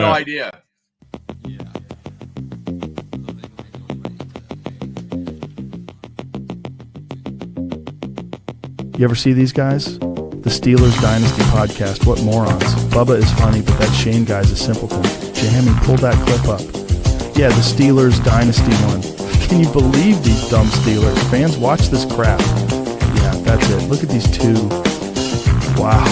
No idea. You ever see these guys? The Steelers Dynasty podcast. What morons. Bubba is funny, but that Shane guy's a simpleton. Jamie, pull that clip up. Yeah, the Steelers Dynasty one. Can you believe these dumb Steelers? Fans, watch this crap. Yeah, that's it. Look at these two. Wow.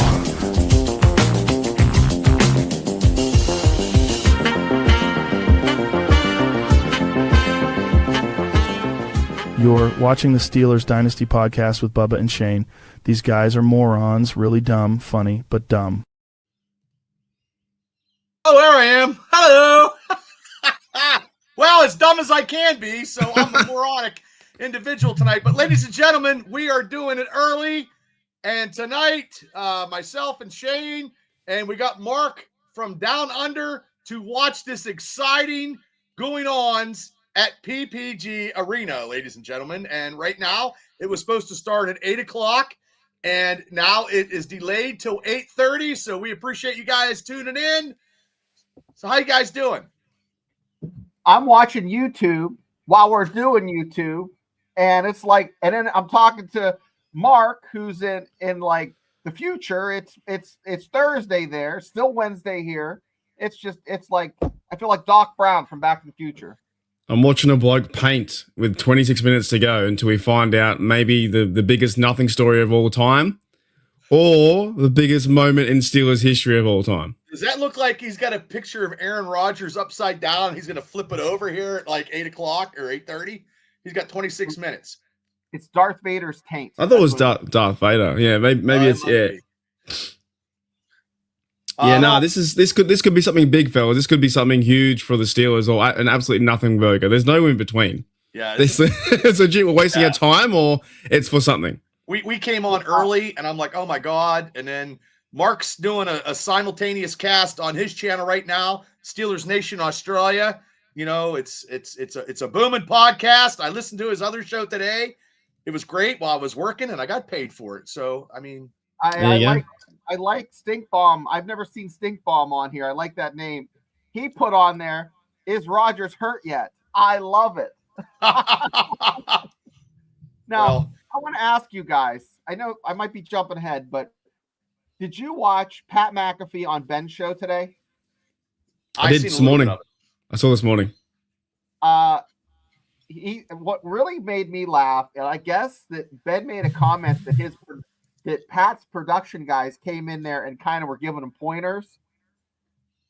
You're watching the Steelers Dynasty podcast with Bubba and Shane. These guys are morons, really dumb, funny, but dumb. Oh, there I am. Hello. Well, as dumb as I can be, so I'm a moronic individual tonight. But ladies and gentlemen, we are doing it early. And tonight, myself and Shane, and we got Mark from Down Under to watch this exciting going-ons at PPG Arena, ladies and gentlemen. And right now, it was supposed to start at 8 o'clock, and now it is delayed till 8:30. So we appreciate you guys tuning in. So how you guys doing? I'm watching YouTube while we're doing YouTube, and it's like, and then I'm talking to Mark, who's in like the future. It's Thursday there, still Wednesday here. It's like I feel like Doc Brown from Back to the Future. I'm watching a bloke paint with 26 minutes to go until we find out maybe the biggest nothing story of all time or the biggest moment in Steelers history of all time. Does that look like he's got a picture of Aaron Rodgers upside down? He's going to flip it over here at like 8 o'clock or 8:30. He's got 26 minutes. It's Darth Vader's taint. I thought it was Darth Vader. Yeah, maybe it's Yeah, no, this could be something big, fellas. This could be something huge for the Steelers, or an absolute nothing burger. There's no in between. Yeah, it's legit. We're wasting our time, or it's for something. We came on early, and I'm like, oh my god! And then Mark's doing a simultaneous cast on his channel right now, Steelers Nation Australia. You know, it's a booming podcast. I listened to his other show today. It was great while I was working, and I got paid for it. So I mean, I like Stink Bomb. I've never seen Stink Bomb on here. I like that name. He put on there, is Rodgers hurt yet? I love it. Now, I want to ask you guys, I know I might be jumping ahead, but did you watch Pat McAfee on Ben's show today? I did this morning. I saw this morning. What really made me laugh, and I guess that Ben made a comment that Pat's production guys came in there and kind of were giving him pointers.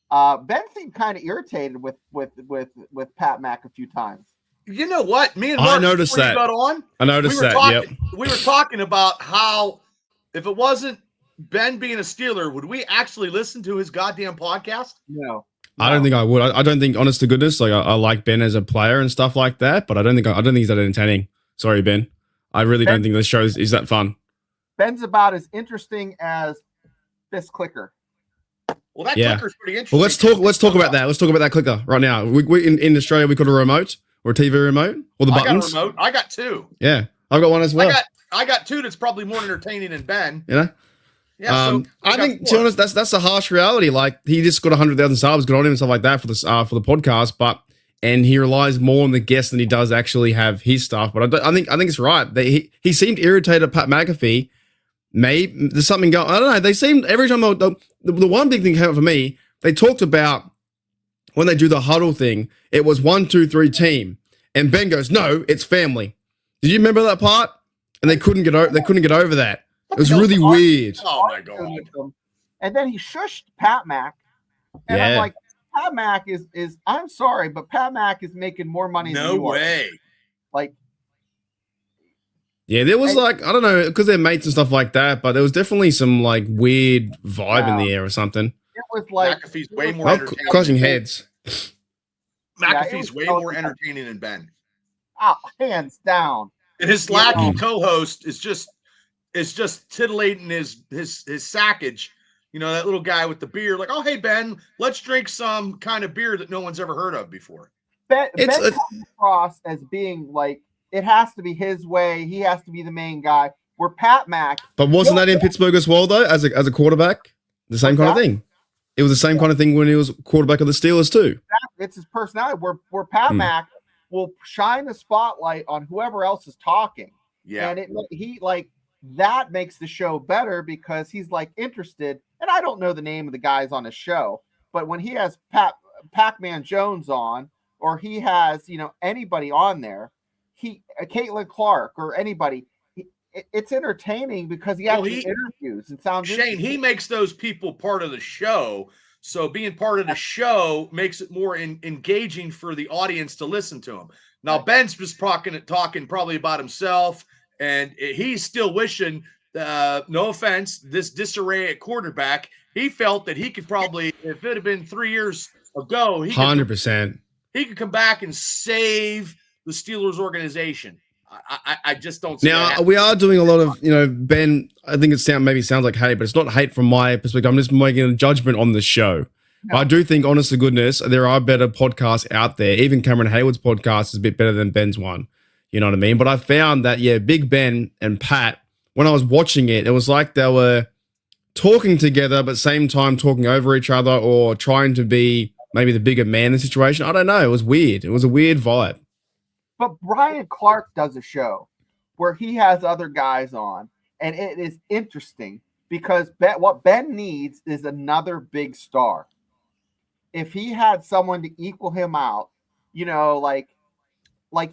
Ben seemed kind of irritated with Pat Mac a few times. You know what? Me and Mark, I noticed that. I noticed that. We were talking about how if it wasn't Ben being a Steeler, would we actually listen to his goddamn podcast? No. I don't think I would. I don't think, honest to goodness, like I like Ben as a player and stuff like that, but I don't think he's that entertaining. Sorry, Ben. I really don't think this show is that fun. Ben's about as interesting as this clicker. Well, that clicker's pretty interesting. Well, let's talk about that. Let's talk about that clicker right now. We in Australia, we got a remote or a TV remote or the buttons. I got a remote. I got two. Yeah, I've got one as well. I got two that's probably more entertaining than Ben. You know? Yeah. I think, to be honest, that's a harsh reality. Like he just got 100,000 subs, good on him and stuff like that for the podcast, and he relies more on the guests than he does actually have his stuff. But I think it's right. He seemed irritated at Pat McAfee. Maybe there's something going. I don't know. They seemed every time the one big thing came up for me. They talked about when they do the huddle thing. It was 1, 2, 3 team, and Ben goes, "No, it's family." Did you remember that part? And they couldn't get over that. It was really weird. Oh my god! And then he shushed Pat Mac, and I'm like, Pat Mac is. I'm sorry, but Pat Mac is making more money. No than you way. Are. Like. Yeah, there was I don't know, because they're mates and stuff like that, but there was definitely some like weird vibe in the air or something. It was like McAfee's way more entertaining. Crossing heads. McAfee's way more entertaining than Ben. Oh, hands down. And his lackey co-host is just titillating his sackage. You know, that little guy with the beer, like, oh hey Ben, let's drink some kind of beer that no one's ever heard of before. Ben comes across as being like, it has to be his way. He has to be the main guy. We're Pat Mac. But wasn't that in Pittsburgh as well, though, as a quarterback? The same kind of thing. It was the same kind of thing when he was quarterback of the Steelers too. It's his personality. Where Pat Mac will shine the spotlight on whoever else is talking. Yeah. And he that makes the show better because he's like interested. And I don't know the name of the guys on his show, but when he has Pac-Man Jones on, or he has, anybody on there, Caitlin Clark or anybody, it's entertaining because he actually interviews and sounds Shane, he makes those people part of the show. So being part of the show makes it more engaging for the audience to listen to him. Now, Ben's just talking probably about himself, and he's still wishing, no offense, this disarray at quarterback. He felt that he could probably, if it had been 3 years ago, 100%. He could come back and save the Steelers organization. I just don't see now that. We are doing a lot of, Ben, I think it sounds like hate, but it's not hate from my perspective. I'm just making a judgment on the show. No. I do think, honest to goodness, there are better podcasts out there. Even Cameron Hayward's podcast is a bit better than Ben's one. You know what I mean? But I found that, Big Ben and Pat, when I was watching it, it was like they were talking together, but same time talking over each other or trying to be maybe the bigger man in the situation. I don't know. It was weird. It was a weird vibe. But Brian Clark does a show where he has other guys on, and it is interesting because what Ben needs is another big star. If he had someone to equal him out, like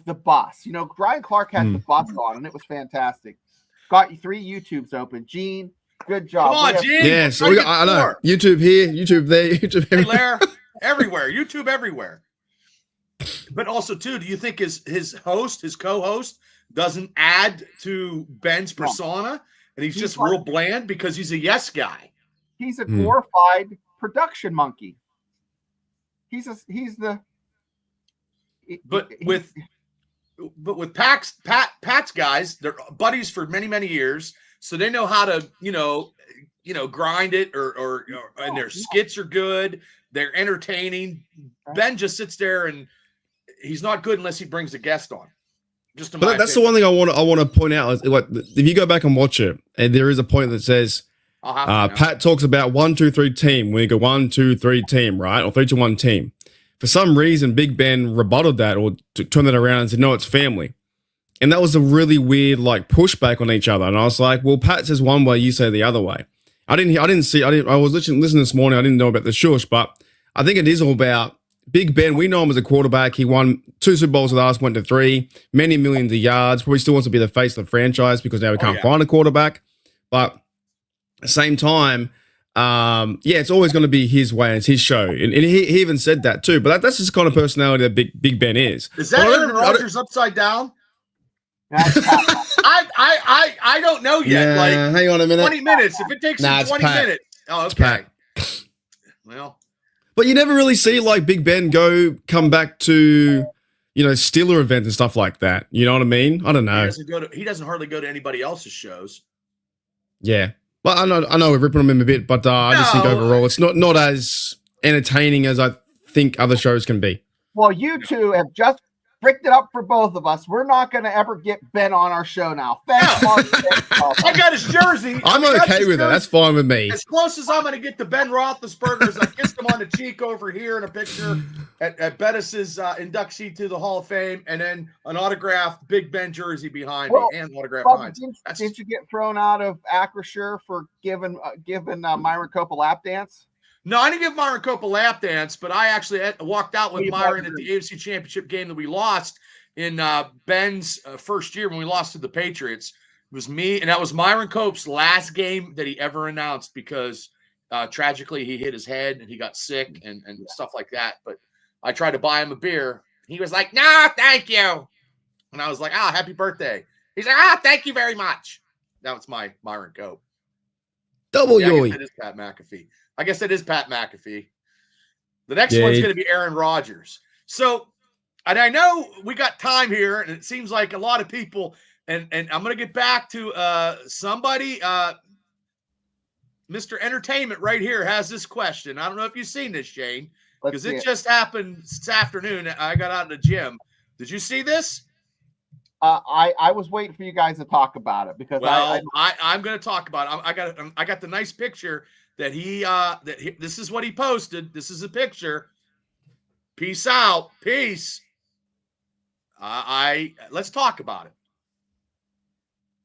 the bus. Brian Clark had the bus on, and it was fantastic. Got 3 YouTubes open. Gene, good job. Come on, Gene. Yeah, so I know. YouTube here, YouTube there, YouTube everywhere. Everywhere. YouTube everywhere. But also, too, do you think his co-host, doesn't add to Ben's persona, and he's just real bland because he's a yes guy? He's a glorified production monkey. But with Pat's guys, they're buddies for many, many years, so they know how to grind it and their skits are good. They're entertaining. Ben just sits there and he's not good unless he brings a guest on. But that's the one thing I want to point out. Is, like, if you go back and watch it, and there is a point that says Pat talks about 1, 2, 3 team. When you go 1, 2, 3 team, right, or 3-2-1 team. For some reason, Big Ben rebutted that or turned it around and said, "No, it's family." And that was a really weird pushback on each other. And I was like, "Well, Pat says one way, you say the other way." I was listening this morning. I didn't know about the shush, but I think it is all about Big Ben. We know him as a quarterback. He won 2 Super Bowls with us, went to 3, many millions of yards. Probably still wants to be the face of the franchise because now we can't find a quarterback. But at the same time, it's always going to be his way and it's his show. And he even said that too. But that's just the kind of personality that Big Ben is. Is that Aaron Rodgers upside down? I don't know yet. Yeah, hang on a minute. 20 minutes. If it takes 20 minutes. Oh, okay. Well, but you never really see Big Ben come back to Steeler events and stuff like that. You know what I mean? I don't know. He doesn't hardly go to anybody else's shows. Yeah. Well, I know we're ripping on him a bit, but I just think overall it's not as entertaining as I think other shows can be. Well, you two have just bricked it up for both of us. We're not going to ever get Ben on our show now. Thanks, Mark. I got his jersey. I'm okay with that. That's fine with me. As close as I'm going to get to Ben Roethlisberger's, I kissed him on the cheek over here in a picture at Bettis's inductee to the Hall of Fame, and then an autographed Big Ben jersey behind me and autographed Hines. Didn't you get thrown out of Acrisure for giving Myron Cope a lap dance? No, I didn't give Myron Cope a lap dance, but I actually walked out with Myron at the AFC Championship game that we lost in Ben's first year when we lost to the Patriots. It was me, and that was Myron Cope's last game that he ever announced because tragically he hit his head and he got sick and stuff like that. But I tried to buy him a beer. He was like, "No, thank you." And I was like, "Oh, happy birthday." He's like, "Thank you very much." That was my Myron Cope. Double yoy. I guess that is Pat McAfee. The next one's going to be Aaron Rodgers. So, and I know we got time here, and it seems like a lot of people, and I'm going to get back to somebody, Mr. Entertainment right here has this question. I don't know if you've seen this, Shane, because it just happened this afternoon. I got out of the gym. Did you see this? I was waiting for you guys to talk about it because I'm going to talk about it. I got the nice picture that this is what he posted. This is a picture. Peace out. Peace. Let's talk about it.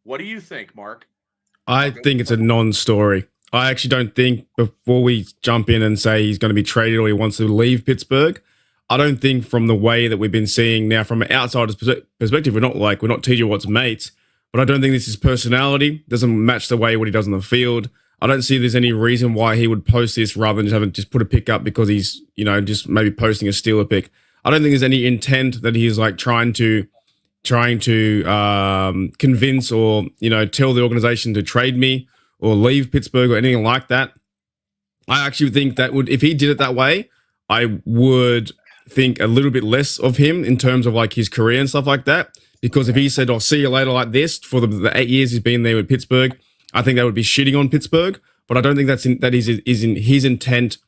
What do you think, Mark? I think it's a non-story. I actually don't think, before we jump in and say he's going to be traded or he wants to leave Pittsburgh, I don't think from the way that we've been seeing now from an outsider's perspective, we're not TJ Watt's mates, but I don't think this is personality. Doesn't match the way what he does on the field. I don't see there's any reason why he would post this rather than just put a pick up because he's, just maybe posting a Steeler pick. I don't think there's any intent that he's like trying to convince or, tell the organization to trade me or leave Pittsburgh or anything like that. I actually think that if he did it that way, I would think a little bit less of him in terms of like his career and stuff like that. Because if he said, "I'll see you later," like this for the 8 years he's been there with Pittsburgh, I think that would be shitting on Pittsburgh. But I don't think that is in his intent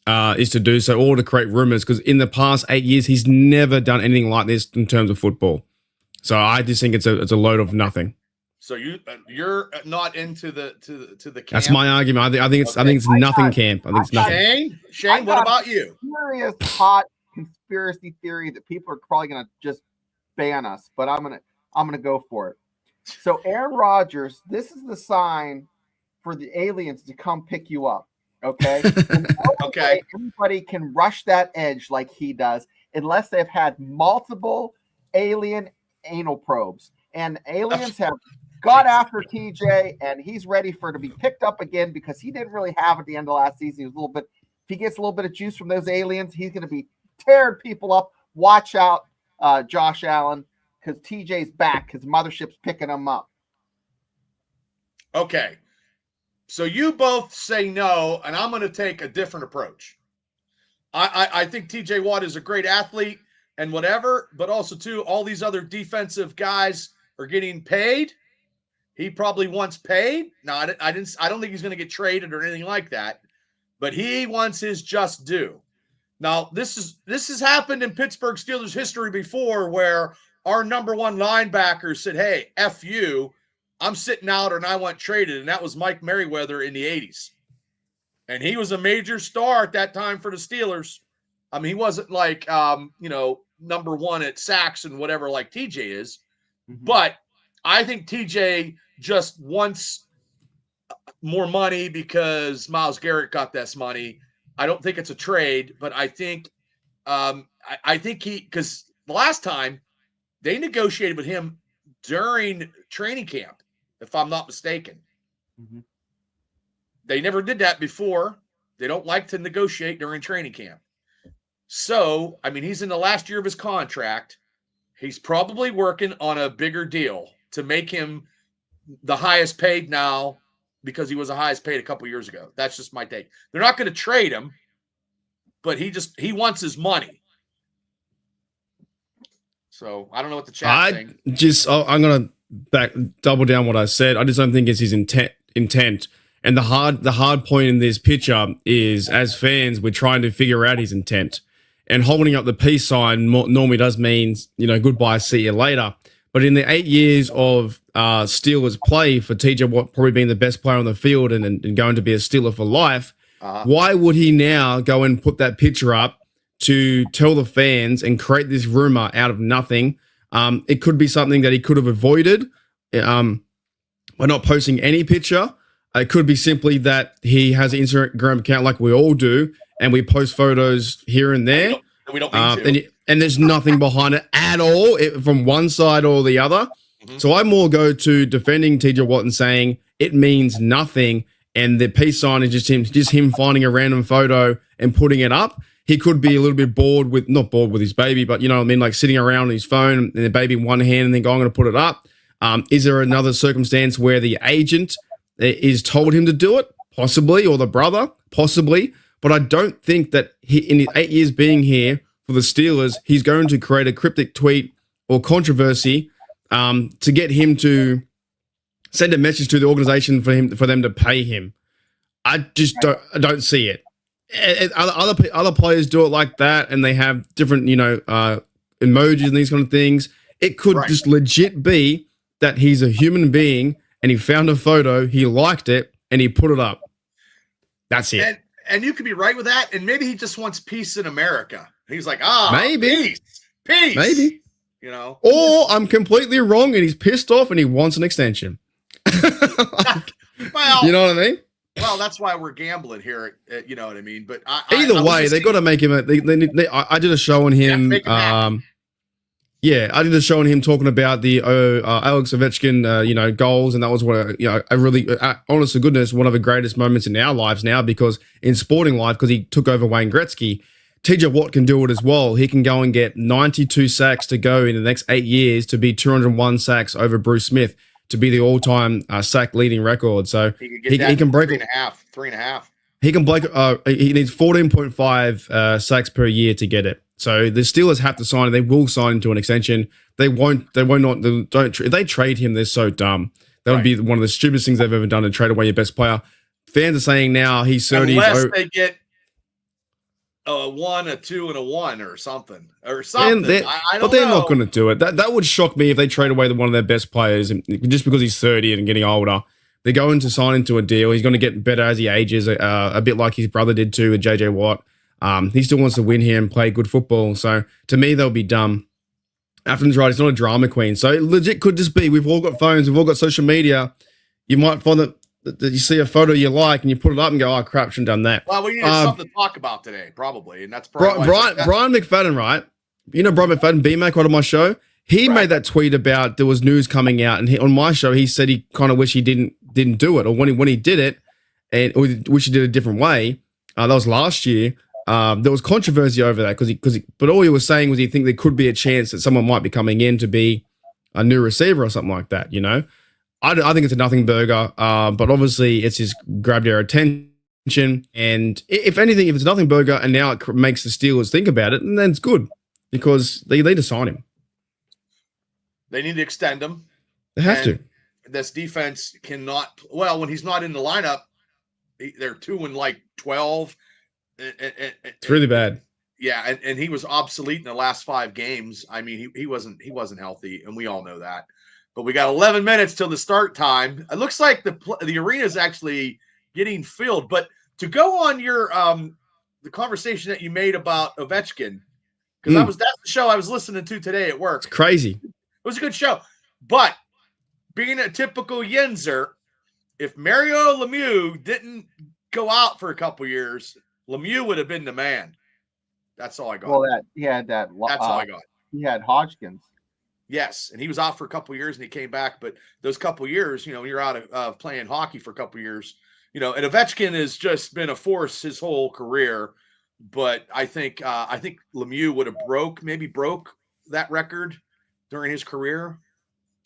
is to do so or to create rumors. Because in the past 8 years, he's never done anything like this in terms of football. So I just think it's a load of nothing. So you're not into the camp? That's my argument. I think it's nothing camp. I think it's nothing. Shane, what about you? Serious hot conspiracy theory that people are probably going to just ban us, but I'm gonna go for it. So Aaron Rodgers, this is the sign for the aliens to come pick you up. Okay. Okay. Everybody can rush that edge like he does, unless they've had multiple alien anal probes, and aliens have got after TJ, and he's ready to be picked up again because he didn't really have at the end of last season. He was a little bit. If he gets a little bit of juice from those aliens, he's going to be tearing people up. Watch out. Josh Allen, because TJ's back, his mothership's picking him up. Okay. So you both say no, and I'm going to take a different approach. I think TJ Watt is a great athlete and whatever, but also, too, all these other defensive guys are getting paid. He probably wants paid. No, I don't think he's going to get traded or anything like that, but he wants his just due. Now, this has happened in Pittsburgh Steelers history before where our number one linebacker said, "Hey, F you, I'm sitting out and I want traded." And that was Mike Merriweather in the 80s. And he was a major star at that time for the Steelers. I mean, he wasn't like, number one at sacks and whatever like TJ is. Mm-hmm. But I think TJ just wants more money because Myles Garrett got this money. I don't think it's a trade, but I think because the last time they negotiated with him during training camp, if I'm not mistaken. Mm-hmm. They never did that before. They don't like to negotiate during training camp. So, I mean, he's in the last year of his contract. He's probably working on a bigger deal to make him the highest paid now, because he was the highest paid a couple years ago. That's just my take. They're not going to trade him, but he wants his money. So I don't know what the chat thinks. I'm going to double down what I said. I just don't think it's his intent. And the hard point in this picture is, as fans, we're trying to figure out his intent. And holding up the peace sign normally does mean, goodbye, see you later. But in the 8 years of Steelers play for TJ Watt probably being the best player on the field and going to be a Steeler for life, why would he now go and put that picture up to tell the fans and create this rumor out of nothing? It could be something that he could have avoided by not posting any picture. It could be simply that he has an Instagram account like we all do, and we post photos here and there. We don't need to. And there's nothing behind it at all from one side or the other. Mm-hmm. So I more go to defending TJ Watt and saying it means nothing, and the peace sign is just him finding a random photo and putting it up. He could be a little bit not bored with his baby, but like sitting around on his phone and the baby in one hand and then going, I'm going to put it up. Is there another circumstance where the agent is told him to do it? Possibly, or the brother? Possibly. But I don't think that in his 8 years being here for the Steelers, he's going to create a cryptic tweet or controversy to get him to send a message to the organization for them to pay him. I just don't see it. Other players do it like that, and they have different emojis and these kind of things. It could just legit be that he's a human being and he found a photo, he liked it, and he put it up. That's it. And you could be right with that. And maybe he just wants peace in America. He's like, Maybe. peace. Maybe. You know? Or I'm completely wrong and he's pissed off and he wants an extension. Well, you know what I mean? Well, that's why we're gambling here. You know what I mean? But either way, they got to make him. I did a show on him. I did a show on him talking about the Alex Ovechkin, goals, and that was what a really, honest to goodness, one of the greatest moments in our lives now. Because in sporting life, because he took over Wayne Gretzky, TJ Watt can do it as well. He can go and get 92 sacks to go in the next 8 years to be 201 sacks over Bruce Smith to be the all-time sack leading record. So he can break 3.5. He can break. He needs 14.5 sacks per year to get it. So the Steelers have to sign him. They will sign him to an extension. They won't. They won't not. If they trade him, they're so dumb. That would be one of the stupidest things they've ever done to trade away your best player. Fans are saying now he's 30. Unless they get a 1, a 2, and a 1 or something. I don't but they're not going to do it. That would shock me if they trade away one of their best players just because he's 30 and getting older. They're going to sign into a deal. He's going to get better as he ages, a bit like his brother did too with JJ Watt. He still wants to win here and play good football. So to me, they'll be dumb. Afton's right. He's not a drama queen. So it legit could just be, we've all got phones. We've all got social media. You might find that you see a photo you like and you put it up and go, oh, crap, shouldn't have done that. Well, we need something to talk about today, probably. And that's Brian McFadden, right? You know Brian McFadden, BMAC, right on my show? He made that tweet about there was news coming out. And on my show, he said he kind of wished he didn't do it. Or when he did it, or wish he did it a different way. That was last year. There was controversy over that but all he was saying was he think there could be a chance that someone might be coming in to be a new receiver or something like that, you know? I think it's a nothing burger, but obviously it's just grabbed their attention. And if anything, if it's a nothing burger and now it makes the Steelers think about it, then it's good because they need to sign him. They need to extend him. They have to. This defense cannot. Well, when he's not in the lineup, they're 2-12. It's really bad. Yeah, and he was obsolete in the last 5 games. I mean, he wasn't healthy, and we all know that. But we got 11 minutes till the start time. It looks like the arena is actually getting filled. But to go on your the conversation that you made about Ovechkin, because that's the show I was listening to today at work. It's crazy. It was a good show. But being a typical Yenzer, if Mario Lemieux didn't go out for a couple years, Lemieux would have been the man. That's all I got. Well, that's all I got. He had Hodgkins. Yes, and he was out for a couple of years and he came back. But those couple of years, when you're out of playing hockey for a couple of years, and Ovechkin has just been a force his whole career. But I think Lemieux would have broke that record during his career.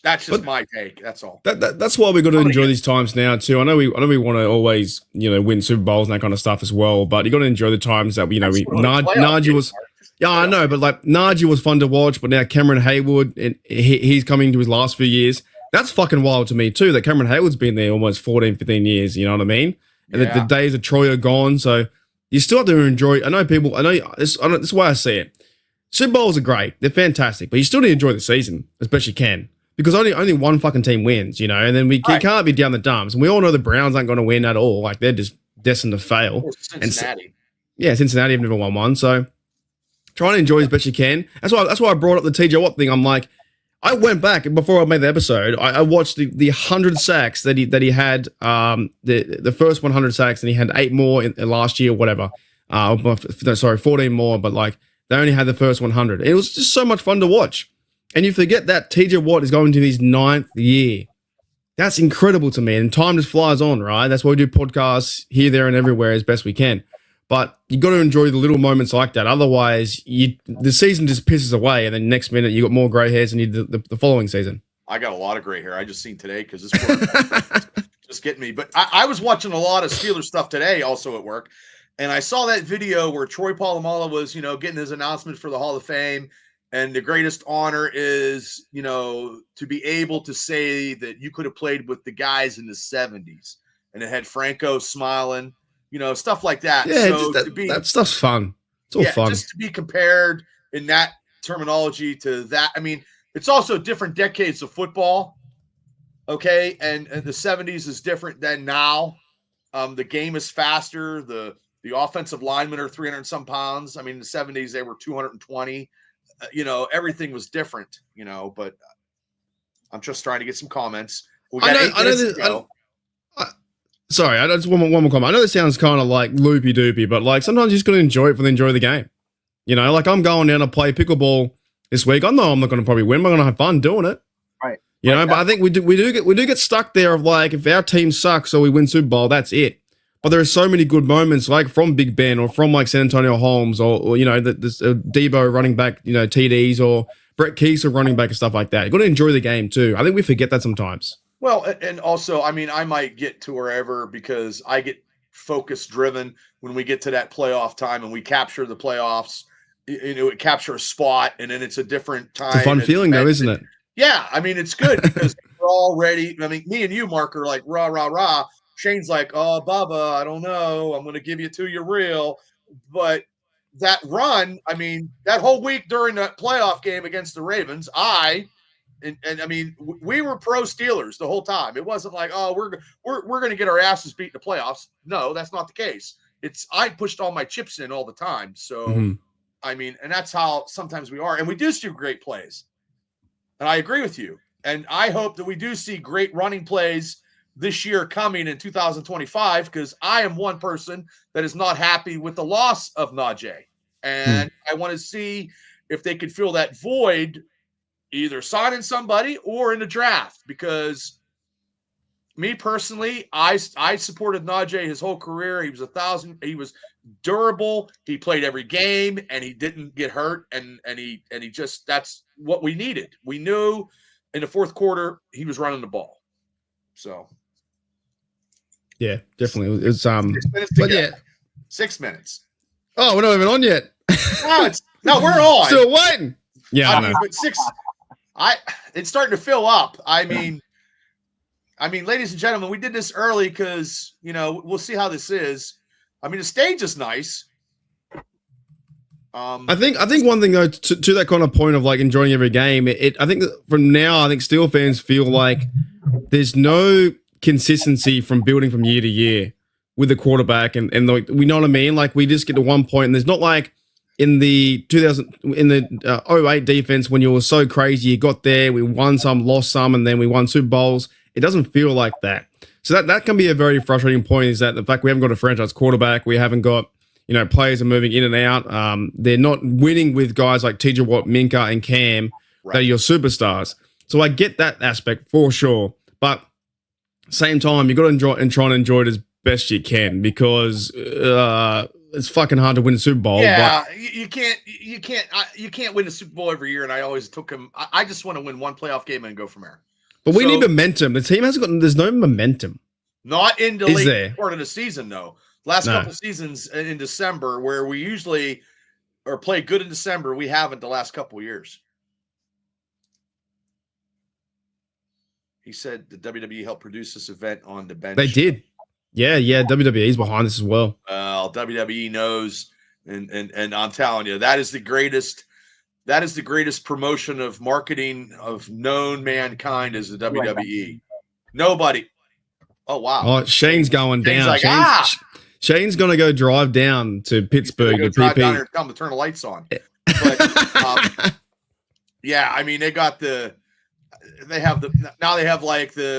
That's just my take. That's all. That's why we got to enjoy these times now too. I know we want to always win Super Bowls and that kind of stuff as well. But you got to enjoy the times that Najee was. Yeah, I know, but like Najee was fun to watch, but now Cameron Haywood, and he's coming to his last few years. That's fucking wild to me too, that Cameron Haywood's been there almost 14, 15 years, you know what I mean? And the days of Troy are gone, so you still have to enjoy. This is why I say it. Super Bowls are great. They're fantastic, but you still need to enjoy the season as best you can. Because only one fucking team wins, and then we can't be down the dumps. And we all know the Browns aren't going to win at all. Like, they're just destined to fail. Cincinnati. Cincinnati have never won one, so try and enjoy as best you can. That's why I brought up the TJ Watt thing. I'm like, I went back before I made the episode. I watched the 100 sacks that he had, the first 100 sacks, and he had 8 more in last year, whatever. 14 more, but like they only had the first 100. It was just so much fun to watch. And you forget that TJ Watt is going to his 9th year. That's incredible to me. And time just flies on, right? That's why we do podcasts here, there, and everywhere as best we can. But you got to enjoy the little moments like that. Otherwise, the season just pisses away, and then next minute you got more gray hairs than you did the following season. I got a lot of gray hair. I just seen today because this work just getting me. But I was watching a lot of Steelers stuff today, also at work, and I saw that video where Troy Polamalu was, getting his announcement for the Hall of Fame. And the greatest honor is, to be able to say that you could have played with the guys in the 70s. And it had Franco smiling, stuff like that. Yeah, so that stuff's fun. It's all fun. Just to be compared in that terminology to that. I mean, it's also different decades of football, okay? And the 70s is different than now. The game is faster. The offensive linemen are 300 and some pounds. I mean, in the 70s, they were 220. Everything was different, but I'm just trying to get some comments. We got 8 minutes to go. Sorry, I just one more comment. I know this sounds kind of like loopy doopy, but like sometimes you just got to enjoy it for the enjoy of the game. Like I'm going down to play pickleball this week. I know I'm not going to probably win, but I'm going to have fun doing it. Right. But I think we do get stuck there of like, if our team sucks or we win Super Bowl, that's it. But there are so many good moments, like from Big Ben or from like San Antonio Holmes or this Debo running back, TDs, or Brett Keese running back and stuff like that. You got to enjoy the game too. I think we forget that sometimes. Well, and also, I mean, I might get to wherever because I get focus driven when we get to that playoff time and we capture the playoffs. Capture a spot, and then it's a different time. It's a fun feeling, though, isn't it? Yeah, I mean, it's good because we're all ready. I mean, me and you, Mark, are like rah rah rah. Shane's like, oh, Bubba, I don't know. I'm going to give you to your real, but that run, I mean, that whole week during that playoff game against the Ravens, I mean, we were pro Steelers the whole time. It wasn't like, oh, we're going to get our asses beat in the playoffs. No, that's not the case. I pushed all my chips in all the time. So, I mean, and that's how sometimes we are. And we do see great plays. And I agree with you. And I hope that we do see great running plays this year coming in 2025, because I am one person that is not happy with the loss of Najee. And I want to see if they could fill that void, either signing somebody or in the draft, because me personally, I supported Najee his whole career. He was durable. He played every game and he didn't get hurt. And he just, that's what we needed. We knew in the fourth quarter, he was running the ball. So. Yeah, definitely. It's 6 minutes to go. 6 minutes. Oh, we're not even on yet. No, we're on. Still waiting. Yeah, I know. But it's starting to fill up. I mean, ladies and gentlemen, we did this early because, we'll see how this is. I mean, the stage is nice. I think one thing though, to that kind of point of like enjoying every game, I think that from now, I think Steel fans feel like there's no consistency from building from year to year with the quarterback, and like, we know what I mean. Like we just get to one point, and there's not like in the 08 defense when you were so crazy, you got there, we won some, lost some, and then we won Super Bowls. It doesn't feel like that. So that can be a very frustrating point, is that the fact we haven't got a franchise quarterback, we haven't got, players are moving in and out. They're not winning with guys like TJ Watt, Minka, and Cam, that are your superstars. So I get that aspect for sure. But same time, you got to enjoy and try and enjoy it as best you can, because it's fucking hard to win a Super Bowl. Yeah, but you can't win a Super Bowl every year. And I always took him. I just want to win one playoff game and go from there. But we need momentum. The team hasn't got. There's no momentum. Not in the late part of the season, though. Last couple seasons in December, where we usually play good in December, we haven't the last couple of years. He said the WWE helped produce this event on the bench. They did. Yeah. WWE's behind this as well. Well, WWE knows, and I'm telling you, that is the greatest. That is the greatest promotion of marketing of known mankind, is the WWE. Nobody. Oh wow. Oh, Shane's going down. Like, Shane's gonna go drive down to Pittsburgh to drive PP. Down here, come to turn the lights on. But, yeah, I mean, they have the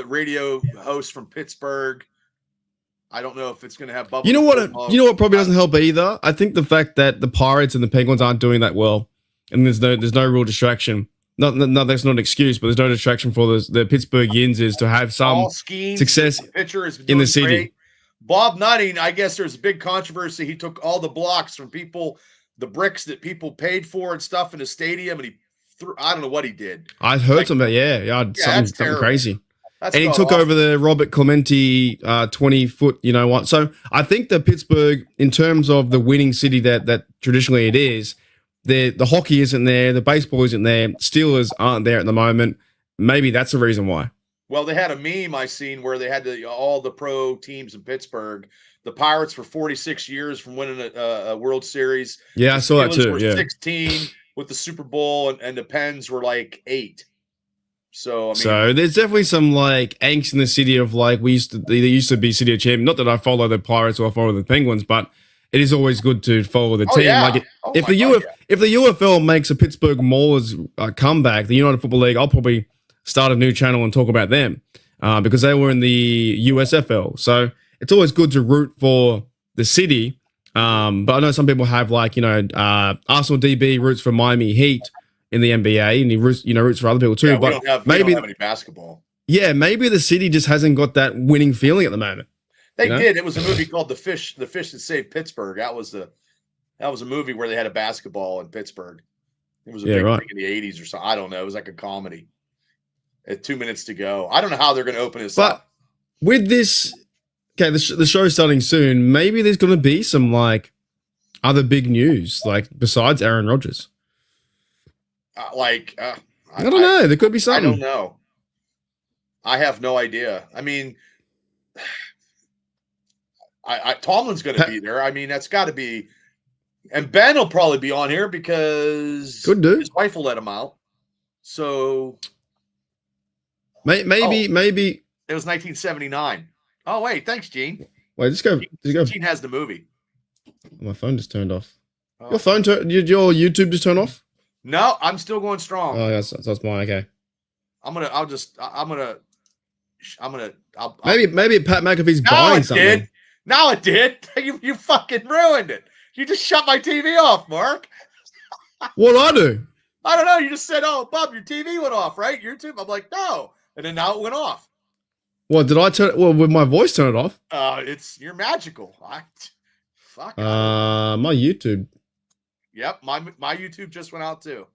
radio host from Pittsburgh. I don't know if it's going to have bubble. You know what probably doesn't help either? I think the fact that the Pirates and the Penguins aren't doing that well, and there's no real distraction. No, that's not an excuse, but there's no distraction for the Pittsburgh Yinzers to have some success in the city. Great. Bob Nutting, I guess there's a big controversy. He took all the blocks from people, the bricks that people paid for and stuff in the stadium, and he threw, I don't know what he did. I heard something, something crazy. That's and he took over the Robert Clemente 20-foot, you know what? So I think that Pittsburgh, in terms of the winning city that traditionally it is, the hockey isn't there, the baseball isn't there, Steelers aren't there at the moment. Maybe that's the reason why. Well, they had a meme I seen where they had all the pro teams in Pittsburgh. The Pirates for 46 years from winning a World Series. Yeah, I saw that too. Were 16 with the Super Bowl, and the Pens were like 8. So I mean, So there's definitely some like angst in the city of like there used to be City of Champions. Not that I follow the Pirates or I follow the Penguins, but it is always good to follow the team. yeah. Like Oh if my the God, if the UFL makes a Pittsburgh Maulers comeback, the United Football League, I'll probably start a new channel and talk about them because they were in the USFL. So it's always good to root for the city. But I know some people have like Arsenal DB roots for Miami Heat in the NBA, and he roots for other people too. Yeah, but we don't have any basketball. Yeah, maybe the city just hasn't got that winning feeling at the moment. They did. It was a movie called The Fish That Saved Pittsburgh. That was a movie where they had a basketball in Pittsburgh. It was a big thing in the 80s or something. I don't know. It was like a comedy. At 2 minutes to go. I don't know how they're going to open this up. With this, okay, the show's starting soon. Maybe there's going to be some like other big news, like besides Aaron Rodgers. I don't know. There could be something. I don't know. I have no idea. I mean, Tomlin's going to be there. I mean, that's got to be. And Ben will probably be on here because his wife will let him out. So maybe it was 1979. Oh wait, thanks, Gene. Wait, just go. Gene has the movie. My phone just turned off. Oh. Your YouTube just turned off? No, I'm still going strong. Oh, that's mine. Okay. Maybe Pat McAfee's buying something. Now it did. You fucking ruined it. You just shut my TV off, Mark. What'd I do? I don't know. You just said, "Oh, Bob, your TV went off, right? YouTube." I'm like, "No," and then now it went off. What did I turn? Well, with my voice turn it off? You're magical. My YouTube. Yep, my YouTube just went out too.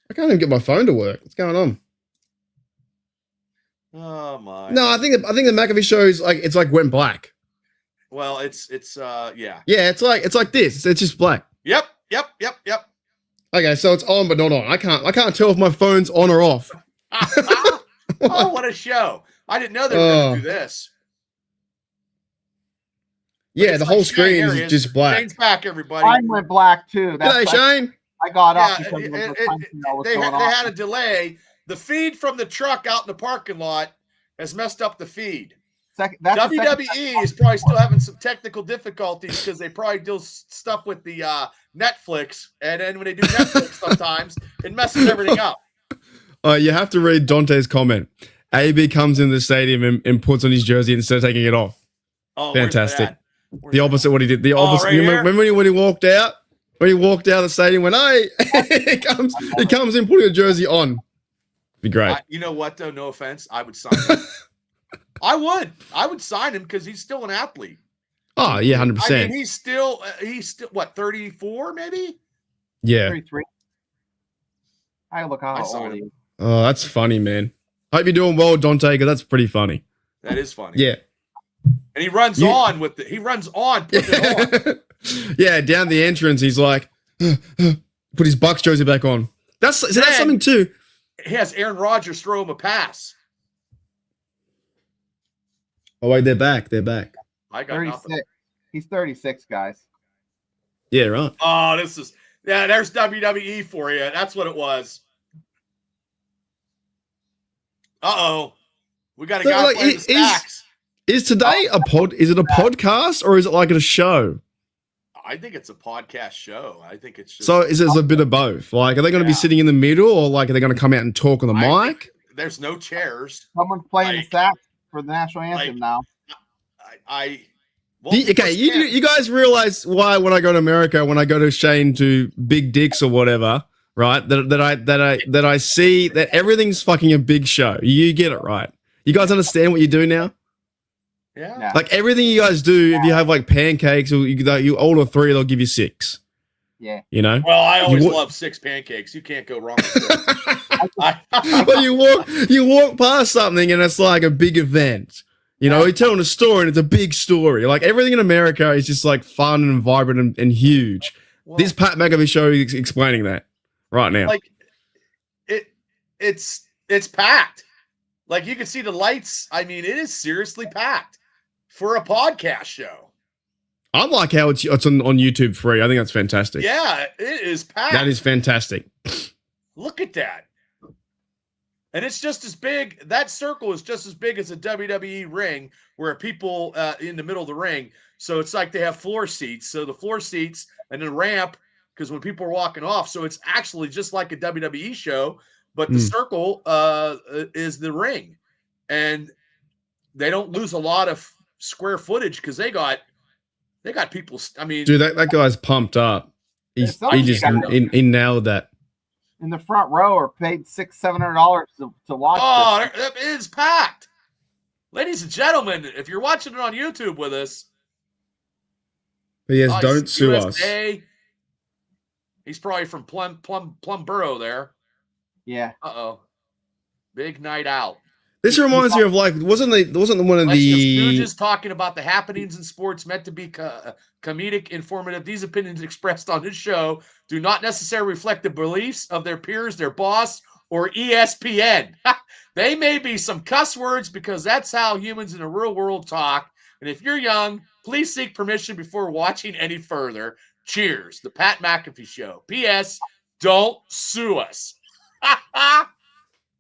I can't even get my phone to work. What's going on? Oh my! No, I think the McAfee show is like went black. Well, it's yeah. Yeah, it's like this. It's just black. Yep. Okay, so it's on but not on. I can't tell if my phone's on or off. Oh, what a show! I didn't know they were going to do this. Yeah, the whole screen is just black. Shane's back, everybody. Mine went black too. G'day, Shane. I got up because they had a delay. The feed from the truck out in the parking lot has messed up the feed. WWE is probably still having some technical difficulties because they probably do stuff with the Netflix, and then when they do Netflix sometimes, it messes everything up. You have to read Dante's comment. AB comes in the stadium and puts on his jersey instead of taking it off. Oh, fantastic. The opposite of what he did. The opposite. Right, remember when he walked out? When he walked out of the stadium, went, "Hey!" he comes in putting a jersey on. Be great. You know what though? No offense, I would sign him. I would sign him because he's still an athlete. Oh yeah, 100%. I mean, he's still what, 34 maybe? Yeah. 33. I look how old he is. Oh, that's funny, man. Hope you're doing well, Dante, because that's pretty funny. That is funny. Yeah. And he runs on with it. He runs on, putting it on. Yeah, down the entrance, he's like, put his Bucks jersey back on. That's something too. He has Aaron Rodgers throw him a pass. Oh wait, they're back. They're back. I got 36. Nothing. He's 36, guys. Yeah, right. Oh, there's WWE for you. That's what it was. Uh-oh. We got a guy playing the stacks. Is today a pod? Is it a podcast or is it like a show? I think it's a podcast show. I think it's just. So is it a bit of both? Like, are they going to be sitting in the middle, or like are they going to come out and talk on the mic? There's no chairs. Someone's playing the sax for the national anthem now. You guys realize why when I go to America, when I go to Shane to Big Dicks or whatever, right? That I see that everything's fucking a big show. You get it, right? You guys understand what you do now? Yeah. Like everything you guys do, if you have like pancakes, or you order 3, they'll give you 6. Yeah. You know? Well, I always love 6 pancakes. You can't go wrong with that. Well, you walk past something and it's like a big event. You know, you're telling a story and it's a big story. Like everything in America is just like fun and vibrant and huge. Well, this Pat McAfee show is explaining that right now. Like it's packed. Like you can see the lights. I mean, it is seriously packed for a podcast show. I like how it's on YouTube free. I think that's fantastic. Yeah, it is packed. That is fantastic. Look at that. And it's just as big. That circle is just as big as a WWE ring where people in the middle of the ring. So it's like they have floor seats. So the floor seats and then ramp, because when people are walking off, so it's actually just like a WWE show, but the circle is the ring. And they don't lose a lot of square footage because they got people. I mean, dude, that guy's pumped up. He nailed that. In the front row or paid $600-700 to watch. Oh, it is packed. Ladies and gentlemen, if you're watching it on YouTube with us, but yes, don't sue USA. us. He's probably from Plumboro there. Yeah. Big night out. This reminds me of like wasn't one of the Stooges talking about the happenings in sports meant to be comedic, informative. These opinions expressed on this show do not necessarily reflect the beliefs of their peers, their boss, or ESPN. They may be some cuss words because that's how humans in the real world talk. And if you're young, please seek permission before watching any further. Cheers. The Pat McAfee Show. P.S. Don't sue us.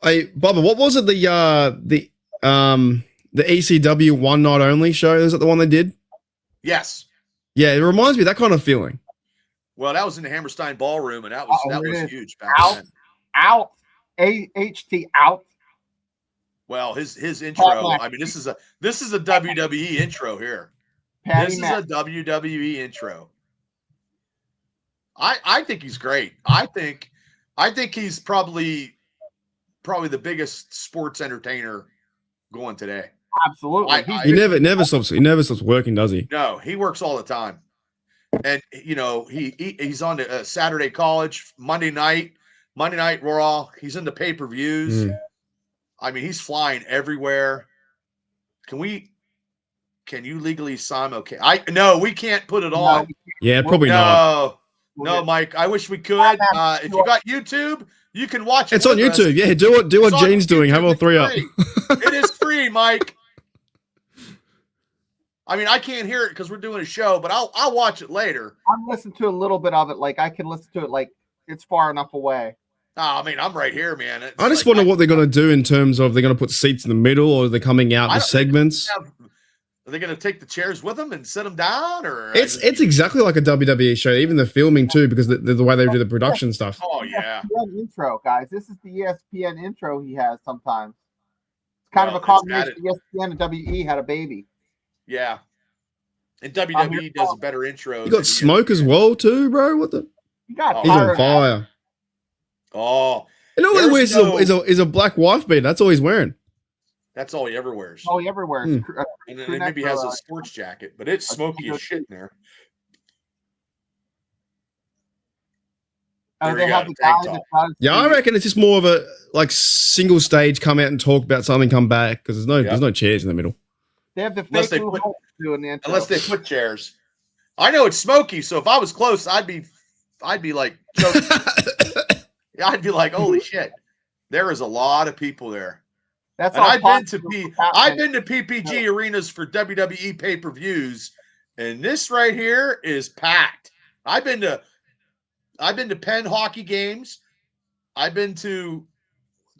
Hey, Bubba, what was it? The ECW One Night Only show? Is that the one they did? Yes. Yeah, it reminds me of that kind of feeling. Well, that was in the Hammerstein Ballroom, and that was huge back then. Out. AHT out. Well, his intro. I mean, this is a WWE intro here. This is a WWE intro. I think he's great. I think he's probably the biggest sports entertainer going today. Absolutely. He never stops working, does he? No, he works all the time. And he's on the Saturday College, Monday night Raw. He's in the pay-per-views. I mean, he's flying everywhere. Can you legally simulcast? No, we can't put it on. Yeah, probably not. No, Mike. I wish we could. If you got YouTube, you can watch it. It's on YouTube. Yeah, do what Gene's doing. Have all three up. It is free, Mike. I mean, I can't hear it because we're doing a show, but I'll watch it later. I'm listening to a little bit of it. Like I can listen to it. Like it's far enough away. I mean, I'm right here, man. I just wonder what they're going to do in terms of they're going to put seats in the middle, or they're coming out the segments. Are they going to take the chairs with them and sit them down, or it's exactly like a WWE show, even the filming too, because the way they do the production stuff. Oh yeah. ESPN intro, guys. This is the ESPN intro he has sometimes. It's kind of a combination. ESPN and WE had a baby. Yeah. And WWE does a better intro. You got Smoke as well too, bro. What the? You got he's on fire. Oh. And all he wears is a black wife beater. That's all he's wearing. That's all he ever wears. Oh, he ever wears. And then maybe he has a sports jacket, but it's smoky as shit in there. Yeah, I reckon it's just more of a like single stage, come out and talk about something, come back, because there's no chairs in the middle. They have the unless they put chairs. I know it's smoky, so if I was close, I'd be like choking. I'd be like, holy shit. There is a lot of people there. I've been to PPG arenas for WWE pay-per-views, and this right here is packed. I've been to Penn hockey games. I've been to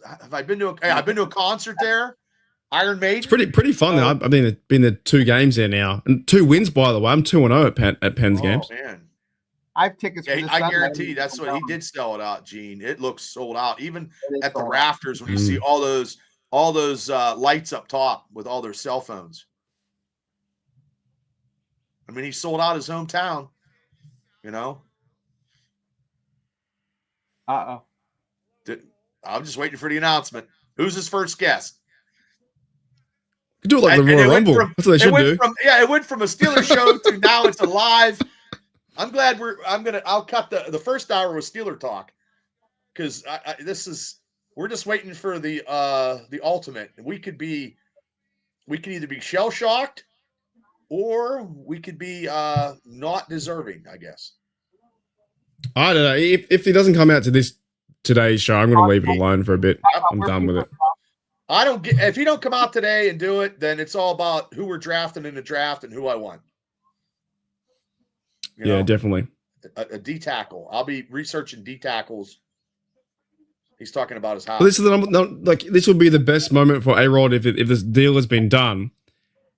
a concert there. Iron Maiden. It's pretty fun. I've been to 2 games there now, and 2 wins, by the way. I'm 2-0 at Penn's games. Man. I have tickets. Yeah, I guarantee that's what he did sell it out, Gene. It looks sold out, even at the rafters when you see all those lights up top with all their cell phones. I mean, he sold out his hometown. I'm just waiting for the announcement. Who's his first guest? You do it like the Royal Rumble. That's what they should do. It went from a Steelers show to now it's a live. I'm glad I'll cut the first hour with Steeler talk because we're just waiting for the ultimate. We could either be shell shocked or we could be not deserving, I guess. I don't know. If he doesn't come out to today's show, I'm going to leave it alone for a bit. I'm done with it. If he don't come out today and do it, then it's all about who we're drafting in the draft and who I want. Yeah, definitely. A D tackle. I'll be researching D tackles He's talking about his house. Well, this would be the best moment for A-Rod if this deal has been done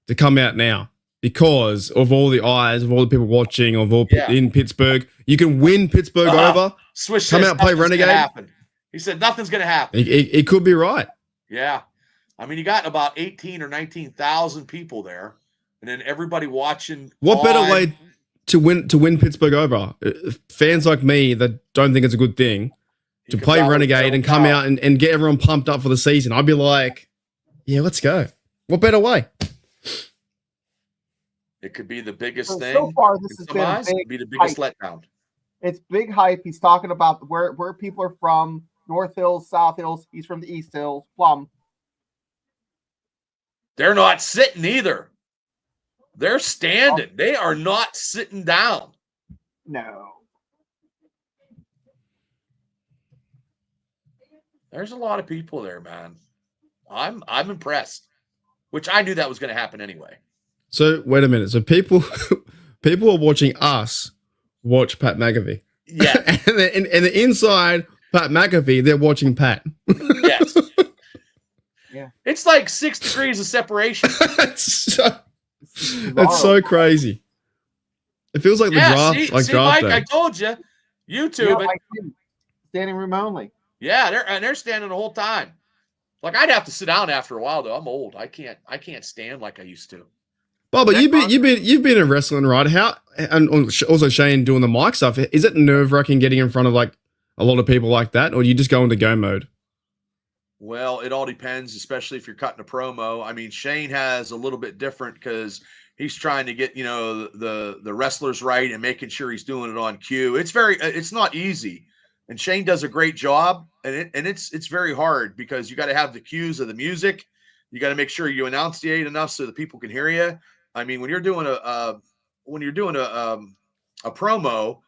to come out now because of all the eyes, of all the people watching, of all in Pittsburgh. You can win Pittsburgh over. Swish come says out, play Renegade. He said nothing's going to happen. It could be right. Yeah. I mean, you got about 18 or 19,000 people there, and then everybody watching. What better way to win Pittsburgh over? Fans like me that don't think it's a good thing. To play Renegade and come out and get everyone pumped up for the season. I'd be like, yeah, let's go. What better way? It could be the biggest thing. So far, this has been it could be the biggest letdown. It's big hype. He's talking about where people are from. North Hills, South Hills. He's from the East Hills. Plum. They're not sitting either. They're standing. They are not sitting down. No. There's a lot of people there, man. I'm impressed. Which I knew that was going to happen anyway. So wait a minute. So people are watching us watch Pat McAfee. Yeah. and the inside Pat McAfee, they're watching Pat. Yes. Yeah. It's like 6 degrees of separation. That's so crazy. It feels like the draft, draft Mike, day. I told you, YouTube. Standing room only. Yeah, they're standing the whole time. Like I'd have to sit down after a while though. I'm old. I can't stand like I used to. But you've been in wrestling, right? How and also Shane doing the mic stuff. Is it nerve-wracking getting in front of like a lot of people like that, or do you just go into go mode? Well, it all depends, especially if you're cutting a promo. I mean, Shane has a little bit different because he's trying to get the wrestlers right and making sure he's doing it on cue. It's not easy. And Shane does a great job, and it's very hard because you got to have the cues of the music. You got to make sure you enunciate enough so that people can hear you. I mean, when you're doing a promo,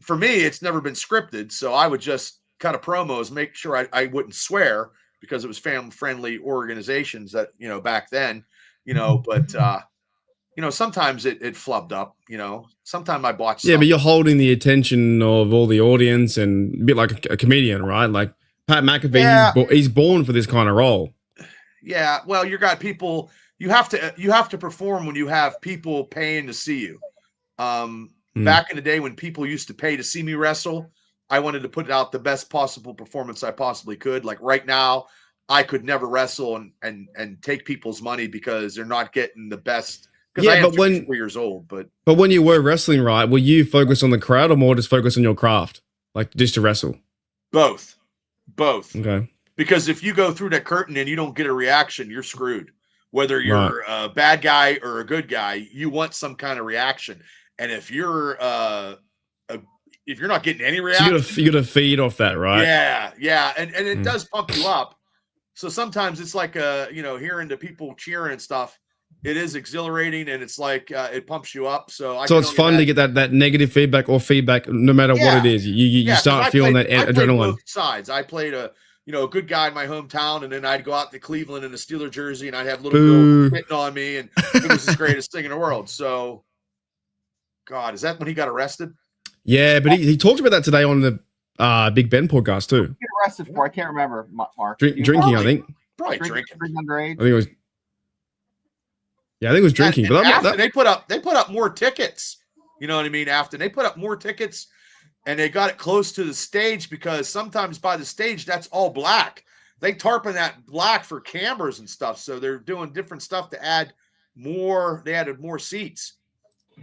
for me, it's never been scripted. So I would just cut a promos, make sure I wouldn't swear because it was family-friendly organizations that back then, but. Sometimes it flubbed up, sometimes I botched Yeah, but you're holding the attention of all the audience and a bit like a comedian, right? Like Pat McAfee, he's born for this kind of role. Yeah, well, you got people, you have to perform when you have people paying to see you. Back in the day when people used to pay to see me wrestle, I wanted to put out the best possible performance I possibly could. Like right now, I could never wrestle and take people's money because they're not getting the best. Yeah, but when 4 years old, but when you were wrestling, right, were you focused on the crowd or more just focus on your craft, like just to wrestle? Both. Okay. Because if you go through that curtain and you don't get a reaction, you're screwed. Whether you're a bad guy or a good guy, you want some kind of reaction. And if you're not getting any reaction, so you got to feed off that, right? Yeah, and it does pump you up. So sometimes it's like hearing the people cheering and stuff. It is exhilarating, and it's like it pumps you up. So it's fun to get that negative feedback or feedback, no matter what it is. You start feeling that adrenaline. Both sides. I played a good guy in my hometown, and then I'd go out to Cleveland in a Steeler jersey, and I'd have little girls hitting on me, and it was the greatest thing in the world. So, God, is that when he got arrested? Yeah, but he talked about that today on the Big Ben podcast too. Get arrested for? I can't remember. Mark. Drinking, I think. Probably drinking. Underage. I think it was. Yeah, I think it was drinking. But they put up more tickets. You know what I mean? After they put up more tickets, and they got it close to the stage because sometimes by the stage that's all black. They tarping that black for cameras and stuff. So they're doing different stuff to add more. They added more seats.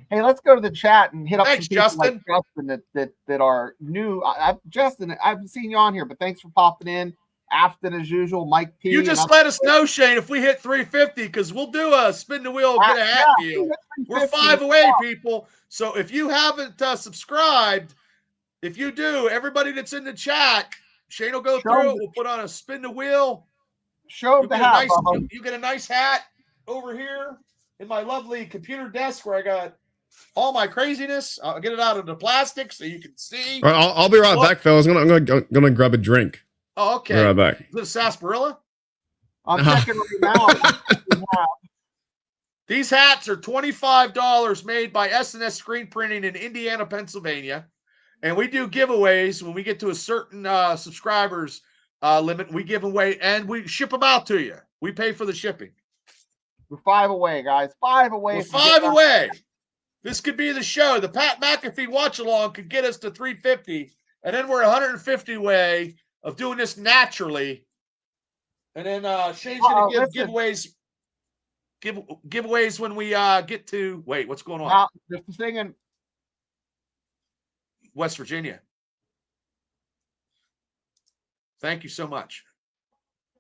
Hey, let's go to the chat and hit up some people Justin. Like Justin that are new. Justin, I haven't seen you on here, but thanks for popping in. Afton, as usual, Mike P. You just let us know, Shane, if we hit 350, because we'll do a spin the wheel, get a hat deal. We're 5 away, people. So if you haven't subscribed, if you do, everybody that's in the chat, Shane will go through it. We'll put on a spin the wheel. Show the hat. You get a nice hat over here in my lovely computer desk where I got all my craziness. I'll get it out of the plastic so you can see. All right, I'll be right back, fellas. I'm gonna grab a drink. Oh, okay. Right back. Is it a sarsaparilla? I'm checking right now. These hats are $25 made by S&S Screen Printing in Indiana, Pennsylvania. And we do giveaways when we get to a certain subscribers limit. We give away and we ship them out to you. We pay for the shipping. We're 5 away, guys. 5 away. We're 5 away. This could be the show. The Pat McAfee watch along could get us to 350, and then we're 150 away of doing this naturally. And then Shane's gonna give giveaways when we get to what's going on? Now, just singing West Virginia. Thank you so much.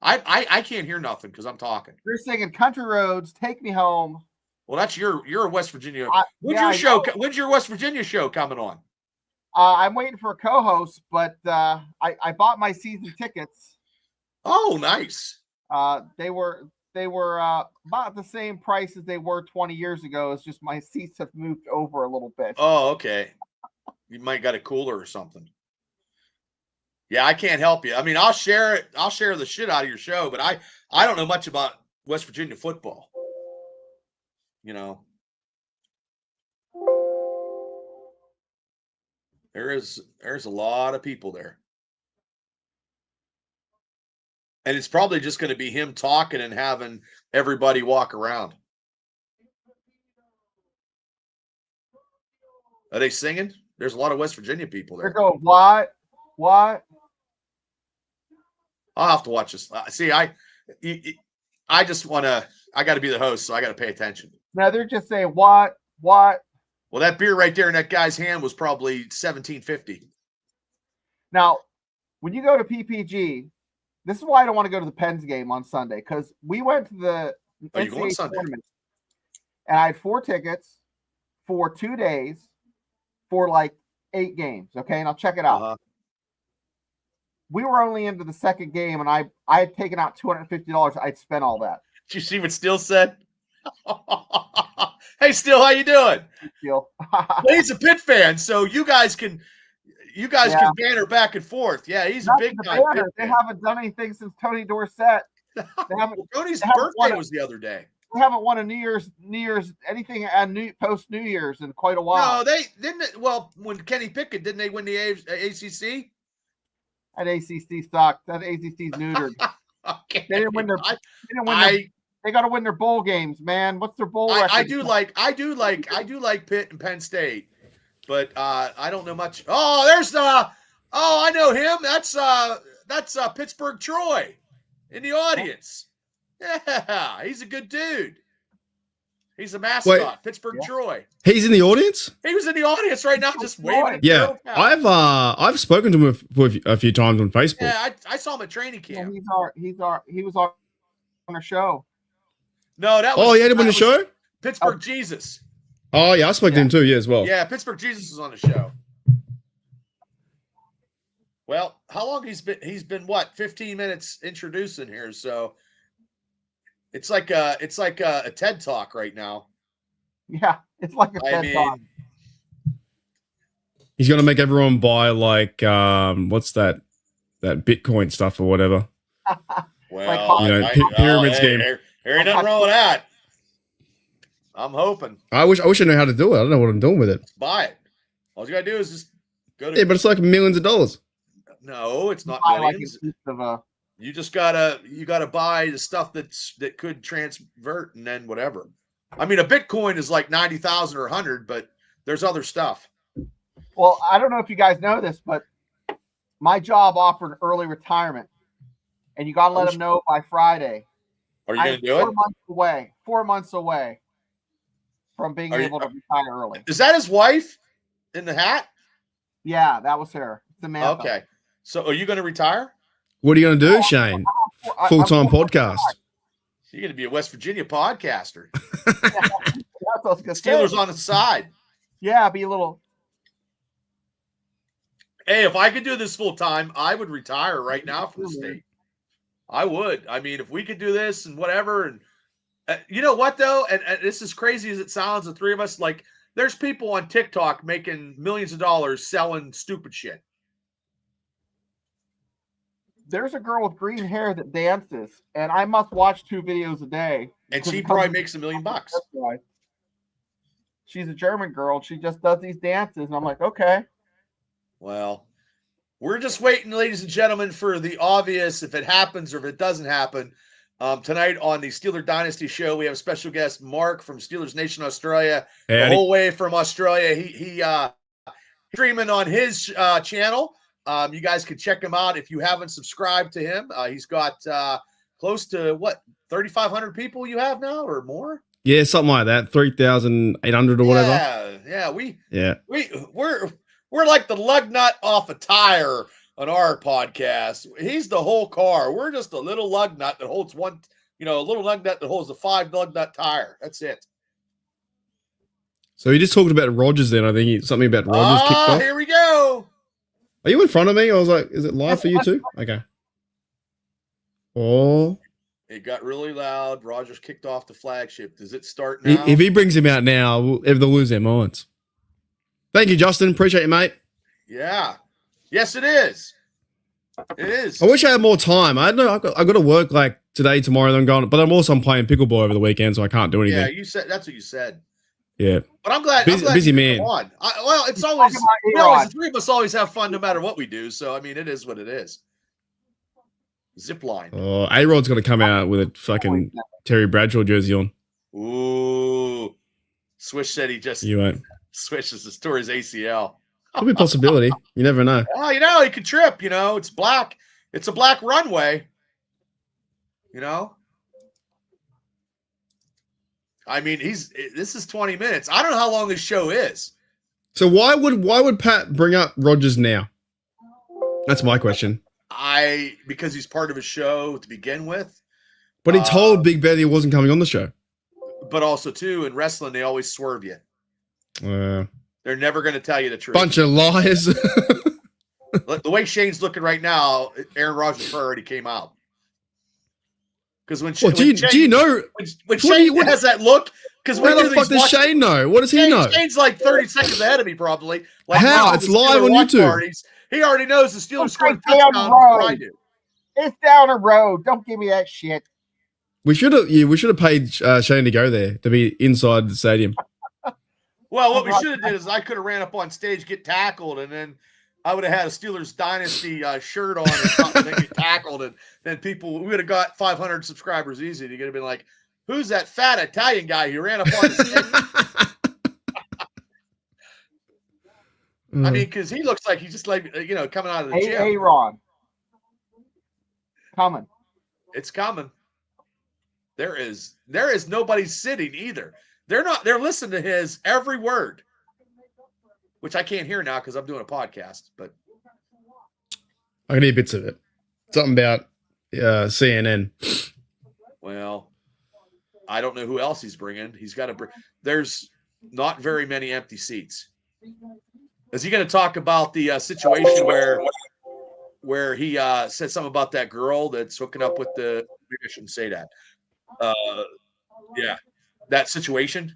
I can't hear nothing because I'm talking. They're singing "Country Roads, Take Me Home." Well, that's you're a West Virginia. When's your West Virginia show coming on? I'm waiting for a co-host, but I bought my season tickets. Oh, nice. They were about the same price as they were 20 years ago. It's just my seats have moved over a little bit. Oh, okay. You might got a cooler or something. Yeah, I can't help you. I mean, I'll share it. I'll share the shit out of your show, but I don't know much about West Virginia football. You know, there's a lot of people there. And it's probably just going to be him talking and having everybody walk around. Are they singing? There's a lot of West Virginia people there. They're going, what? I'll have to watch this. See, I just want to, I got to be the host, so I got to pay attention. No, they're just saying, what? Well, that beer right there in that guy's hand was probably $17.50. Now, when you go to PPG, this is why I don't want to go to the Pens game on Sunday, because we went to the NCAA tournament, and I had 4 tickets for 2 days for like 8 games. Okay, and I'll check it out. Uh-huh. We were only into the second game, and I had taken out $250. I'd spent all that. Did you see what Steele said? Hey, Steele, how you doing? Steele. Well, he's a Pitt fan, so you guys can banter back and forth. Yeah, he's a big guy. They haven't done anything since Tony Dorsett. They haven't. Tony's birthday was the other day. They haven't won a New Year's anything post New Year's in quite a while. No, they didn't. Well, when Kenny Pickett didn't they win the ACC? That ACC sucked. That ACC's neutered. Okay. They didn't win their. They got to win their bowl games, man. What's their bowl record? I do like Pitt and Penn State, but I don't know much. Oh, I know him. That's Pittsburgh Troy in the audience. Yeah, he's a good dude. He's a mascot. Pittsburgh Troy. He's in the audience? He was in the audience right now, just waving. Yeah, I've spoken to him a few times on Facebook. Yeah, I saw him at training camp. Yeah, he was on our show. No, that was. Oh, he had him on the show? Pittsburgh Jesus. Oh, yeah, I spoke to him too, as well. Yeah, Pittsburgh Jesus was on the show. Well, how long he's been what? 15 minutes introducing here, so it's like a TED Talk right now. Yeah, it's like a TED Talk. He's gonna make everyone buy like what's that Bitcoin stuff or whatever. Well, pyramid scheme. There ain't nothing wrong with that. I'm hoping. I wish I knew how to do it. I don't know what I'm doing with it. Buy it. All you gotta do is just go to. Yeah, but it's like millions of dollars. No, it's not millions. You just gotta buy the stuff that could transvert and then whatever. I mean, a Bitcoin is like 90,000 or 100, but there's other stuff. Well, I don't know if you guys know this, but my job offered early retirement, and you got to let them know by Friday. Are you going to do it? 4 months away from being able to retire early. Is that his wife in the hat? Yeah, that was her. Samantha. Okay. So are you going to retire? What are you going to do, Shane? Full-time podcast. You're going to be a West Virginia podcaster. That's what I was gonna say. Steelers on the side. Yeah, be a little. Hey, if I could do this full time, I would retire right now from the state. I would. I mean, if we could do this and whatever, and you know what though, and this is crazy as it sounds, the three of us, like, there's people on TikTok making millions of dollars selling stupid shit. There's a girl with green hair that dances, and I must watch 2 videos a day. And she probably makes $1 million. She's a German girl. She just does these dances, and I'm like, okay. Well, we're just waiting, ladies and gentlemen, for the obvious, if it happens or if it doesn't happen. Tonight on the Steeler Dynasty show, we have a special guest, Mark from Steelers Nation Australia, the whole way from Australia. He's streaming on his channel. You guys can check him out if you haven't subscribed to him. He's got close to 3,500 people you have now or more? Yeah, something like that, 3,800 or whatever. We're like the lug nut off a tire on our podcast. He's the whole car. We're just a little lug nut that holds a little lug nut that holds a 5 lug nut tire. That's it. So he just talked about Rodgers then. I think something about Rodgers kicked off. Here we go. Are you in front of me? I was like, is it live for you too? Okay. Oh. It got really loud. Rodgers kicked off the flagship. Does it start now? If he brings him out now, they'll lose their minds. Thank you, Justin. Appreciate you, mate. Yeah. Yes, it is. It is. I wish I had more time. I don't know. I got to work like today, tomorrow, then going. But I'm playing pickleball over the weekend, so I can't do anything. Yeah, you said that's what you said. Yeah. But I'm glad. Busy man. It's always the three of us always have fun no matter what we do. So I mean, it is what it is. Zip line. Oh, A-Rod's got to come out with a fucking Terry Bradshaw jersey on. Ooh. Swish said he just swishes tore his ACL. Could be a possibility. You never know. Well, he could trip. It's black. It's a black runway. I mean, this is 20 minutes. I don't know how long this show is. So why would Pat bring up Rodgers now? That's my question. Because he's part of a show to begin with. But he told Big Ben he wasn't coming on the show. But also, too, in wrestling, they always swerve you. They're never going to tell you the truth. Bunch of liars. The way Shane's looking right now, Aaron Rodgers already came out. Because when Shane has that look, because where the fuck does Shane know? What does he know? Shane's like 30 seconds ahead of me, probably. Like how? It's live on YouTube. Parties. He already knows the Steelers scored a touchdown before I do. It's down the road. Don't give me that shit. We should have paid Shane to go there to be inside the stadium. Well, what we should have did is I could have ran up on stage, get tackled, and then I would have had a Steelers Dynasty shirt on or something, and get tackled, and then we would have got 500 subscribers easy. You're gonna be like, "Who's that fat Italian guy who ran up on the stage?" I mean, because he looks like he's just like coming out of the gym. Hey, Ron, coming. It's coming. There is nobody sitting either. They're listening to his every word, which I can't hear now because I'm doing a podcast, but I can hear bits of it. Something about CNN. Well, I don't know who else he's bringing. He's got to bring. There's not very many empty seats. Is he going to talk about the situation where he said something about that girl that's hooking up with the? Maybe I shouldn't say that. Yeah, that situation.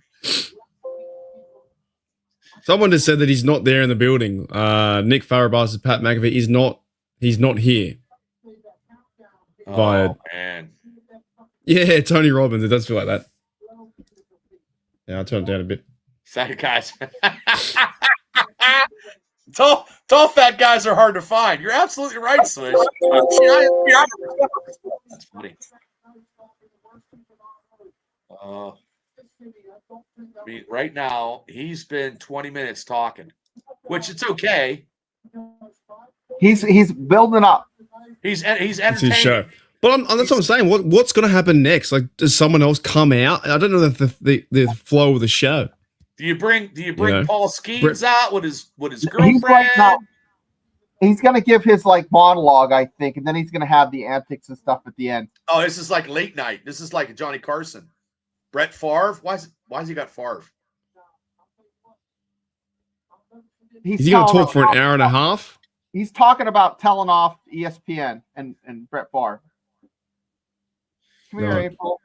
Someone just said that he's not there in the building. Nick Farabas is Pat McAfee. He's not here. Oh, man. Yeah, Tony Robbins. It does feel like that. Yeah, I'll turn it down a bit. Fat guys. tall fat guys are hard to find. You're absolutely right, Swish. That's funny. I mean, right now, he's been 20 minutes talking, which it's okay. He's building up. He's entertaining. It's his show. But that's what I'm saying. What's going to happen next? Like, does someone else come out? I don't know the flow of the show. Do you bring Paul Skeens out with his girlfriend? He's going to give his monologue, I think, and then he's going to have the antics and stuff at the end. Oh, this is like late night. This is like Johnny Carson. Brett Favre? Why has he got Favre? Is he going to talk for an hour and a half? He's talking about telling off ESPN and Brett Favre. Come here, April.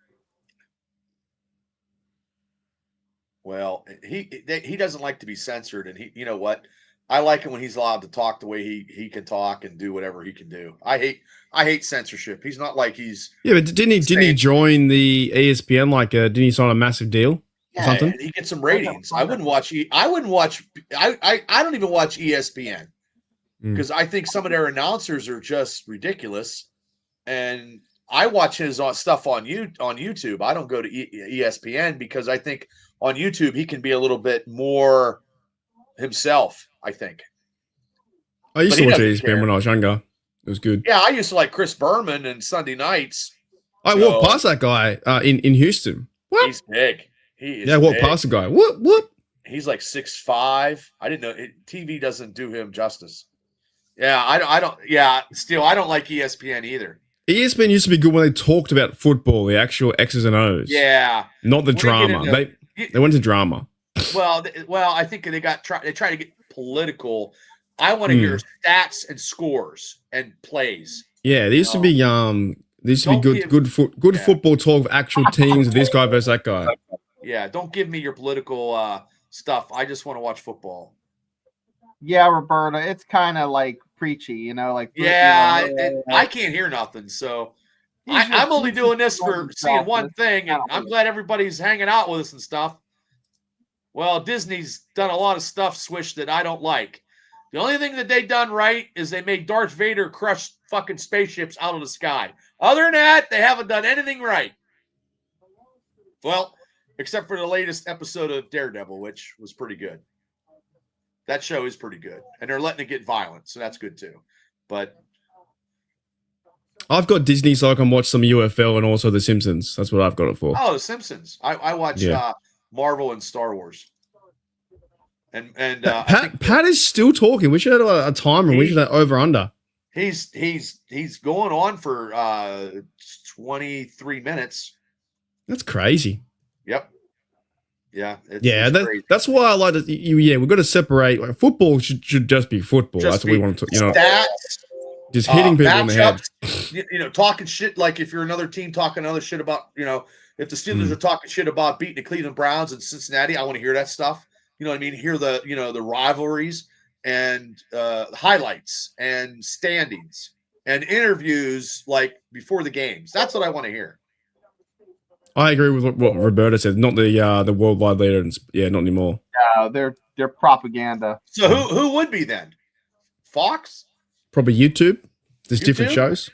Well, he doesn't like to be censored, and you know what? I like it when he's allowed to talk the way he can talk and do whatever he can do. I hate censorship. He's not like he's but didn't he join the ESPN? Didn't he sign a massive deal or something? He gets some ratings. I don't even watch ESPN. because I think some of their announcers are just ridiculous. And I watch his stuff on YouTube. I don't go to ESPN because I think on YouTube he can be a little bit more himself, I think. I used But to he watch doesn't ESPN care. when I was younger. It was good. Yeah, I used to like Chris Berman and Sunday nights. I walked past that guy in Houston. What? He's big. He is Yeah, I walked big. past the guy. What? He's like 6'5". I didn't know TV doesn't do him justice. Yeah, I don't. Yeah, still, I don't like ESPN either. ESPN used to be good when they talked about football, the actual X's and O's. Yeah, not the When they get drama. into- They went to drama. Well, I think they try to get political. I want to hear stats and scores and plays. Yeah, there used to be there used to be Don't good football talk of actual teams, this guy versus that guy. Yeah, don't give me your political stuff. I just want to watch football. Yeah, Roberta, it's kind of like preachy, like Yeah, I can't hear nothing. So I'm only doing this for seeing one thing, and I'm glad everybody's hanging out with us and stuff. Well, Disney's done a lot of stuff, Swish, that I don't like. The only thing that they done right is they made Darth Vader crush fucking spaceships out of the sky. Other than that, they haven't done anything right. Well, except for the latest episode of Daredevil, which was pretty good. That show is pretty good. And they're letting it get violent, so that's good too. But I've got Disney so I can watch some UFL and also The Simpsons. That's what I've got it for. The Simpsons. I watch Marvel and Star Wars. And Pat is still talking. We should have a timer. We should have over under. He's going on for 23 minutes. That's crazy. Yep. Yeah. It's crazy. That's why I like it. We've got to separate. Like, football should just be football. That's what we want to. Stats, just hitting people in the head. Talking shit. Like if you're another team talking other shit about, if the Steelers are talking shit about beating the Cleveland Browns in Cincinnati, I want to hear that stuff. You know what I mean? Hear the the rivalries and highlights and standings and interviews like before the games. That's what I want to hear. I agree with what Roberta said. Not the worldwide leader. Not anymore. Yeah, they're propaganda. So who would be then? Fox? Probably YouTube. There's different shows.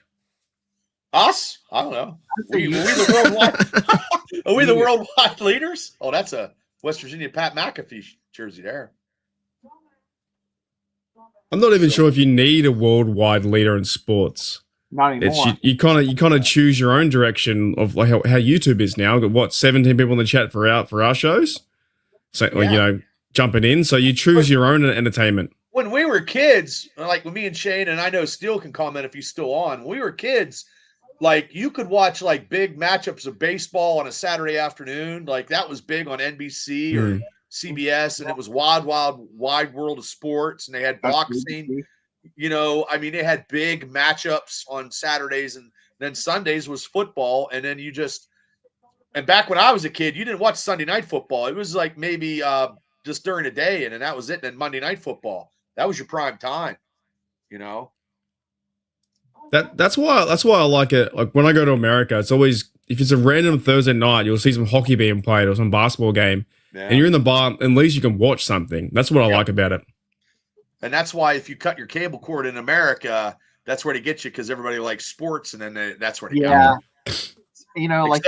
Us? I don't know. Are we the worldwide? Are we the worldwide leaders? Oh, that's a West Virginia Pat McAfee jersey there. I'm not even sure if you need a worldwide leader in sports. Not anymore. You kind of choose your own direction of like how YouTube is now. We've got 17 people in the chat for our shows. So jumping in. So you choose your own entertainment. When we were kids, like with me and Shane, and I know Steele can comment if he's still on. When we were kids, like you could watch like big matchups of baseball on a Saturday afternoon. Like that was big on NBC or CBS, and it was wide world of sports, and they had boxing. They had big matchups on Saturdays, and then Sundays was football, and then and back when I was a kid, you didn't watch Sunday night football. It was like maybe just during the day, and then that was it. And then Monday night football, that was your prime time, That's why I like it. Like when I go to America, it's always, if it's a random Thursday night, you'll see some hockey being played or some basketball game, and you're in the bar. At least you can watch something. That's what I like about it. And that's why if you cut your cable cord in America, that's where they get you, because everybody likes sports, and then that's where they got you. Like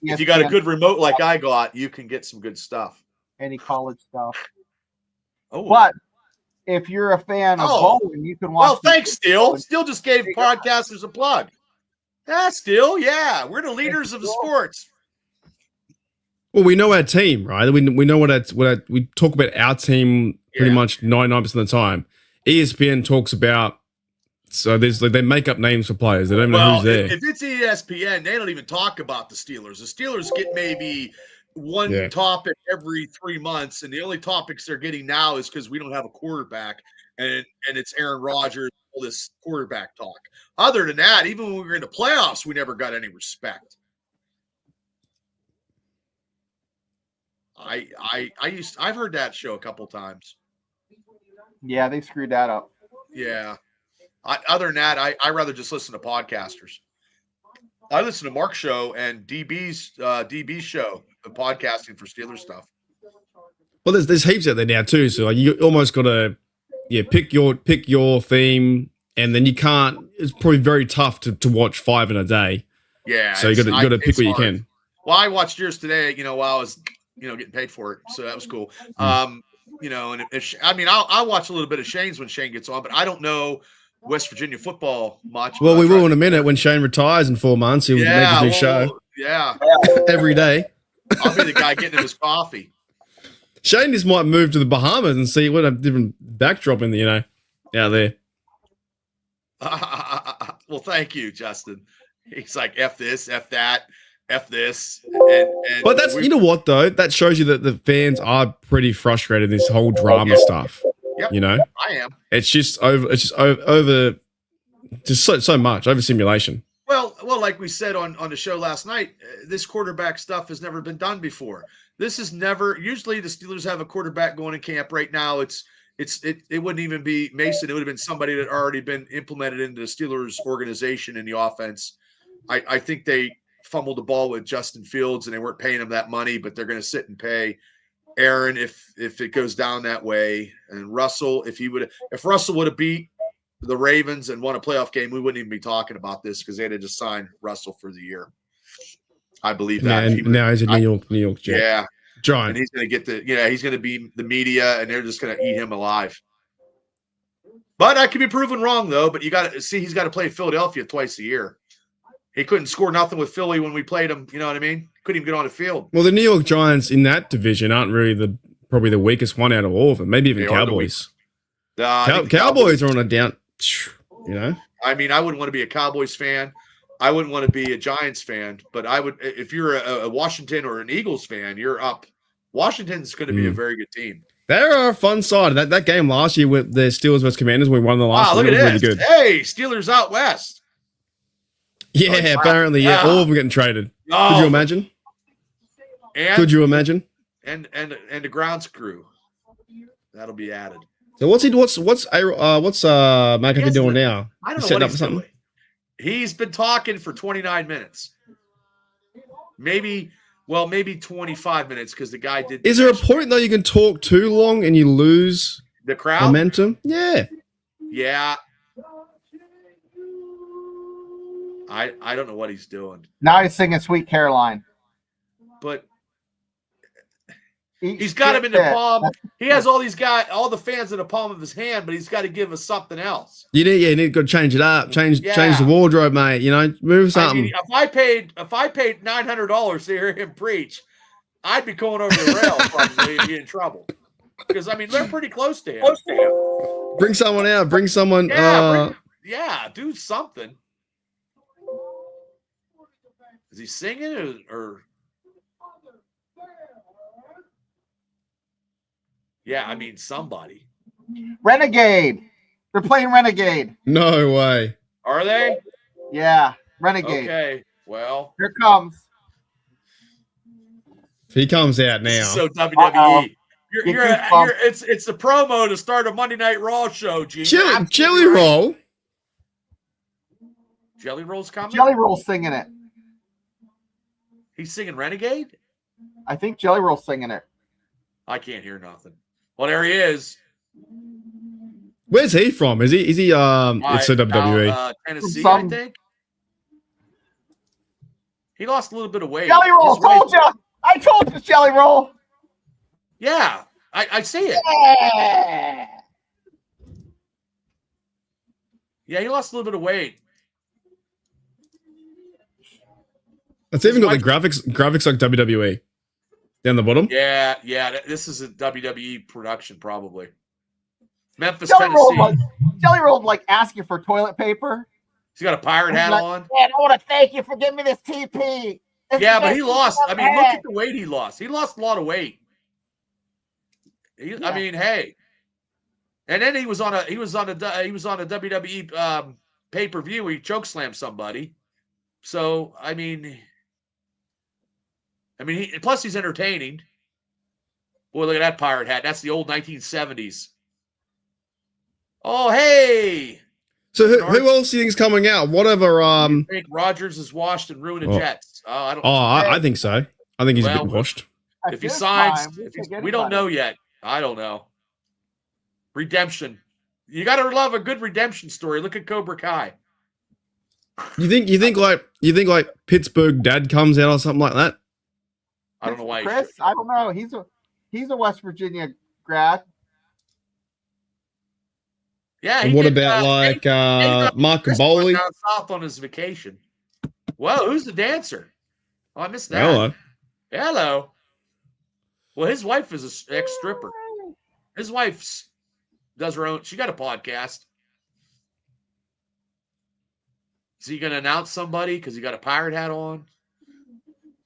if you got a good remote like I got, you can get some good stuff. Any college stuff. Oh, but if you're a fan of bowling, you can watch. Well, thanks, Steele. Steele just gave podcasters a plug. Yeah, Steele. Yeah, we're the leaders of the sports. Well, we know our team, right? We know what we talk about our team pretty much 99% of the time. ESPN talks about, so they make up names for players. They don't know who's there. If it's ESPN, they don't even talk about the Steelers. The Steelers get maybe one topic every 3 months, and the only topics they're getting now is because we don't have a quarterback, and it's Aaron Rodgers, all this quarterback talk. Other than that, even when we were in the playoffs, we never got any respect. I've heard that show a couple times. Yeah, they screwed that up. Yeah. Other than that, I rather just listen to podcasters. I listen to Mark's show and DB's show, the podcasting for Steelers stuff. Well, there's heaps out there now too. So like you almost got to, pick your theme, and then you can't. It's probably very tough to watch 5 in a day. Yeah. So you got to pick what you can. Well, I watched yours today, while I was, getting paid for it. So that was cool. And I'll watch a little bit of Shane's when Shane gets on, but I don't know West Virginia football much. Well, we will in a minute when Shane retires in 4 months. He'll make his new show. Yeah. Every day. I'll be the guy getting him his coffee. Shane just might move to the Bahamas and see what a different backdrop in the, out there. Well, thank you, Justin. He's like, F this, F that, F this. But that's, you know what, though? That shows you that the fans are pretty frustrated in this whole drama stuff. Yep, I am. It's just over just so much, over simulation. Well, like we said on the show last night, this quarterback stuff has never been done before. This is never. Usually, the Steelers have a quarterback going in camp. Right now, it wouldn't even be Mason. It would have been somebody that already been implemented into the Steelers organization in the offense. I think they fumbled the ball with Justin Fields, and they weren't paying him that money, but they're going to sit and pay Aaron if it goes down that way. And Russell, if Russell would have beat the Ravens and won a playoff game, we wouldn't even be talking about this because they had to just sign Russell for the year. I believe that. Now he's a New York Jet. Yeah. Giant. And he's going to get he's going to be the media, and they're just going to eat him alive. But I could be proven wrong, though. But you got to see, he's got to play Philadelphia twice a year. He couldn't score nothing with Philly when we played him. You know what I mean? Couldn't even get on the field. Well, the New York Giants in that division aren't really probably the weakest one out of all of them. Maybe even Cowboys. Cowboys are on a down. I mean, I wouldn't want to be a Cowboys fan. I wouldn't want to be a Giants fan. But I would, if you're a Washington or an Eagles fan, you're up. Washington's going to be a very good team. They're a fun side. That game last year with the Steelers vs Commanders, we won the last one. Look at this. Really good. Hey, Steelers out west. Yeah, apparently, yeah. All of them getting traded. Oh. Could you imagine? Could you imagine? And the grounds crew. That'll be added. So what's McAfee doing now? I don't know what he's doing. He's been talking for 29 minutes. Maybe 25 minutes because the guy did. Is there a point though you can talk too long and you lose the crowd momentum? Yeah. Yeah. I don't know what he's doing. Now he's singing Sweet Caroline. But he's got him in the palm. He has all the fans in the palm of his hand, but he's got to give us something else. You need to change it up. Change the wardrobe, mate. Move something. I mean, if I paid $900 to hear him preach, I'd be going over the rail probably and be in trouble. Because they're pretty close to him. Bring someone out. Bring someone. Do something. Is he singing or? Yeah, somebody. Renegade. They're playing Renegade. No way. Are they? Yeah, Renegade. Okay, well. Here comes. He comes out now. So WWE. It's a promo to start a Monday Night Raw show, Gene. Jelly Roll. Jelly Roll's coming? Jelly Roll's singing it. He's singing Renegade? I think Jelly Roll's singing it. I can't hear nothing. Well, there he is. Where's he from? Is he it's a WWE. Tennessee, I think. He lost a little bit of weight. Jelly Roll, I told you, Jelly Roll. Yeah, I see it. Yeah, he lost a little bit of weight. It's even got the graphics like WWE down the bottom. Yeah. This is a WWE production, probably. Memphis, Jelly Tennessee. Jelly Roll like asking for toilet paper. He's got a pirate hat on. Man, I want to thank you for giving me this TP. But he lost. Look at the weight he lost. He lost a lot of weight. Hey. And then he was on a WWE pay-per-view where he chokeslammed somebody. So plus he's entertaining. Boy, look at that pirate hat. That's the old 1970s. Oh, hey. So who else do you think is coming out? Whatever. I think Rodgers is washed and ruined the Jets. I think so. I think he's a bit washed. If he signs, we don't know yet. I don't know. Redemption. You got to love a good redemption story. Look at Cobra Kai. You think like Pittsburgh dad comes out or something like that? I don't know why. Chris, I don't know. He's a West Virginia grad. Yeah. And what about like Mark Caboli? Down south on his vacation. Whoa, who's the dancer? Oh, I missed that. Hello. Hello. Well, his wife is an ex-stripper. His wife does her own. She got a podcast. Is he going to announce somebody because he got a pirate hat on?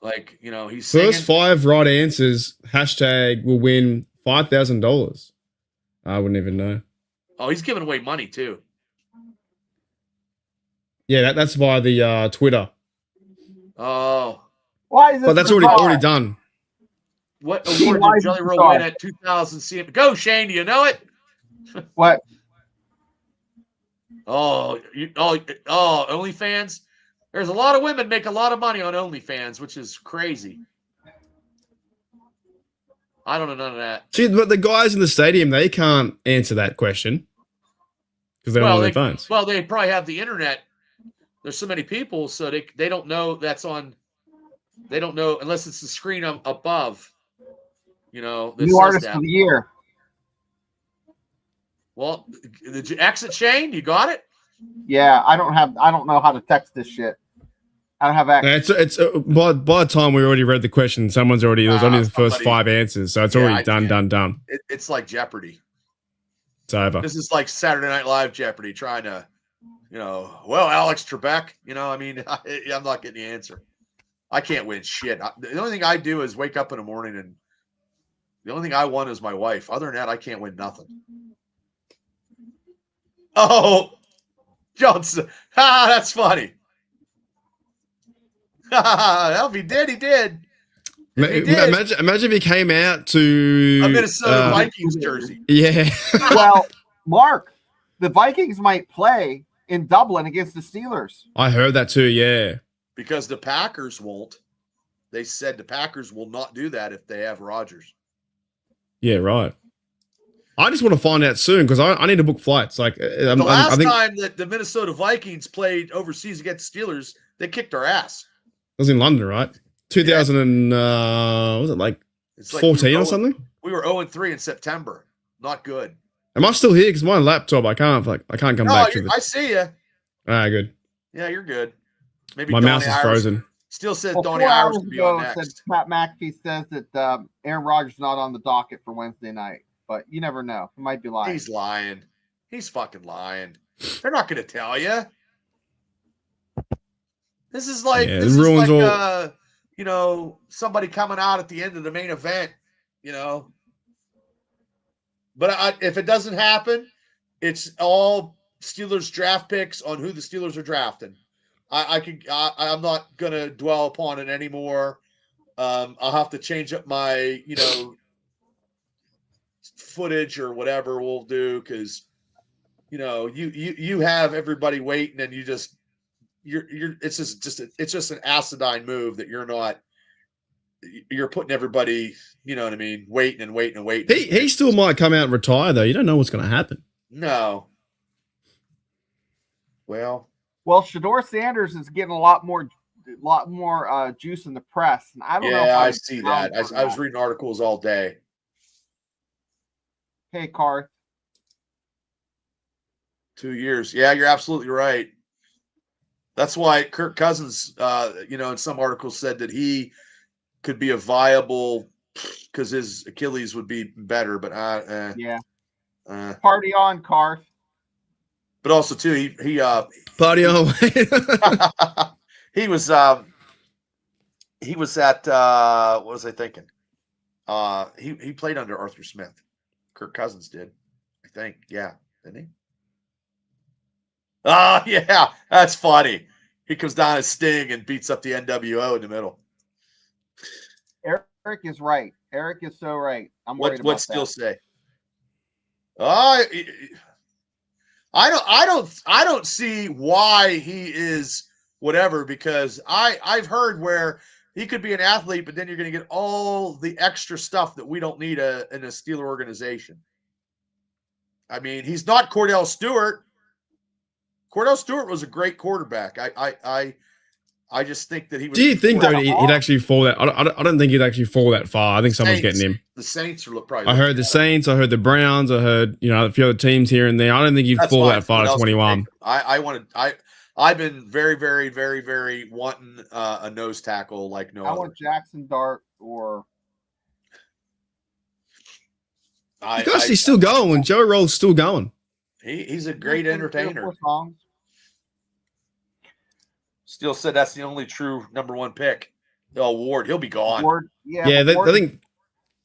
Like, he's singing. First 5 right answers, # will win $5,000. I wouldn't even know. Oh, he's giving away money too. Yeah, that's via the Twitter. Oh. Why is this? But that's already done. What award did Jelly Roll win at 2000 CM? Go, Shane. Do you know it? What? OnlyFans. There's a lot of women make a lot of money on OnlyFans, which is crazy. I don't know none of that. See, but the guys in the stadium, they can't answer that question because they don't have their phones. Well, they probably have the internet. There's so many people, so they don't know that's on. They don't know unless it's the screen above. New artist of the year. Well, did you exit Shane? You got it? Yeah, I don't know how to text this shit. I don't have access. It's by the time we already read the question, there's only the first 5 answers, so it's already done. It's like Jeopardy. It's over. This is like Saturday Night Live Jeopardy, trying to, Alex Trebek. I'm not getting the answer. I can't win shit. The only thing I do is wake up in the morning, and the only thing I want is my wife. Other than that, I can't win nothing. Oh, Johnson. That's funny. If he did, he did. Imagine if he came out to a Minnesota Vikings jersey. Yeah. Well, Mark, the Vikings might play in Dublin against the Steelers. I heard that too, yeah. Because the Packers won't. They said the Packers will not do that if they have Rodgers. Yeah, right. I just want to find out soon because I need to book flights. Like the last time that the Minnesota Vikings played overseas against Steelers, they kicked our ass. It was in London, right? 2000 and was it like 14 or something? We were 0-3 in September. Not good. Am I still here? Because my laptop, I can't come back to it. I see you. All right, good. Yeah, you're good. Maybe my mouse is frozen. Still said Donnie Irish would be on next. Pat McAfee says that Aaron Rodgers is not on the docket for Wednesday night, but you never know. He might be lying. He's lying. He's fucking lying. They're not going to tell you. This is like somebody coming out at the end of the main event, But if it doesn't happen, it's all Steelers draft picks on who the Steelers are drafting. I'm not gonna dwell upon it anymore. I'll have to change up my footage or whatever we'll do because you have everybody waiting and it's just an asinine move that you're putting everybody, waiting and waiting and waiting. He still might come out and retire though. You don't know what's going to happen. No. Well, Shedeur Sanders is getting a lot more juice in the press, and I don't know. Yeah, I see that. I was reading articles all day. Hey, Carth. 2 years. Yeah, you're absolutely right. That's why Kirk Cousins, in some articles said that he could be a viable because his Achilles would be better. But party on, Carth. But also too, he party on. he was at what was I thinking? He played under Arthur Smith. Kirk Cousins did, I think. Yeah, didn't he? Oh, yeah, that's funny. He comes down as Sting and beats up the NWO in the middle. Eric is right. Eric is so right. I'm worried about that. What still say? Oh, I don't see why he is whatever because I've heard where he could be an athlete, but then you're going to get all the extra stuff that we don't need in a Steeler organization. I mean, he's not Cordell Stewart. Cordell Stewart was a great quarterback. I just think that he was. Do you think though he'd actually fall that? I don't think he'd actually fall that far. I think someone's getting him. The Saints are probably. I heard the Saints. I heard the Browns. I heard a few other teams here and there. I don't think he'd fall that far to 21. I've been very, very, very, very wanting a nose tackle like no other. I want Jackson Dart or. He's still going. Joe Roll's still going. He's a great entertainer. Still said that's the only true number one pick. Oh, Ward, he'll be gone. Ward, I think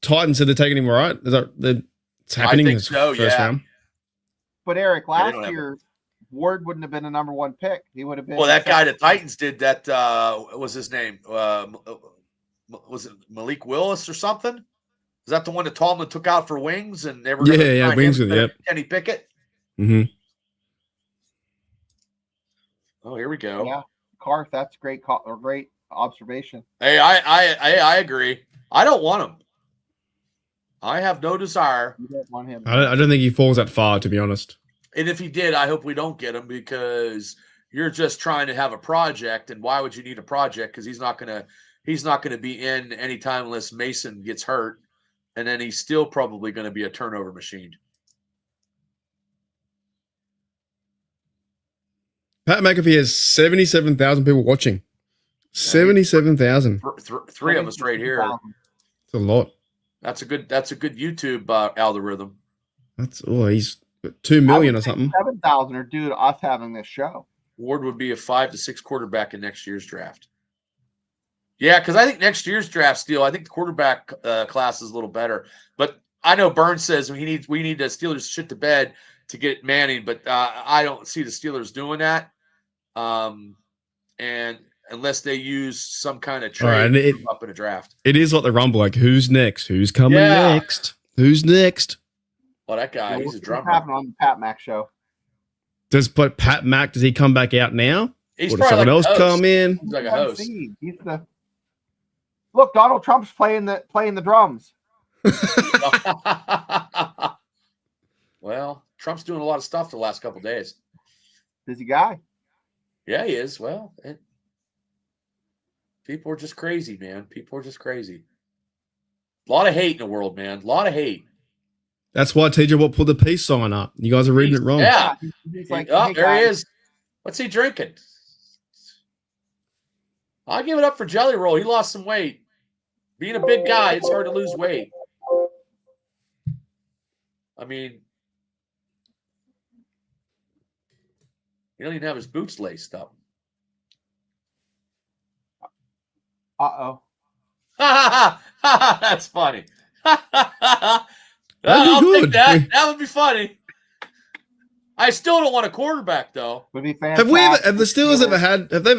Titans said they're taking him right. It's happening in this first round. But Eric, last year, Ward wouldn't have been a number one pick. He would have been. Well, that guy the Titans did that. What was his name? Was it Malik Willis or something? Is that the one that Tomlin took out for wings and they were wings with Kenny Pickett? Mm-hmm. Oh, here we go. Yeah, Carth, that's great observation. Hey, I agree. I don't want him. I have no desire. You don't want him. I don't think he falls that far, to be honest. And if he did, I hope we don't get him because you're just trying to have a project. And why would you need a project? Because he's not gonna be in anytime unless Mason gets hurt, and then he's still probably going to be a turnover machine. Pat McAfee has 77,000 people watching. 77,000. Three of us right here. That's a lot. That's a good YouTube algorithm. He's 2 million or something. 7,000 are due to us having this show. Ward would be a 5 to 6 quarterback in next year's draft. Yeah, because I think next year's draft steal, I think the quarterback class is a little better. But I know Burns says we need the Steelers shit to bed to get Manning, but I don't see the Steelers doing that. And unless they use some kind of trade up in a draft. It is like the Rumble, like who's next? Who's coming next? Who's next? Well, that guy, he's a drummer. What's happening on the Pat Mac show? Does he come back out now? He's or does someone else come in? He's like a host. He's look, Donald Trump's playing the drums. Well, Trump's doing a lot of stuff the last couple of days. Busy guy. Yeah, he is. Well, people are just crazy, man. People are just crazy. A lot of hate in the world, man. A lot of hate. That's why TJ Watt put the peace sign up. You guys are reading it wrong. Yeah. He's like, there guys. he is. What's he drinking? I'll give it up for Jelly Roll. He lost some weight. Being a big guy, it's hard to lose weight. I mean, he don't even have his boots laced up. Uh-oh. That's funny. I'll good. take that. That would be funny. I still don't want a quarterback, though. Would be Have the Steelers ever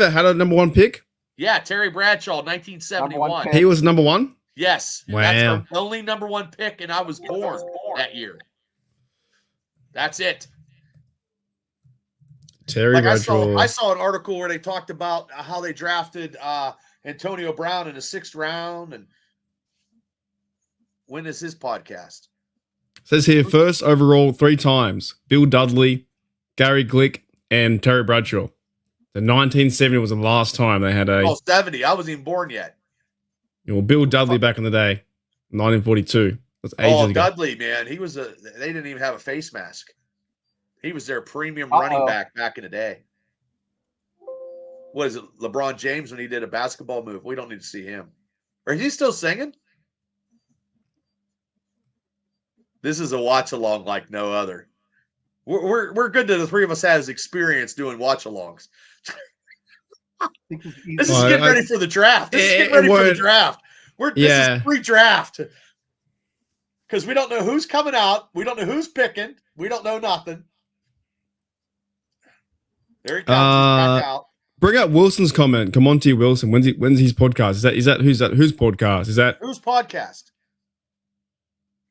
had a number one pick? Yeah, Terry Bradshaw, 1971. He was number one? Yes. Wow. That's the only number one pick, and I was born that year. That's it. Terry Bradshaw. I saw an article where they talked about how they drafted Antonio Brown in the 6th round. And when is his podcast? Says here, first overall 3 times. Bill Dudley, Gary Glick, and Terry Bradshaw. The 1970 was the last time they had a... 70. I wasn't even born yet. Bill Dudley back in the day, 1942. That's ages ago. Dudley, man. They didn't even have a face mask. He was their premium running back in the day. What is it, LeBron James when he did a basketball move? We don't need to see him. Or is he still singing? This is a watch-along like no other. We're good that the three of us has experience doing watch-alongs. This is getting ready for the draft. This is getting ready for the draft. This is pre-draft. Because we don't know who's coming out. We don't know who's picking. We don't know nothing. There he comes. He's back out. Bring up Wilson's comment. Come on to Wilson. When's his podcast? Is that whose podcast? Is that whose podcast?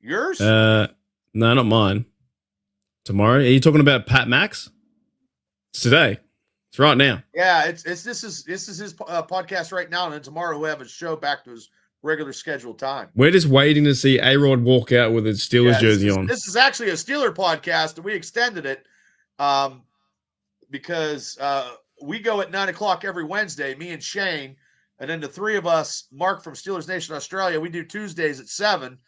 Yours? No, not mine. Tomorrow. Are you talking about Pat Max? It's today. It's right now. Yeah, this is his podcast right now, and then tomorrow we'll have a show back to his regular scheduled time. We're just waiting to see A-Rod walk out with his Steelers jersey on. This is actually a Steeler podcast, and we extended it because we go at 9:00 every Wednesday, me and Shane, and then the three of us, Mark from Steelers Nation Australia, we do Tuesdays at 7,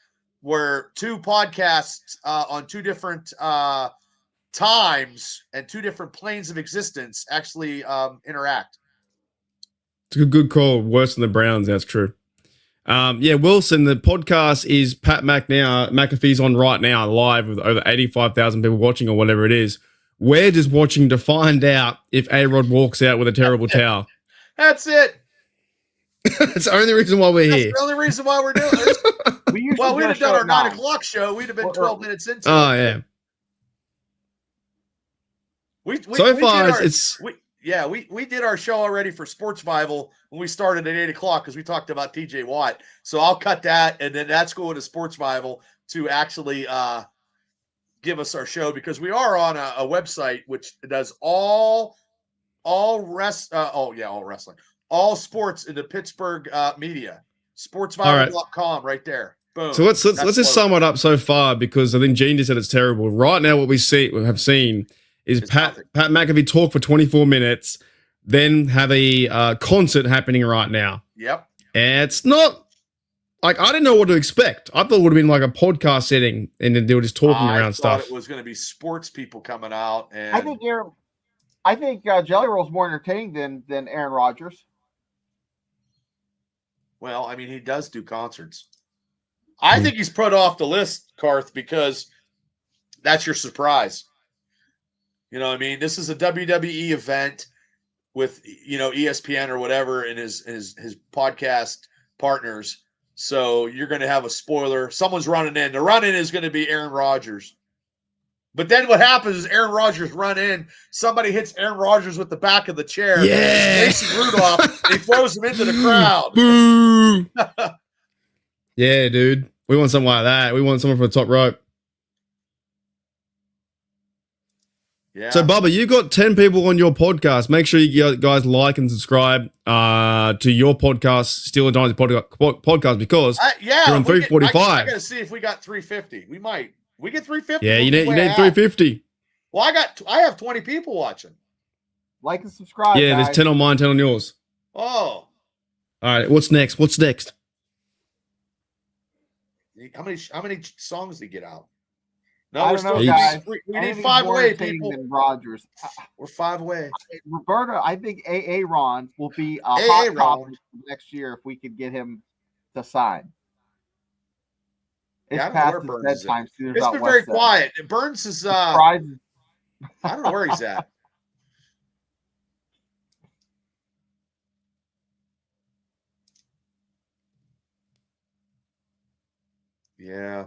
where 2 podcasts on 2 different times and 2 different planes of existence actually interact. It's a good call. Worse than the Browns. That's true. Wilson, the podcast is Pat McAfee's on right now, live with over 85,000 people watching or whatever it is. We're just watching to find out if A-Rod walks out with a terrible towel. That's it. That's the only reason why we're here. That's the only reason why we're doing this. We'd have done our 9:00 show. We'd have been 12 minutes into it. Oh, yeah. We did our show already for Sports Bible when we started at 8:00 because we talked about TJ Watt. So I'll cut that, and then that's going to Sports Bible to actually give us our show, because we are on a website which does all wrestling, all sports in the Pittsburgh media. Sportsbible.com right there. Boom. So let's just sum it up so far, because I think Gene just said it's terrible. Right now, what we have seen is Pat McAfee talk for 24 minutes, then have a concert happening right now. Yep. And it's not like, I didn't know what to expect. I thought it would have been like a podcast setting, and then they were just talking around stuff. It was going to be sports people coming out, and I think Jelly Roll's more entertaining than Aaron Rodgers. Well, I mean, he does do concerts. I think he's put off the list, Karth, because that's your surprise. You know what I mean? This is a WWE event with, ESPN or whatever and his podcast partners. So you're going to have a spoiler. Someone's running in. The run-in is going to be Aaron Rodgers. But then what happens is Aaron Rodgers run in. Somebody hits Aaron Rodgers with the back of the chair. Yeah. Mason Rudolph. And he throws him into the crowd. Boo. Yeah, dude. We want something like that. We want someone from the top rope. Yeah. So, Bubba, you got 10 people on your podcast. Make sure you guys like and subscribe to your podcast, Steeler Dynasty podcast, because you're on 345. I got to see if we got 350. We might. We get 350. Yeah, you need 350. Well, I have 20 people watching. Like and subscribe. Yeah, guys. there's 10 on mine, 10 on yours. Oh. All right, what's next? How many songs did he get out? No, we're still guys. We need 5 away, people. Than Rodgers. We're 5 away. Roberto, I think Aaron will be a hot topic next year if we could get him to sign. It's past his bedtime. It's been very quiet. Burns is I don't know where he's at. Yeah.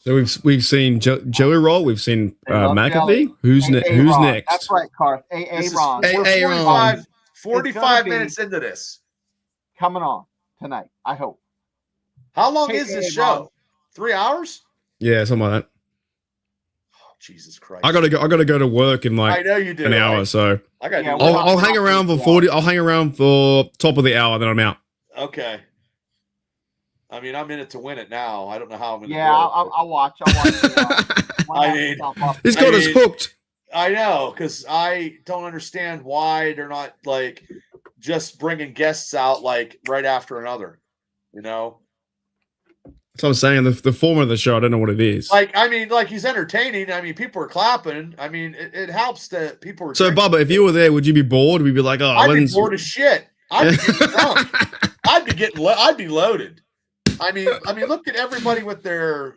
So we've seen Joey Roll. We've seen McAfee. Who's next? That's right, Carl. Aaron. 45 minutes into this. Coming on tonight, I hope. How long is this show? 3 hours? Yeah, something like that. Oh, Jesus Christ! I gotta go to work in like I know you do, an hour. So I'll hang around for 40. I'll hang around for top of the hour, then I'm out. Okay. I mean, I'm in it to win it now. I don't know how I'm going to do it. I'll watch. He's got us hooked. I know, because I don't understand why they're not like just bringing guests out like right after another. So I'm saying the format of the show, I don't know what it is. Like he's entertaining. I mean, people are clapping. I mean, it helps that people are. So, Bubba, if you were there, would you be bored? We'd be like, oh, I'd be bored as shit. I'd be getting drunk. I'd be loaded. I mean, look at everybody with their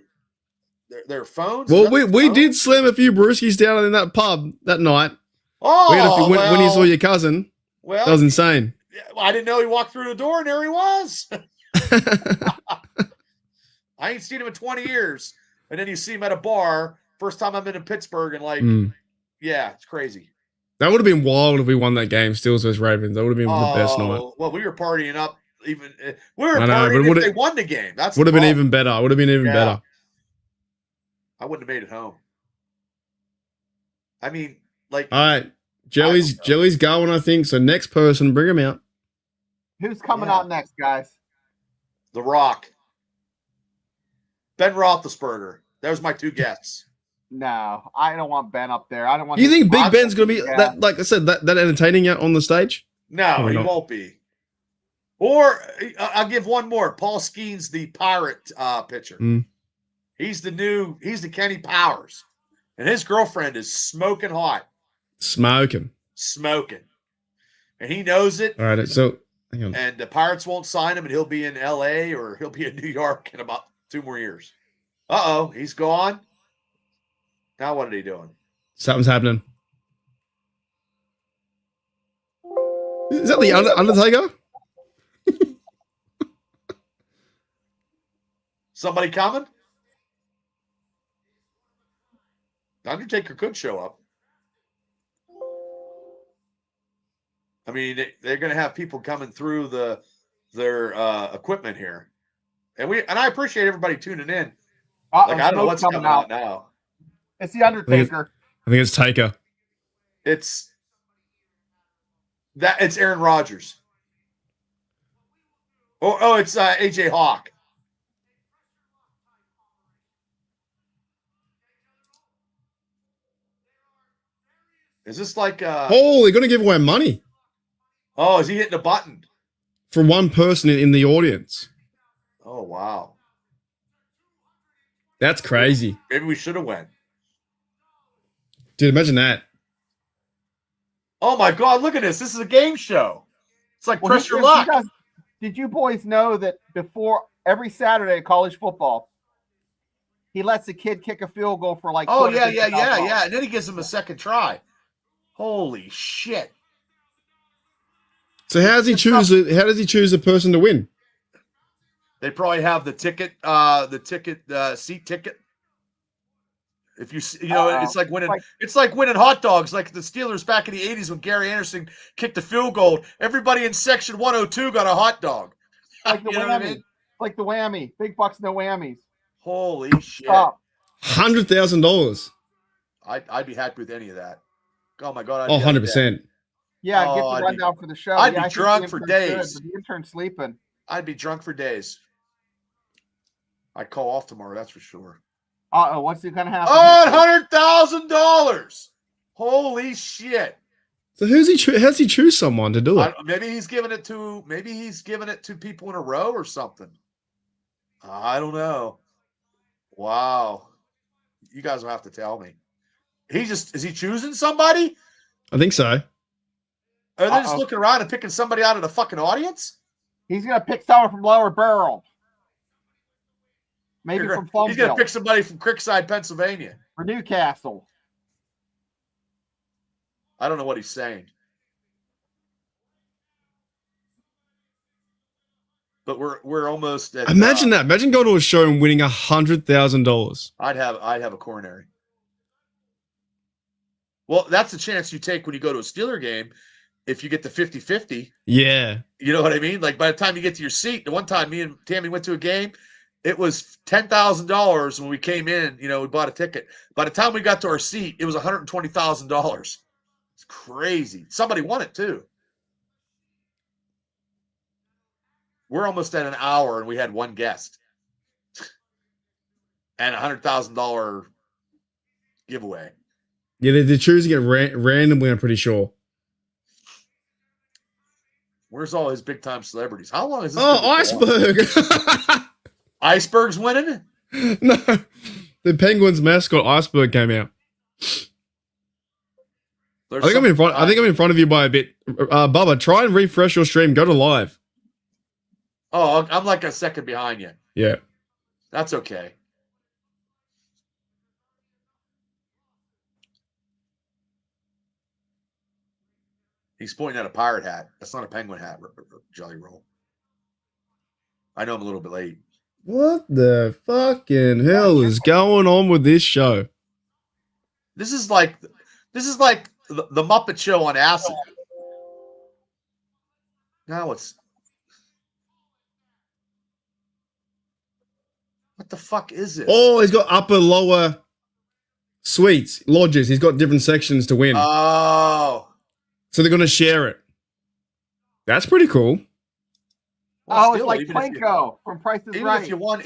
phones. Well, we did slam a few brewskis down in that pub that night. Oh, when you saw your cousin. Well, that was insane. I didn't know he walked through the door, and there he was. I ain't seen him in 20 years. And then you see him at a bar. First time I've been in Pittsburgh, and yeah, it's crazy. That would have been wild if we won that game, Steelers vs. Ravens. That would have been the best night. Well, we were partying up. Even we were partying if they won the game. That's would have been even better. Would have been even better. I wouldn't have made it home. I mean, like, all right, Joey's going, I think. So next person, bring him out. Who's coming out next, guys? The Rock. Ben Roethlisberger. There's my two guests. No, I don't want Ben up there. I don't want. You think Big I'm Ben's going to be, yeah. that, like I said, that entertaining out on the stage? No, Probably he not. won't be. Or I'll give one more. Paul Skeens, the Pirate pitcher. Mm. He's the Kenny Powers. And his girlfriend is smoking hot. Smoking. And he knows it. All right, so hang on. And the Pirates won't sign him, and he'll be in L.A. or he'll be in New York in about 2 more years. Uh-oh, he's gone. Now what are they doing? Something's happening. Is that the Undertaker? Somebody coming? The Undertaker could show up. I mean, they're going to have people coming through their equipment here, and I appreciate everybody tuning in. Like I don't know what's coming out now. It's the Undertaker. I think it's Taker. It's Aaron Rodgers. Oh, it's AJ Hawk. Is this like Oh, they're going to give away money oh, is he hitting a button? for one person in the audience. Oh, wow. That's crazy. Maybe we should have went. Dude, imagine that. Oh, my God. Look at this. This is a game show. It's like press your he luck. Did you boys know that before every Saturday college football, he lets the kid kick a field goal for like Oh, 250 yeah. And then he gives him a second try. Holy shit. So how does he choose a person to win? They probably have the seat ticket. If it's like winning hot dogs, like the Steelers back in the 80s when Gary Anderson kicked the field goal. Everybody in section 102 got a hot dog. Like the You know whammy. what I mean? Like the whammy. Big bucks, no whammies. Holy shit. Stop. $100,000. I'd be happy with any of that. Oh my God. Oh, 100%. Yeah, get Oh, the rundown for the show. I'd yeah, be I think drunk the for intern's good, days. but the intern's sleeping. I'd be drunk for days. I'd call off tomorrow, that's for sure. Uh-oh, what's going to happen? $100,000. Holy shit. So how's he choose someone to do it? Maybe he's giving it to people in a row or something. I don't know. Wow. You guys will have to tell me. Is he choosing somebody? I think so. Are they just looking around and picking somebody out of the fucking audience? He's going to pick someone from Lower Barrel. Maybe from Plumville. He's going to pick somebody from Creekside, Pennsylvania. Or Newcastle. I don't know what he's saying. But we're almost at Imagine that. Imagine going to a show and winning $100,000. I'd have a coronary. Well, that's the chance you take when you go to a Steeler game. If you get the 50-50. Yeah. You know what I mean? Like by the time you get to your seat, the one time me and Tammy went to a game, it was $10,000 when we came in, we bought a ticket. By the time we got to our seat, it was $120,000. It's crazy. Somebody won it too. We're almost at an hour and we had one guest. And $100,000 giveaway. Yeah, they're choosing it randomly, I'm pretty sure. Where's all his big time celebrities? How long is this? Oh, Iceberg. Iceberg's winning? No. The Penguins mascot Iceberg came out. I think I'm in front of you by a bit. Bubba, try and refresh your stream. Go to live. Oh, I'm like a second behind you. Yeah. That's okay. He's pointing at a pirate hat. That's not a penguin hat, Jelly Roll. I know I'm a little bit late. What the fucking hell is going on with this show? This is like the Muppet Show on acid. Now it's what the fuck is it? Oh, he's got upper, lower suites, lodges. He's got different sections to win. Oh. So they're going to share it. That's pretty cool. Oh, it's still, like even if you- Plinko from Price is even Right. if you won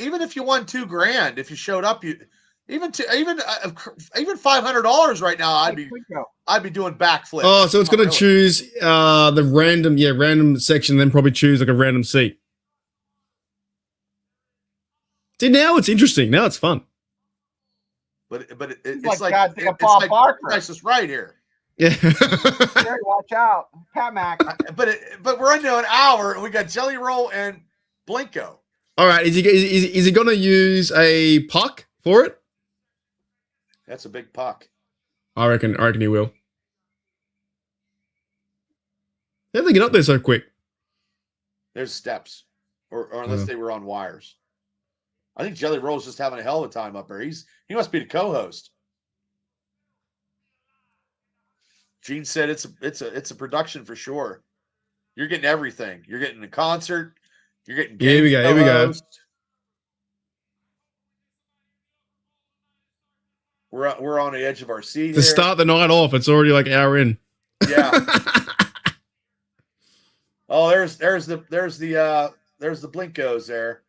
$2,000, if you showed up, even $500 right now, Like Plinko. I'd be doing backflips. Oh, so it's Not going to really. choose the random section, then probably choose like a random seat. See, now it's interesting. Now it's fun. But it's like like goddamn it's Bob like Barker. Price is Right here. Yeah. Jerry, watch out. Pat Mac. But we're into an hour and we got Jelly Roll and Blinko. All right. Is he going to use a puck for it? That's a big puck. I reckon he will. How did they get up there so quick? There's steps, or unless they were on wires. I think Jelly Roll's just having a hell of a time up there. He must be the co-host. Gene said it's a production for sure. You're getting everything. You're getting the concert. You're getting Here we go. Here we go. co-host. We're on the edge of our seat To here. start the night off, it's already like an hour in. Yeah. Oh, there's the Blinkos there.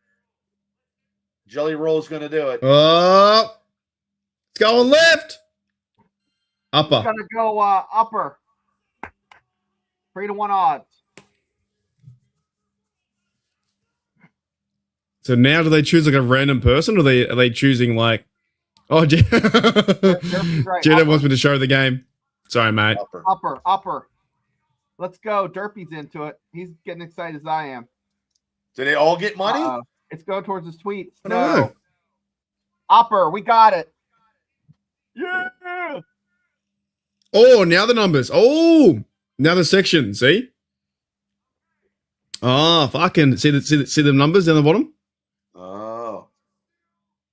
Jelly Roll's going to do it. Oh, it's going left. Upper. It's gonna go upper. 3-1 odds. So now do they choose like a random person, or are they choosing like? Oh, Right, Jenna wants me to show the game. Sorry, mate. Upper. Let's go. Derpy's into it. He's getting excited as I am. Do they all get money? It's going towards his tweets. I don't know. Upper, we got it. Yeah. Oh, now the numbers. Oh, now the section. See? Oh, fucking see the numbers down the bottom.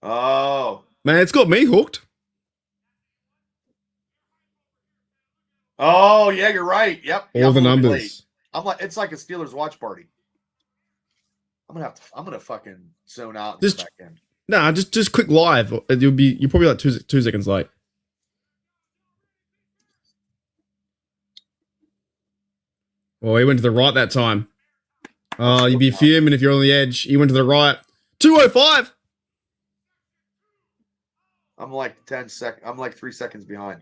Oh, man, it's got me hooked. oh, yeah, you're right. Yep. All the numbers. I'm like, it's like a Steelers watch party. I'm gonna fucking zone out and Just- go back in. Nah, just quick live. You're probably like two seconds late. Oh, he went to the right that time. Oh, you'd be fuming if you're on the edge. He went to the right. 205. I'm like 10 seconds. I'm like 3 seconds behind.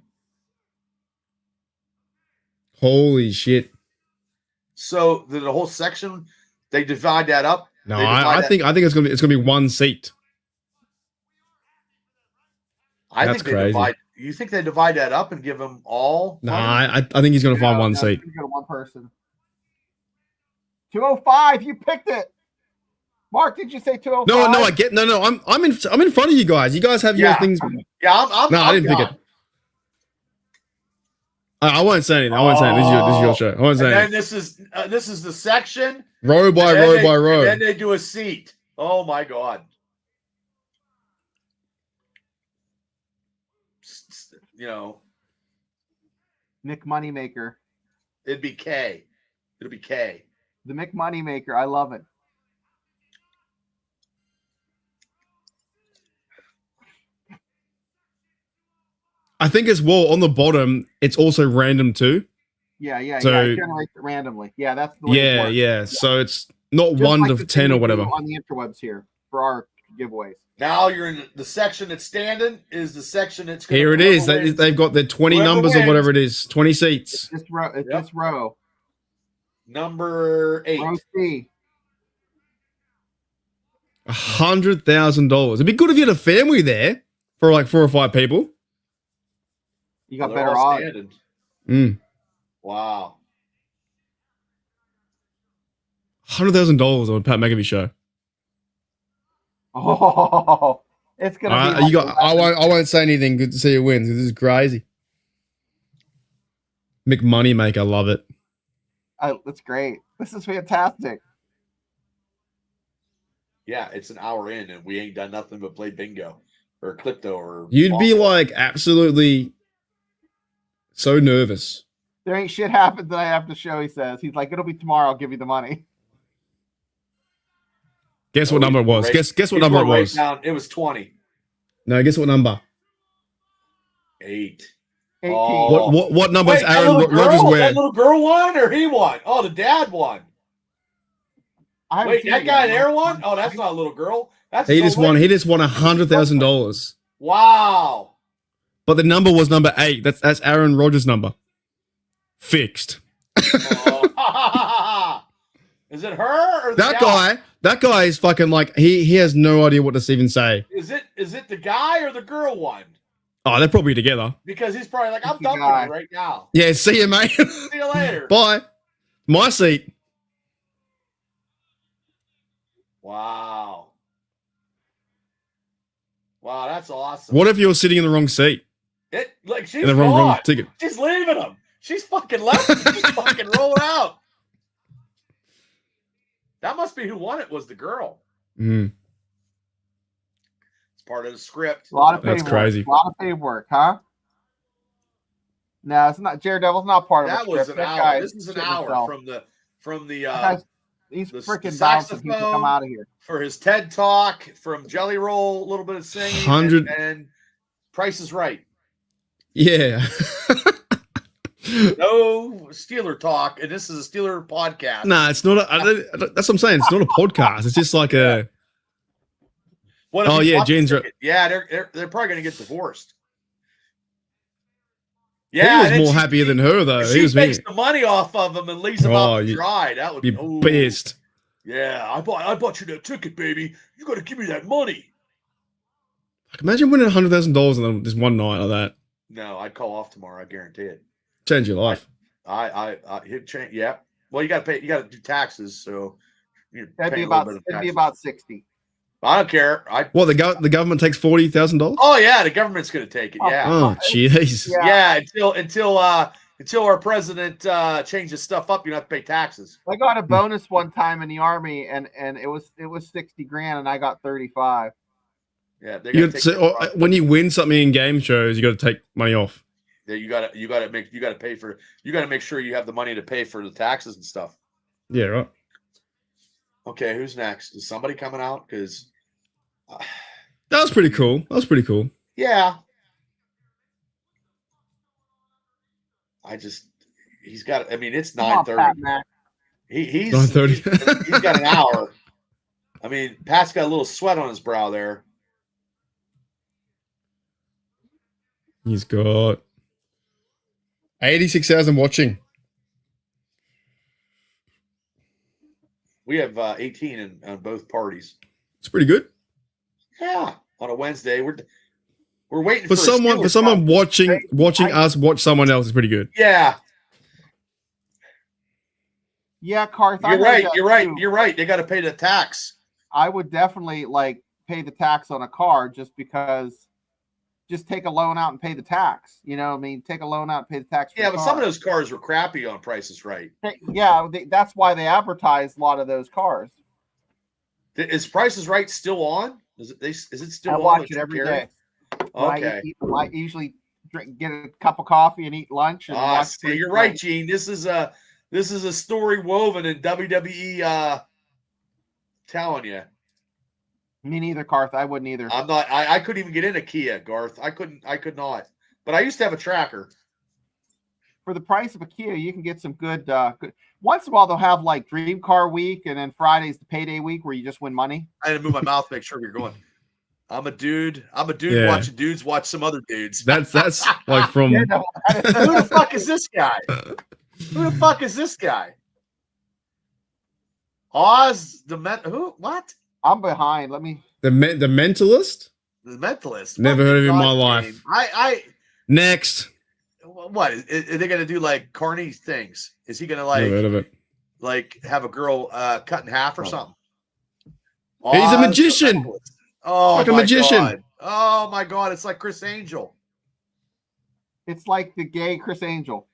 Holy shit. So the whole section, they divide that up. No, They divide I that- think it's gonna be one seat. I That's think they crazy. divide. You think they divide that up and give them all? No, money? I think he's gonna find one No, seat. He's going to one person. 205. You picked it. Mark, did you say 205? No, I get no. I'm in front of you guys. You guys have your Yeah. things. Yeah, I'm. No, I didn't pick down. it. I won't say anything. I won't say anything. This is your show. I won't say And then anything. this is the section. Row by and then row they- by row. And then they do a seat. Oh my god. You know, Mick Moneymaker. it'd be K. It'll be K. The Mick Moneymaker. I love it. I think as well on the bottom, it's also random too. Yeah. So- It generates it randomly. Yeah, that's the way it works. Yeah. So it's not Just 1 like to the 10 thing or we do whatever. on the interwebs here for our giveaways. Now you're in the section that's standing is the section that's gonna Here it is. whoever wins. They've got their 20 Whoever numbers or wins. whatever it is. 20 seats. This row. It's Yep. this row. Number 8. Row C. $100,000. It'd be good if you had a family there for like 4 or 5 people. You got They're better all odds. standing. Mm. Wow. $100,000 on a Pat McAfee show. Oh, it's gonna be. I won't say anything. Good to see you win. This is crazy. McMoneymaker, love it. That's great. This is fantastic. Yeah, it's an hour in and we ain't done nothing but play bingo or Clipto or. You'd be like absolutely so nervous. There ain't shit happened that I have to show. He says. He's like, it'll be tomorrow. I'll give you the money. Guess what number it was? Guess what number it was? It was 20. No, guess what number? 8. 18. Oh. What number is Wait, that, Aaron little Rodgers girl, that wearing? little girl won or he won? Oh, the dad won. I haven't Wait, seen that it guy yet. there won? Oh, that's not a little girl. That's He his just old won. lady. He just won $100,000. Wow. But the number was number 8. That's Aaron Rodgers' number. Fixed. Oh. Is it her or the That guy? That guy is fucking like he has no idea what to even say. Is it the guy or the girl one? Oh, they're probably together. Because he's probably like, I'm It's the dumping guy. you right now. Yeah, see you, mate. See you later. Bye. My seat. Wow. Wow, that's awesome. What if you're sitting in the wrong seat? She's In the wrong gone. ticket. She's leaving him. She's fucking left him. She's fucking rolling out. That must be who won it, was the girl. Mm. It's part of the script. A lot of That's paperwork. crazy. A lot of paperwork, huh? No, it's not. Jared Devil's not part of That the was script. an That hour. guy This is an shit hour himself. from the He's the freaking bouncing. He can saxophone. come out of here. for his TED talk, from Jelly Roll, a little bit of singing, 100 and Price is Right. Yeah. No Steeler talk, and this is a Steeler podcast. Nah, it's not. That's what I'm saying. It's not a podcast. It's just like a. What if Oh, he yeah, fucks Jane's the right. ticket? Yeah, they're probably going to get divorced. He Yeah, was and more she- happier than her though. She He was takes me. the money off of him and leaves him Oh, out to you- dry. That would Be ooh. pissed. Yeah, I bought you that ticket, baby. You got to give me that money. Imagine winning $100,000 in just one night like that. No, I'd call off tomorrow. I guarantee it. Change your life. I hit change. Yeah. Well, you got to pay. You got to do taxes. So you're That'd be paying a little about. bit of It'd be taxes. about 60. I don't care. What the government takes $40,000? Oh yeah, the government's going to take it. Yeah. Oh jeez. Yeah. Yeah. Until our president changes stuff up, you don't have to pay taxes. I got a bonus one time in the army, and it was $60,000, and I got 35. Yeah. They're You going to got to, take when you win something in game shows, you got to take money off. you got to pay for. You got to make sure you have the money to pay for the taxes and stuff. Yeah, right. Okay, who's next? Is somebody coming out? Because That was pretty cool. yeah, he's got. I mean, it's Come on, 9:30. Pat Mac. He's 9:30. he's got an hour. I mean, Pat's got a little sweat on his brow there. He's got 86,000 watching. We have 18 on both parties. It's pretty good Yeah, on a Wednesday, we're waiting for a someone. Steelers For someone podcast. watching us watch someone else is pretty good. Yeah, Yeah, Carth. I you're heard right. that You're right. too. You're right. They got to pay the tax. I would definitely pay the tax on a car just because. Just take a loan out and pay the tax. You know what I mean? Take a loan out and pay the tax. For Yeah, the but car. some of those cars were crappy on Price is Right. Yeah, that's why they advertise a lot of those cars. Is Price is Right still on? Is it still I on? watch with it every Drew day. Carey? When Okay. I usually get a cup of coffee and eat lunch. And watch See, you're right, Gene. This is a story woven in WWE. Telling you, Me neither, Carth. I wouldn't either. I'm not. I couldn't even get in a Kia, Garth. I could not. But I used to have a tracker. For the price of a Kia, you can get some good. Once in a while, they'll have Dream Car Week, and then Friday's the payday week where you just win money. I had to move my mouth to make sure you're going. I'm a dude Yeah. watching dudes watch some other dudes. That's like from. Who the fuck is this guy? Who the fuck is this guy? Oz the who? What? I'm behind. Let me. The Mentalist? The Mentalist. Never What heard of him in my God's life. name? I Next. what? Are they gonna do Carney things? Is he gonna Never heard of it. have a girl cut in half or something? He's a Oz the magician. Mentalist. Oh, Like a my magician. God. Oh my God! It's like Chris Angel. It's like the gay Chris Angel.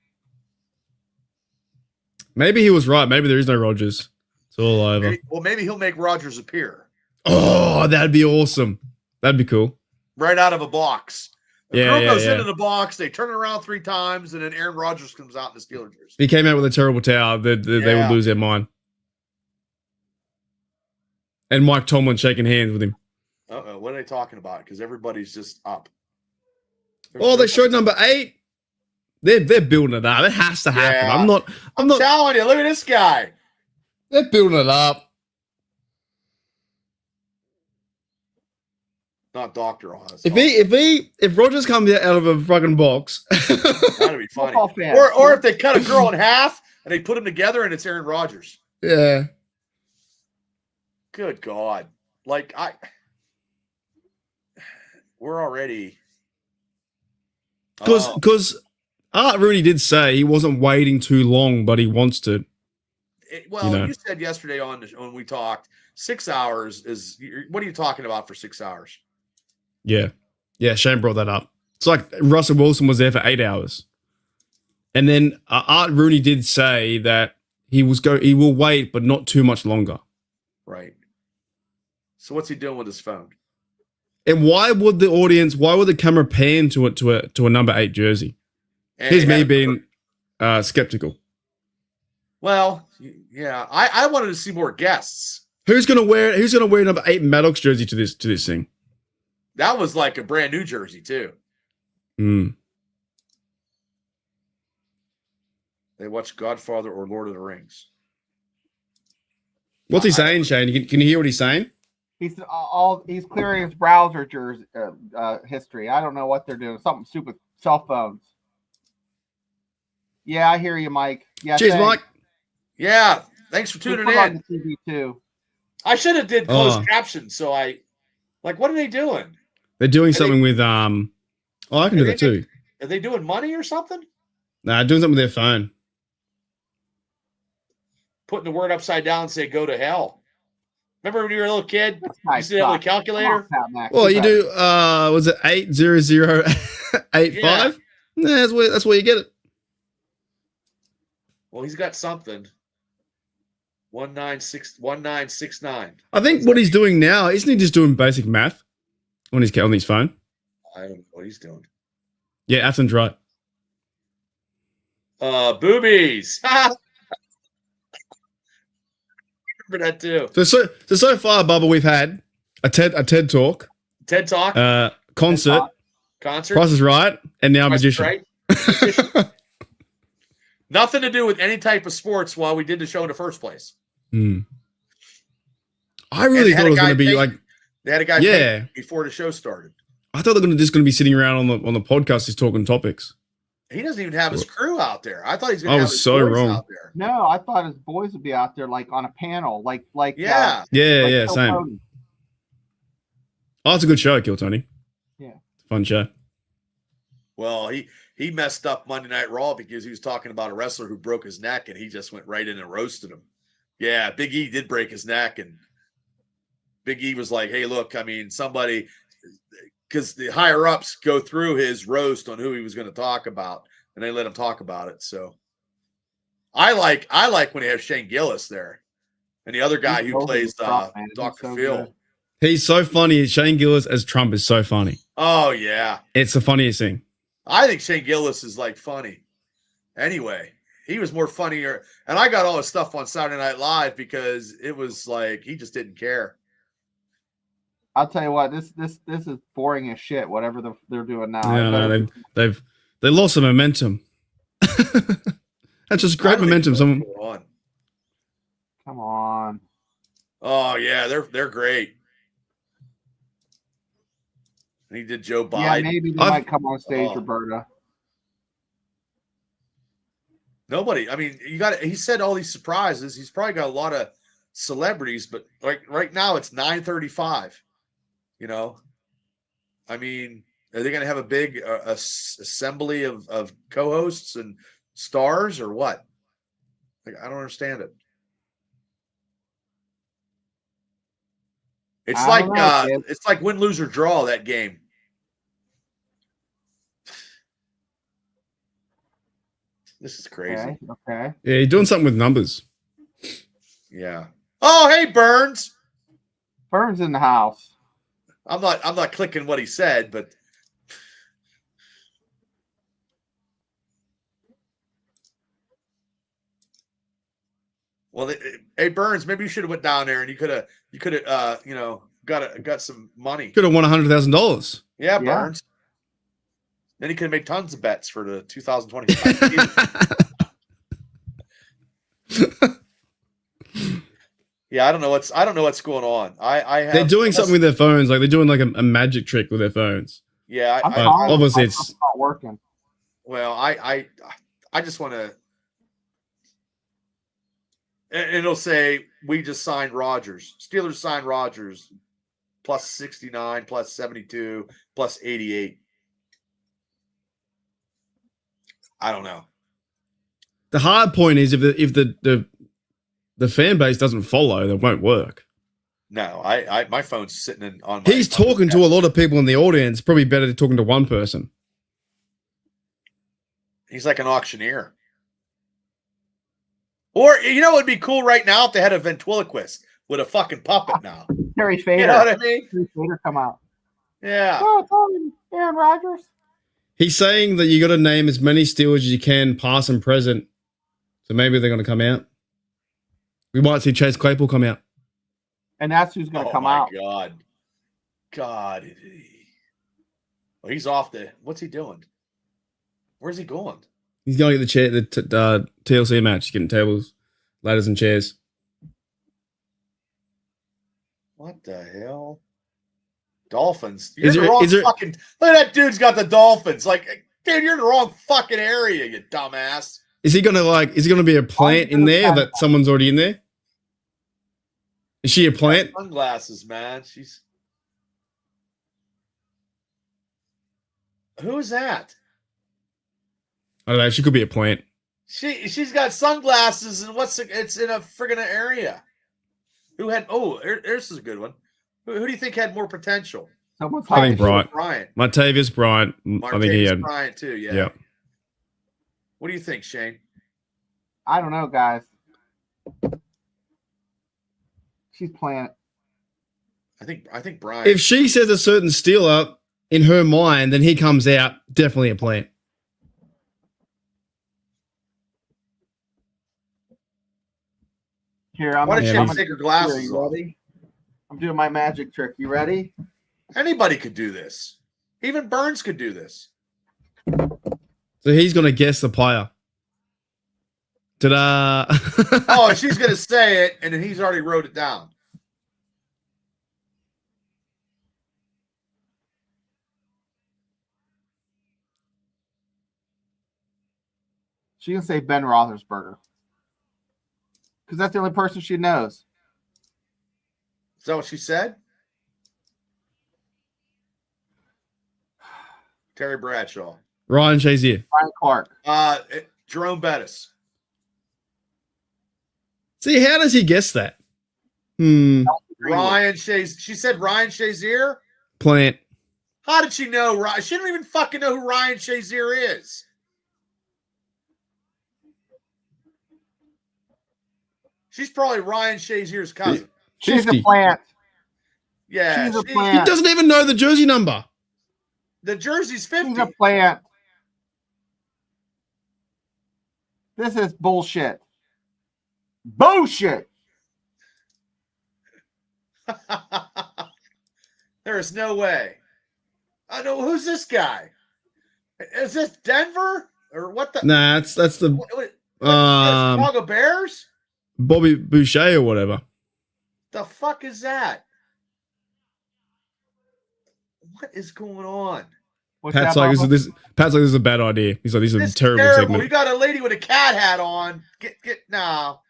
Maybe he was right. Maybe there is no Rogers. It's all over. Well, maybe he'll make Rogers appear Oh, that'd be awesome. That'd be cool. right out of a box. The Yeah, girl yeah, goes yeah. into the box, they turn it around 3 times, and then Aaron Rodgers comes out in the Steelers jersey. If he came out with a terrible towel, they Yeah. would lose their mind. And Mike Tomlin shaking hands with him. Uh-oh, what are they talking about? Because everybody's just up. Oh, they showed number 8. They're building it up. It has to happen. Yeah. I'm not. I'm telling you, look at this guy. They're building it up. not Dr. Oz. If Rogers comes out of a fucking box, That'd be funny. Football fan. Or if they cut a girl in half and they put them together and it's Aaron Rodgers. yeah. Good God. Like, we're already. Because Art Rooney did say he wasn't waiting too long, but he wants to. You said yesterday when we talked, 6 hours is. What are you talking about for 6 hours? Yeah. Yeah, Shane brought that up. It's like Russell Wilson was there for 8 hours. And then Art Rooney did say that he will wait, but not too much longer. Right. So what's he doing with his phone? And why would the camera pan to a number 8 jersey? Here's me being skeptical. Well, yeah, I wanted to see more guests. Who's gonna wear number 8 Maddox jersey to this thing? That was like a brand new jersey too. They watch Godfather or Lord of the Rings. What's he saying, Shane? Can you hear what he's saying? He's clearing his browser jersey history. I don't know what they're doing. Something stupid. Cell phones. Yeah, I hear you, Mike. Yeah, cheers, thanks. Mike. Yeah, thanks for tuning in. On the TV too. I should have did closed captions. So what are they doing? They're doing something with I can do that too. Are they doing money or something? Nah, doing something with their phone. Putting the word upside down and say "go to hell." Remember when you were a little kid? Nice, you used to have a calculator. Well, you do. Was it 80085? Yeah. Nah, that's where you get it. Well, he's got something. 1969. I think what he's doing now, isn't he just doing basic math on his phone? I don't know what he's doing. Yeah, Athens right. Boobies. Remember that too. So far, Bubba, we've had a TED talk, concert, Price is Right, and now Magician. Right. Nothing to do with any type of sports while we did the show in the first place. I really thought it was going to be they had a guy before the show started. I thought they were just going to be sitting around on the podcast just talking topics. He doesn't even have his crew out there. I thought he's going to have his so boys wrong. out there. No, I thought his boys would be out there like on a panel, like yeah, same. Tony. Oh, it's a good show, Kill Tony. Yeah, fun show. Well, he messed up Monday Night Raw because he was talking about a wrestler who broke his neck, and he just went right in and roasted him. Yeah, Big E did break his neck, and Big E was like, "Hey, look, I mean, somebody." Because the higher ups go through his roast on who he was going to talk about, and they let him talk about it. So I like when they have Shane Gillis there, and the other guy who plays Dr. Phil. Good. He's so funny. Shane Gillis as Trump is so funny. Oh yeah, it's the funniest thing. I think Shane Gillis is like funny. Anyway, he was more funnier, and I got all his stuff on Saturday Night Live because it was like he just didn't care. I'll tell you what, this is boring as shit. Whatever they're doing now. Yeah, no, they lost some momentum. That's just great momentum. Come on. Oh yeah, they're great. And he did Joe Biden. Yeah, maybe they might come on stage, Roberta. Nobody. I mean, he said all these surprises. He's probably got a lot of celebrities, but like right now it's 9:35. You know, I mean, are they going to have a big assembly of co-hosts and stars or what? Like, I don't understand it. It's like win, lose, or draw that game. This is crazy. Okay. Yeah, you're doing something with numbers. Yeah. Oh, hey, Burns. Burns in the house. I'm not clicking what he said, but well, hey Burns, maybe you should have went down there and you could have got some money. Could have won $100,000. Yeah, Burns. Then he could have made tons of bets for the 2025 season. Yeah, I don't know what's going on. I have, They're doing something with their phones, like they're doing like a magic trick with their phones. Yeah, I'm I trying, obviously my it's stuff's not working. well, I just want to. And it'll say we just signed Rodgers. Steelers signed Rodgers plus 69, plus 72, plus 88. I don't know. the hard point is if the fan base doesn't follow, it won't work. No, I my phone's sitting on my. He's talking to a lot of people in the audience. Probably better than talking to one person. He's like an auctioneer. Or you know, it'd be cool right now if they had a ventriloquist with a fucking puppet now. Terry Fader. You know what I mean? Terry Fader come out. Yeah. Oh, it's Aaron Rodgers. He's saying that you got to name as many Steelers as you can, past and present. So maybe they're going to come out. We might see Chase Claypool come out. And that's who's going to come my out. God. Well, he's off the. What's he doing? Where's he going? He's going to get the TLC match, getting tables, ladders, and chairs. What the hell? Dolphins. Is there- Look at that dude's got the Dolphins. Like, dude, you're in the wrong fucking area, you dumbass. Is he going to be a plant in there that someone's already in there? Is she a plant? Sunglasses, man. Who is that? I don't know. She could be a plant. She's got sunglasses and it's in a friggin' area. Who had this is a good one. Who do you think had more potential? I think Bryant. Martavis Bryant. I think he had Bryant too, yeah. Yeah. What do you think, Shane? I don't know, guys. She's playing it. I think Bryant. If she says a certain Steeler in her mind, then he comes out definitely a plant. Here, I'm Why don't going you take her glasses off? ready? I'm doing my magic trick. You ready? Anybody could do this. Even Burns could do this. So he's going to guess the player. Ta-da! Oh, and she's going to say it, and then he's already wrote it down. She can say Ben Roethlisberger. Because that's the only person she knows. Is that what she said? Terry Bradshaw. Ryan Shazier. Ryan Clark. Jerome Bettis. See, how does he guess that? Ryan Shazier. She said Ryan Shazier? Plant. How did she know? She didn't even fucking know who Ryan Shazier is. She's probably Ryan Shazier's cousin. She's 50. a plant. Yeah. She's a plant. He doesn't even know the jersey number. The jersey's 50. She's a plant. This is bullshit. Bullshit. There is no way. I know who's this guy. Is this Denver or what the? Nah, that's the Chicago Bears. Bobby Boucher or whatever. The fuck is that? What is going on? Pat's like, this is a bad idea. He's like, this is a terrible segment. We got a lady with a cat hat on. Get now.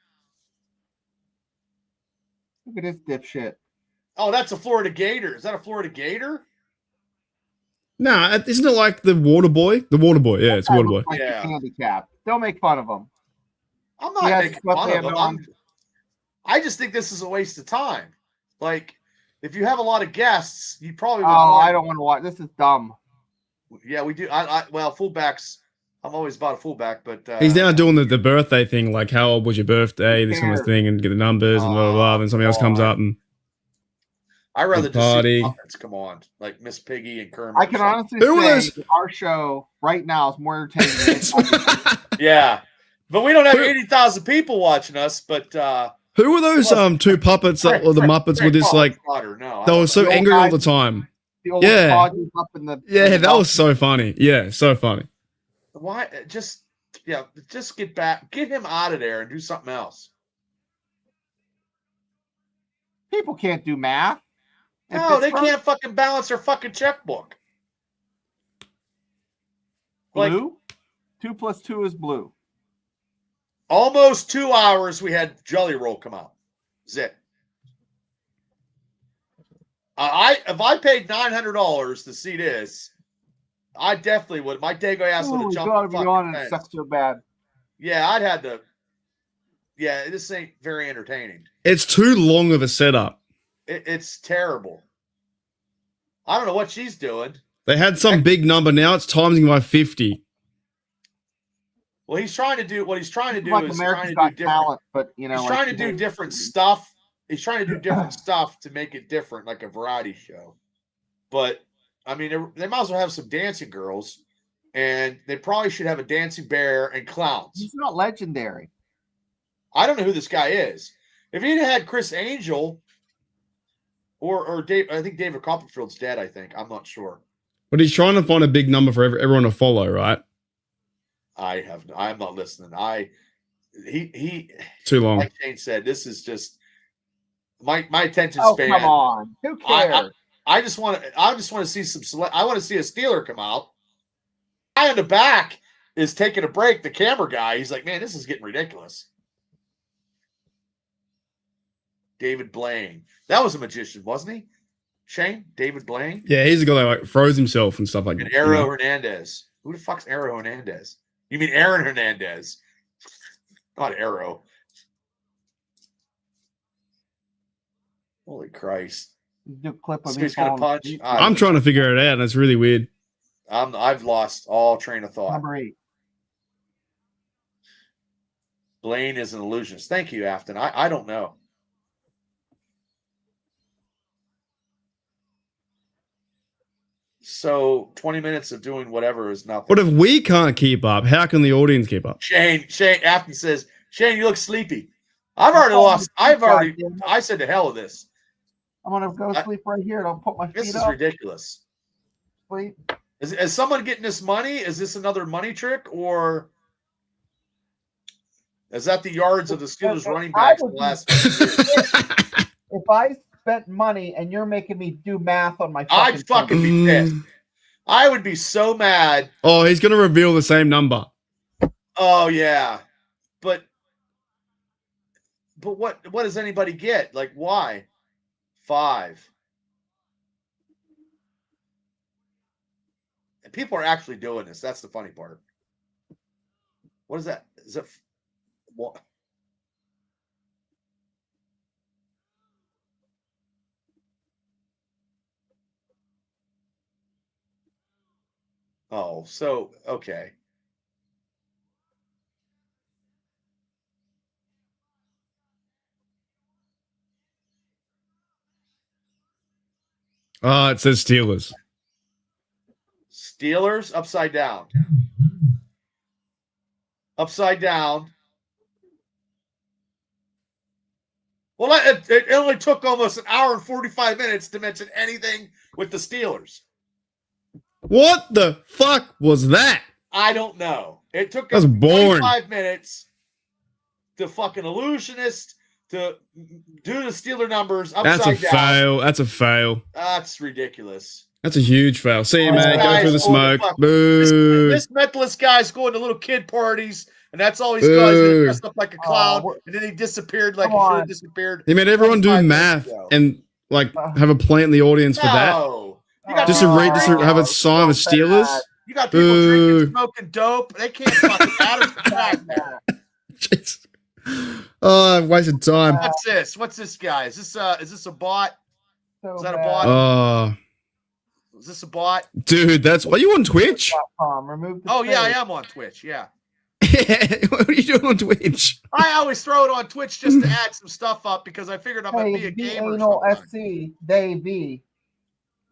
Look at this dipshit. Oh, that's a Florida Gator. Is that a Florida Gator? Nah, isn't it like the Water Boy? The Water Boy, yeah, it's Water Boy. Like Yeah. Handicap. Don't make fun of him. I'm not making fun of him. I just think this is a waste of time. Like, if you have a lot of guests, you probably. I don't want to watch. This is dumb. Yeah, we do. Well, fullbacks. I'm always about a fullback, but He's now doing the birthday thing, like how old was your birthday, this kind of thing, and get the numbers and blah blah blah. Then something else comes up and I rather just party. see puppets. Come on, like Miss Piggy and Kermit. I can honestly say that our show right now is more entertaining. Yeah, but we don't have 80,000 people watching us. But who were those two puppets that were the Muppets with this like? No, they were so angry all the time. Yeah, that was so funny. Yeah, so funny. Why? Just get back, get him out of there, and do something else. People can't do math. in No, they Pittsburgh. can't fucking balance their fucking checkbook. Like, Blue? 2 + 2 is blue. almost 2 hours we had Jelly Roll come out. Zit. If I paid $900 to see this, I definitely would. My dago ass would have jumped God, the be fucking on it. fence. It sucks so bad. Yeah, I'd had to. Yeah, this ain't very entertaining. It's too long of a setup. It's terrible. I don't know what she's doing. They had some big number. Now it's timing by 50. Well, he's trying to do what he's trying to do Like is America's trying to do Got different. Talent, but you know, He's like, trying to do different stuff. He's trying to do different stuff to make it different, like a variety show. But I mean, they might as well have some dancing girls, and they probably should have a dancing bear and clowns. He's not legendary. I don't know who this guy is. If he'd had Chris Angel or Dave, I think David Copperfield's dead. I think I'm not sure. But he's trying to find a big number for everyone to follow, right? I'm not listening. He Too long. like Shane said, this is just my attention Oh, span. come on. Who cares? I just want to see some I want to see a Steeler come out. Guy in the back is taking a break. The camera guy, he's like, man, this is getting ridiculous. David Blaine. That was a magician, wasn't he? Shane? David Blaine? Yeah, he's the guy that like froze himself and stuff like that. And Arrow Hernandez. Who the fuck's Arrow Hernandez? You mean Aaron Hernandez? Not Arrow. Holy Christ. Do a clip of So me he's gonna falling punch. asleep. I'm trying to figure it out, and it's really weird. I've lost all train of thought. Number 8. Blaine is an illusionist. Thank you, Afton. I don't know. So 20 minutes of doing whatever is nothing. But if we can't keep up, how can the audience keep up? Shane Afton says, Shane, you look sleepy. I said to hell with this. I'm gonna go sleep right here and I'll put my This feet is up. ridiculous. Sleep. Is someone getting this money? Is this another money trick, or is that the yards of the Steelers running backs in the last few years? If I spent money and you're making me do math on my I'd fucking be pissed. I would be so mad. Oh, he's going to reveal the same number. Oh yeah, but what does anybody get? Like, why 5? And people are actually doing this. That's the funny part. What is that? Is it what? Oh, so okay. It says Steelers. Steelers upside down. Upside down. Well, it only took almost an hour and 45 minutes to mention anything with the Steelers. What the fuck was that? I don't know. It took That's us boring. 25 minutes to fucking illusionist to do the Steeler numbers upside down. Fail. That's a fail. That's ridiculous. That's a huge fail. See you, This man. Go guy's through the full of smoke. fuck- Boo. This mentalist guy's going to little kid parties, and that's all he's got. He's Boo. dressed up like a clown, Oh, and then he disappeared like come he should on. have disappeared. He made everyone do 25 math minutes ago. and like have a plant in the audience for that. No. You got Just to people read, just to have a sign of Steelers. You got people Boo. drinking, smoking dope. They can't fucking matter for that, man. Jeez. Oh, I've wasted time. What's this? What's this guy? Is this a bot? So Is that a bad. bot? Oh, Is this a bot? dude, that's are you on Twitch? Remove the Oh yeah, I space. am on Twitch. Yeah, What are you doing on Twitch? I always throw it on Twitch just to add some stuff up because I figured I'm gonna be Hey, a be gamer. anal sometime. SC. They be.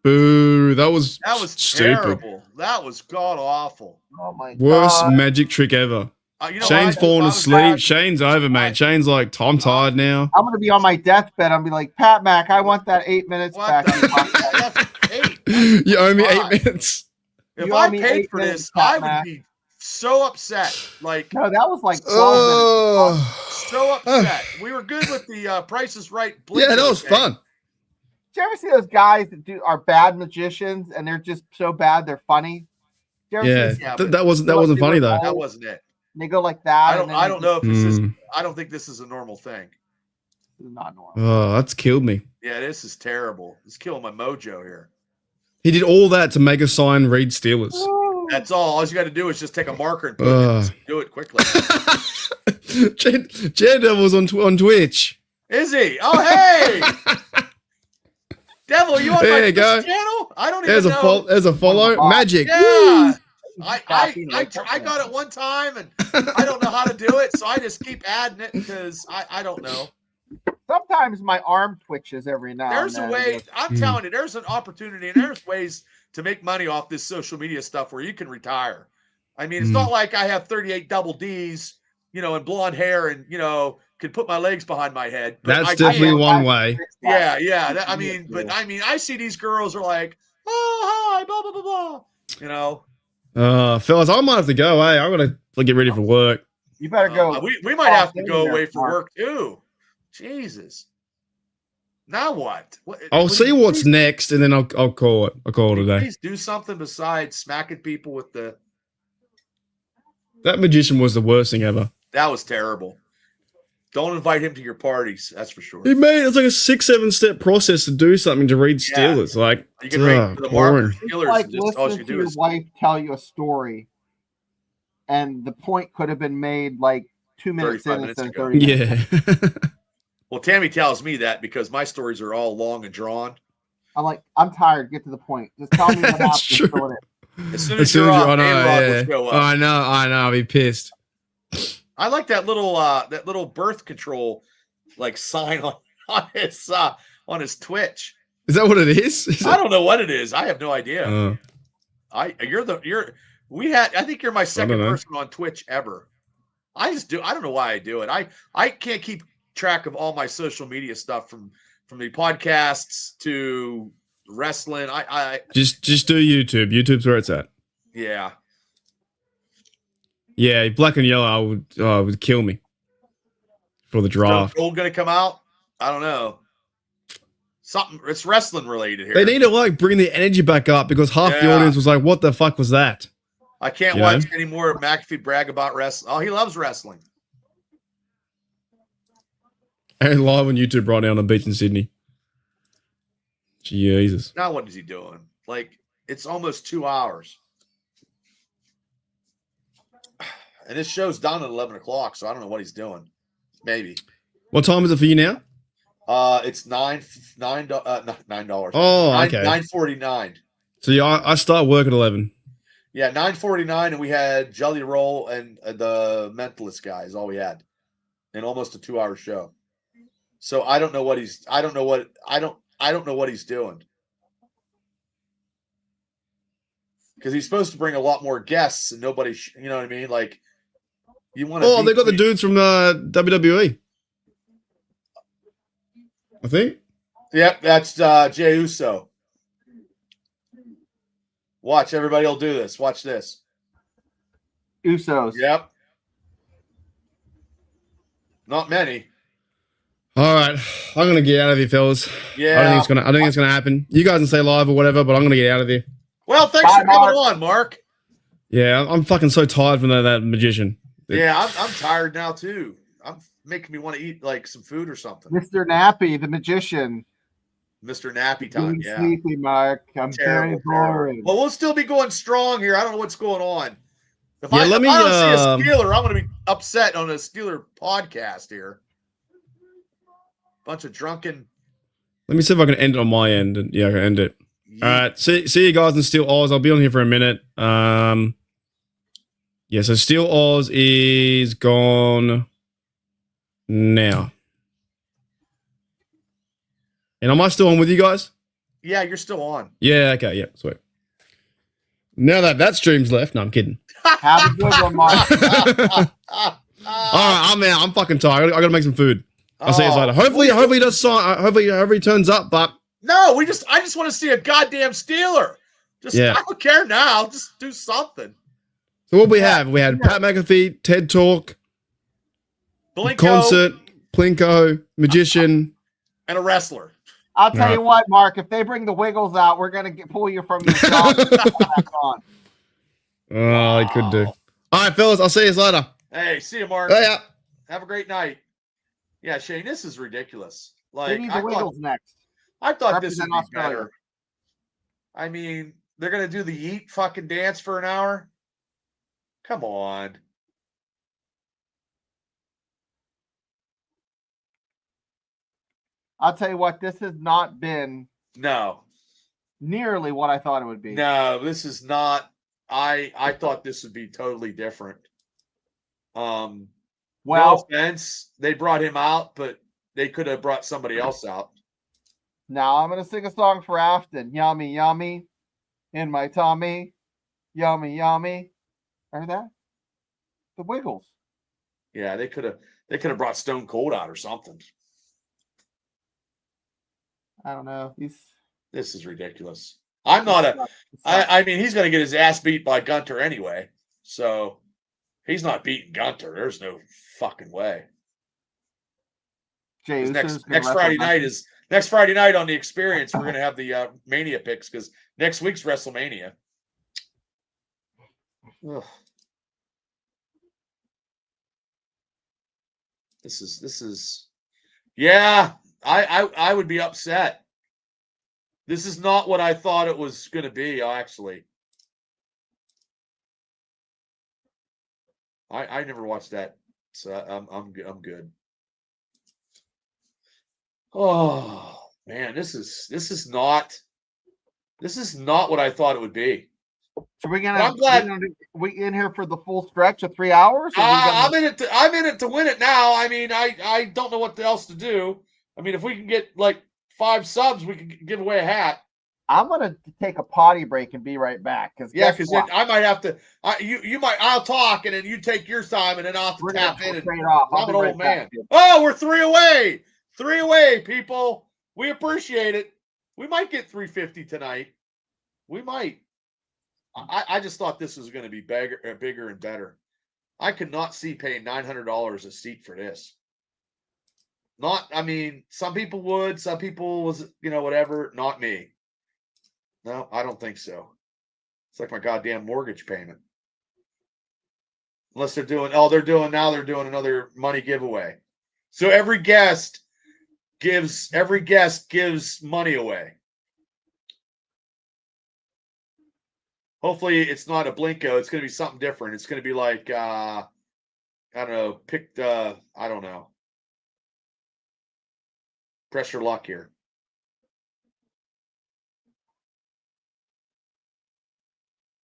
Boo, that was stupid. Terrible. That was god awful. Oh my Worst god. magic trick ever. You know Shane's what? falling I was asleep. glad- Shane's over, mate. Shane's like, I'm tired now. I'm gonna be on my deathbed. I'll be like, Pat Mac, I want that 8 minutes What back. the? That's 8. You owe me Fine. 8 minutes. If You I owe me paid 8 for minutes, this, Pat I would Mac. be so upset. Like No, that was like 12 minutes. Oh, so upset. We were good with the Price is Right. Yeah, that was fun. Did you ever see those guys that are bad magicians and they're just so bad they're funny? Yeah, but that wasn't funny though. That wasn't it. And they go like that. I don't know if this is. I don't think this is a normal thing. This is not normal. Oh, that's killed me. Yeah, this is terrible. It's killing my mojo here. He did all that to make a sign read Steelers. That's all. All you got to do is just take a marker and put it. Do it quickly. Devil's on Twitch. Is he? Oh, hey! Devil, you on there my you go. channel? I don't even know. There's a follow. Magic. Yeah. I got it one time and I don't know how to do it, so I just keep adding it because I don't know. Sometimes my arm twitches every now There's and a then. way. I'm telling you, there's an opportunity and there's ways to make money off this social media stuff where you can retire. I mean, it's not like I have 38 double Ds, and blonde hair and, can put my legs behind my head. But that's definitely one way. Yeah. I see these girls are like, oh, hi, blah, blah, blah, blah. Fellas, I might have to go. Hey, I gotta get ready for work. You better go. We might have to go away for work too. Jesus. Now what? I'll see what's next, and then I'll call it. I'll call it today. Please do something besides smacking people with the. That magician was the worst thing ever. That was terrible. Don't invite him to your parties. That's for sure. He made it's like a 6-7 step process to do something to read Steelers. Like you can read the boring. Steelers. Like just, all you listen do to your is wife tell you a story, and the point could have been made like 2 minutes in instead of 30 minutes. Yeah. Well, Tammy tells me that because my stories are all long and drawn. I'm like, I'm tired. Get to the point. Just tell me what That's happened. true. As soon as you're off, A-Rod will show up. I know. I'll be pissed. I like that little birth control sign on his Twitch. Is that what it is? I don't know what it is. I have no idea. I think you're my second person on Twitch ever. I don't know why I do it. I can't keep track of all my social media stuff from the podcasts to wrestling. I just do YouTube. YouTube's where it's at. Yeah. Yeah, black and yellow would kill me for the draft. Gold gonna come out? I don't know. Something. It's wrestling related here. They need to bring the energy back up because half the audience was like, "What the fuck was that?" I can't watch any more of McAfee brag about wrestling. Oh, he loves wrestling. And live on YouTube right now on the beach in Sydney. Jesus. Now what is he doing? It's almost 2 hours. And this show's done at 11 o'clock, so I don't know what he's doing. Maybe. What time is it for you now? It's $9. Oh, okay. $9.49. So yeah, I start work at 11. Yeah, $9.49, and we had Jelly Roll and the Mentalist guy is all we had, in almost a 2-hour show. So I don't know what he's doing. Because he's supposed to bring a lot more guests, and nobody, you know what I mean? You want to? Oh, they got the dudes from WWE. I think. Yep, that's Jey Uso. Watch, everybody will do this. Watch this. Usos. Yep. Not many. All right, I'm gonna get out of here, fellas. Yeah. I don't think it's gonna happen. You guys can say live or whatever, but I'm gonna get out of here. Well, thanks for coming on, Mark. Yeah, I'm fucking so tired from that magician. Yeah, I'm tired now too. I'm making me want to eat some food or something. Mr. Nappy, the magician. Mr. Nappy time. Yeah. Sleepy, Mark. I'm very boring. Well, we'll still be going strong here. I don't know what's going on. If I don't see a Steeler, I'm going to be upset on a Steeler podcast here. Bunch of drunken. Let me see if I can end it on my end. Yeah, I can end it. All right. See you guys in Steel Oz. I'll be on here for a minute. Yeah, so Steel Oz is gone now. And am I still on with you guys? Yeah, you're still on. Yeah, okay, yeah, sweet. Now that stream's left. No, I'm kidding. Have a good one, Mark. All right, I'm out. I'm fucking tired. I gotta make some food. I'll see you later. Hopefully he does sign. Hopefully he turns up, but no, I just want to see a goddamn Steeler. I don't care now. Just do something. So what we have? We had Pat McAfee, TED Talk, Blinko, Concert, Plinko, magician. and a wrestler. I'll tell Right. you what, Mark. If they bring the Wiggles out, we're gonna pull you from your job. And put that on. Oh, I could do. All right, fellas. I'll see you later. Hey, see you, Mark. Yeah. Have a great night. Yeah, Shane, this is ridiculous. They Like need the Wiggles next. I thought this would Represent be Australia. better. I mean, they're gonna do the Yeet fucking dance for an hour. Come on. I'll tell you what. This has not been No. nearly what I thought it would be. No, this is not. I thought this would be totally different. No Well, offense, they brought him out, but they could have brought somebody else out. now I'm gonna sing a song for Afton. Yummy, yummy, in my tummy. Yummy, yummy. Heard that? The Wiggles. Yeah, they could have brought Stone Cold out or something. I don't know. This is ridiculous. I'm not a. I mean, he's going to get his ass beat by Gunter anyway. So he's not beating Gunter. There's no fucking way. Jay 'Cause Uso's Next gonna Friday wrestle night next Friday night on the Experience. We're going to have the Mania picks because next week's WrestleMania. Ugh. This is. Yeah, I would be upset. This is not what I thought it was going to be, actually. I never watched that, so I'm good. Oh man, this is not what I thought it would be. So we're gonna. I'm glad- we in here for the full stretch of 3 hours. I'm in it to win it now. I mean, I don't know what else to do. I mean, if we can get like 5 subs, we can give away a hat. I'm gonna take a potty break and be right back. Because I might have to. I'll talk and then you take your time and then I'll have to we're tap gonna in. trade off. I'm an old man. Back. Oh, we're 3 away. 3 away, people. We appreciate it. We might get 350 tonight. We might. I just thought this was going to be bigger and better. I could not see paying $900 a seat for this. I mean, some people would, some people was, whatever. Not me. No, I don't think so. It's like my goddamn mortgage payment. Unless they're doing another money giveaway. So every guest gives money away. Hopefully it's not a Blinko. It's going to be something different. It's going to be like, I don't know, I don't know. Pressure luck here.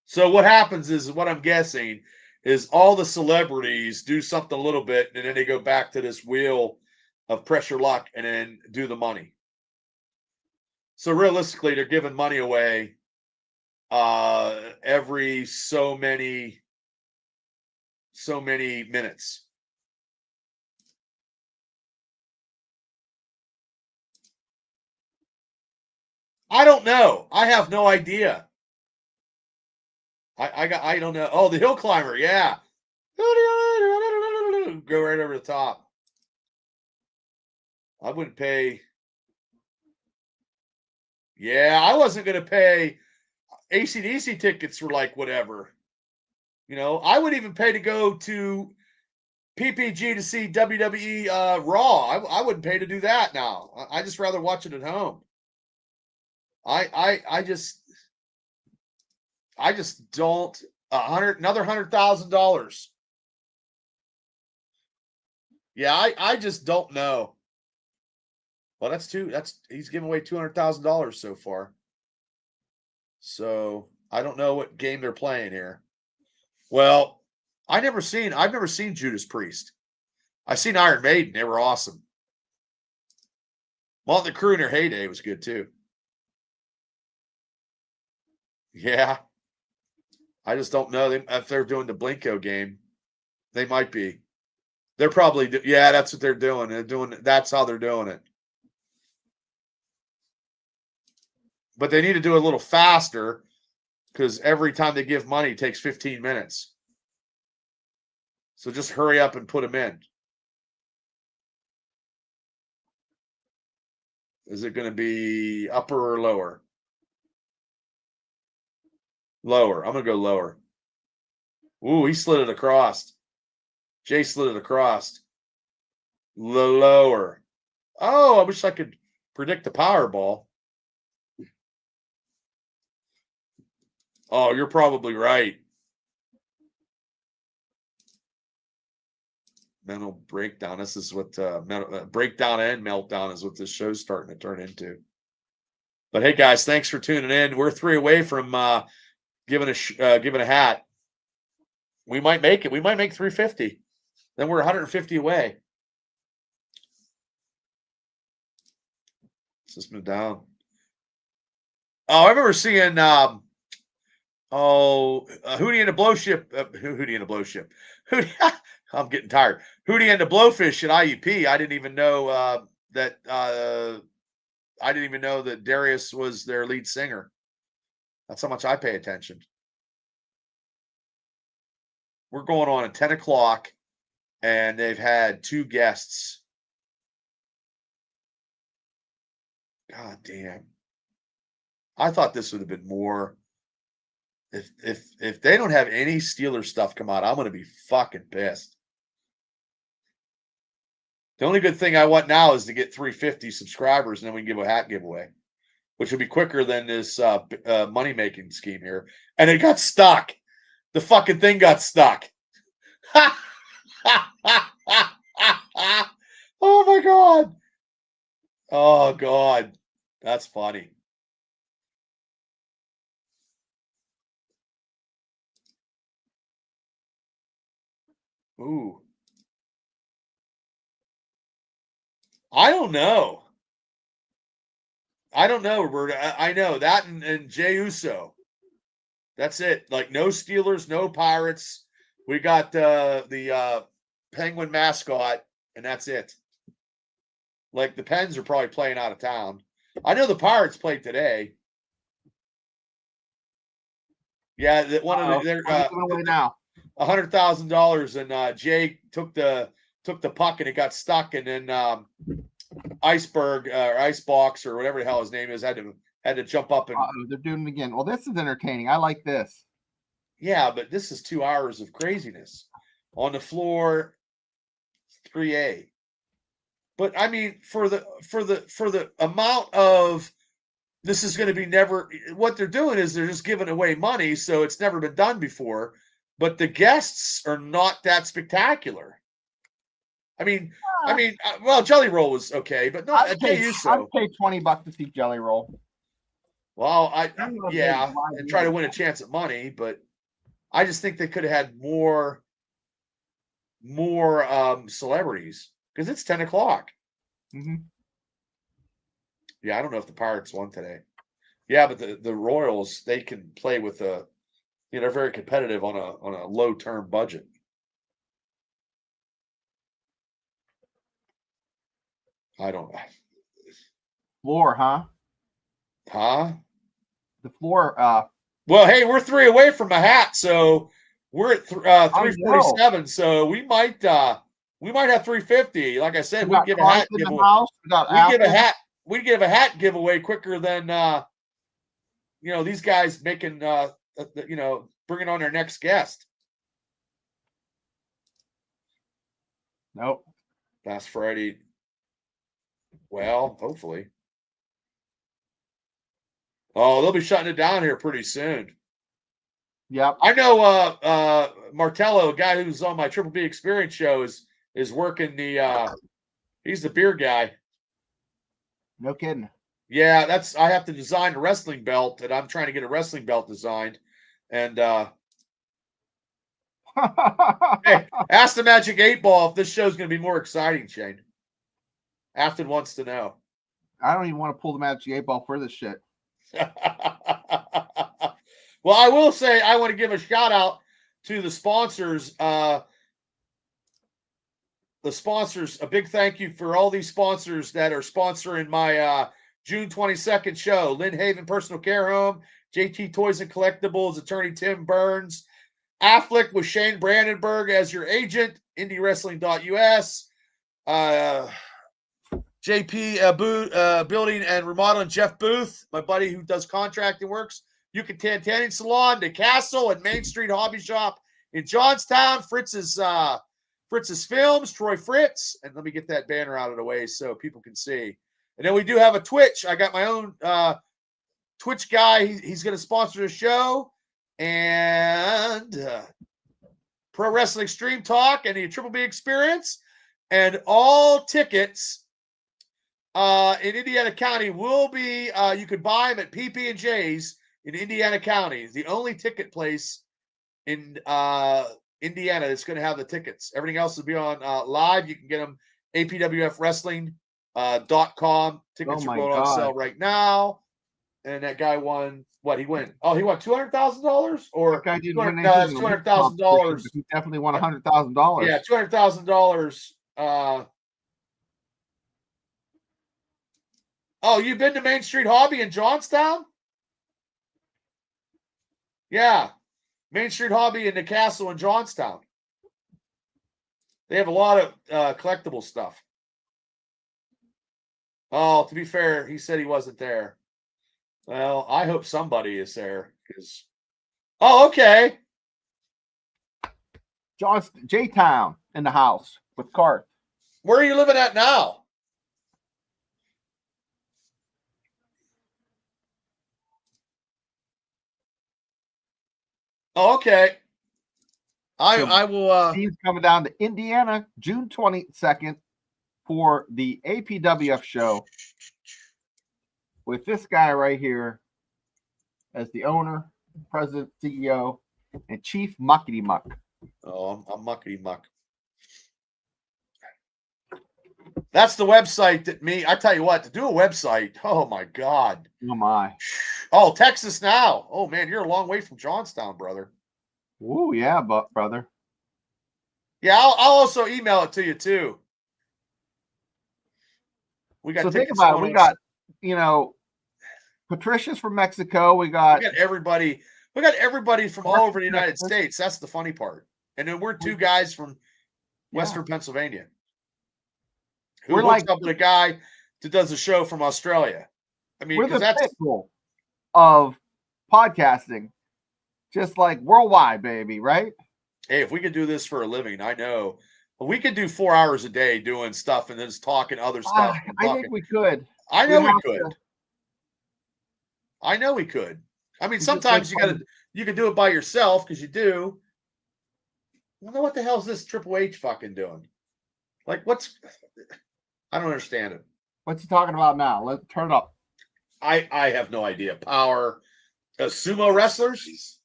So what happens is, what I'm guessing is all the celebrities do something a little bit, and then they go back to this wheel of pressure luck and then do the money. So realistically, they're giving money away every so many minutes. I don't know. I have no idea. I don't know. Oh, the hill climber, yeah. Go right over the top. I wouldn't pay. Yeah, I wasn't going to pay AC/DC tickets for like whatever. I would even pay to go to PPG to see WWE Raw. I wouldn't pay to do that now. I just rather watch it at home. I just don't. Another $100,000. Yeah, I just don't know. Well, he's giving away $200,000 so far. So I don't know what game they're playing here. Well, I've never seen Judas Priest. I've seen Iron Maiden. They were awesome. Motley Crue in their heyday was good too. Yeah. I just don't know if they're doing the Blinko game. They might be. They're probably, that's what they're doing. That's how they're doing it. But they need to do it a little faster because every time they give money, it takes 15 minutes. So just hurry up and put them in. Is it going to be upper or lower? Lower. I'm going to go lower. Ooh, he slid it across. Jay slid it across. Lower. Oh, I wish I could predict the Powerball. Oh, you're probably right. Mental breakdown. This is what breakdown and meltdown is what this show's starting to turn into. But hey, guys, thanks for tuning in. We're 3 away from giving a hat. We might make it. We might make 350. Then we're 150 away. Let's just move down. Oh, I remember seeing Hootie and the Blow Ship. Hootie and the Blow Ship. Hootie, I'm getting tired. Hootie and the Blowfish at IUP. I didn't even know that Darius was their lead singer. That's how much I pay attention. We're going on at 10 o'clock, and they've had 2 guests. God damn. I thought this would have been more. If they don't have any Steelers stuff come out, I'm going to be fucking pissed. The only good thing I want now is to get 350 subscribers, and then we can give a hat giveaway, which would be quicker than this money-making scheme here. And it got stuck. The fucking thing got stuck. Oh, my God. Oh, God. That's funny. Ooh. I don't know. Roberta. I know that and Jey Uso. That's it. Like no Steelers, no Pirates. We got the Penguin mascot, and that's it. Like the Pens are probably playing out of town. I know the Pirates played today. Yeah, that one of they're away now. $100,000, and Jay took the puck and it got stuck, and then Iceberg or Icebox or whatever the hell his name is had to jump up and. They're doing it again. Well, this is entertaining. I like this. Yeah, but this is 2 hours of craziness on the floor. 3A. But I mean, for the amount of this is going to be never. What they're doing is they're just giving away money, so it's never been done before. But the guests are not that spectacular. I mean, well, Jelly Roll was okay, but no, I'd pay $20 to see Jelly Roll. Well, and try to win a chance at money, but I just think they could have had more celebrities because it's 10 o'clock. Mm-hmm. Yeah, I don't know if the Pirates won today. Yeah, but the Royals, they can play with they're very competitive on a low term budget. I don't know. Floor, huh? Huh? The floor. Well, hey, we're 3 away from a hat, so we're at 347. So we might have 350. Like I said, we'd give a hat giveaway. We'd give a hat giveaway quicker than these guys making bringing on their next guest. Nope. Last Friday. Well, hopefully. Oh, they'll be shutting it down here pretty soon. Yep. I know Martello, a guy who's on my Triple B Experience show, is working he's the beer guy. No kidding. Yeah, I have to design a wrestling belt, and I'm trying to get a wrestling belt designed. And hey, ask the Magic 8 Ball if this show's going to be more exciting, Shane. Afton wants to know. I don't even want to pull the Magic 8 Ball for this shit. Well, I will say I want to give a shout out to the sponsors. A big thank you for all these sponsors that are sponsoring my June 22nd show. Lynn Haven Personal Care Home, JT Toys and Collectibles, attorney Tim Burns, Affleck with Shane Brandenburg as your agent, IndieWrestling.us. JP Building and Remodeling, Jeff Booth, my buddy who does contracting works. Yucatan Tanning Salon, the Castle and Main Street Hobby Shop in Johnstown. Fritz's Films, Troy Fritz. And let me get that banner out of the way so people can see. And then we do have a Twitch. I got my own Twitch guy. He's going to sponsor the show. And Pro Wrestling Extreme Talk and the Triple B Experience. And all tickets in Indiana County will be, you could buy them at PP&J's in Indiana County. It's the only ticket place in Indiana that's going to have the tickets. Everything else will be on live. You can get them apwrestling.com. Tickets are going on sale right now. And that guy won, what he won? Oh, he won $200,000 or that guy didn't win $200,000. He definitely won $100,000. Yeah, $200,000. Oh, you've been to Main Street Hobby in Johnstown? Yeah. Main Street Hobby in the Castle in Johnstown. They have a lot of collectible stuff. Oh, to be fair, he said he wasn't there. Well, I hope somebody is there. Oh, okay. J-Town in the house with Cart. Where are you living at now? Oh, okay. I will. He's coming down to Indiana June 22nd for the APWF show with this guy right here as the owner, president, CEO, and chief muckety muck. Oh, I'm muckety muck. That's the website that I tell you what, to do a website. Oh my God. Oh my. Oh, Texas Now. Oh man, you're a long way from Johnstown, brother. Ooh, yeah, brother. Yeah, I'll also email it to you too. We got. So think about it. We got, Patricia's from Mexico. We got everybody. We got everybody from all over the United States. That's the funny part. And then we're two guys from Western Pennsylvania. We're like up with a guy that does a show from Australia. I mean, we're the that's pinnacle of podcasting, just like worldwide, baby, right? Hey, if we could do this for a living, I know we could do 4 hours a day doing stuff and then just talking other stuff. I think we could. I know we could. I know we could. I mean, sometimes you can do it by yourself because you do. Well, what the hell is this Triple H fucking doing? Like, I don't understand it. What's he talking about now? Let's turn it up. I have no idea. Power. Sumo wrestlers?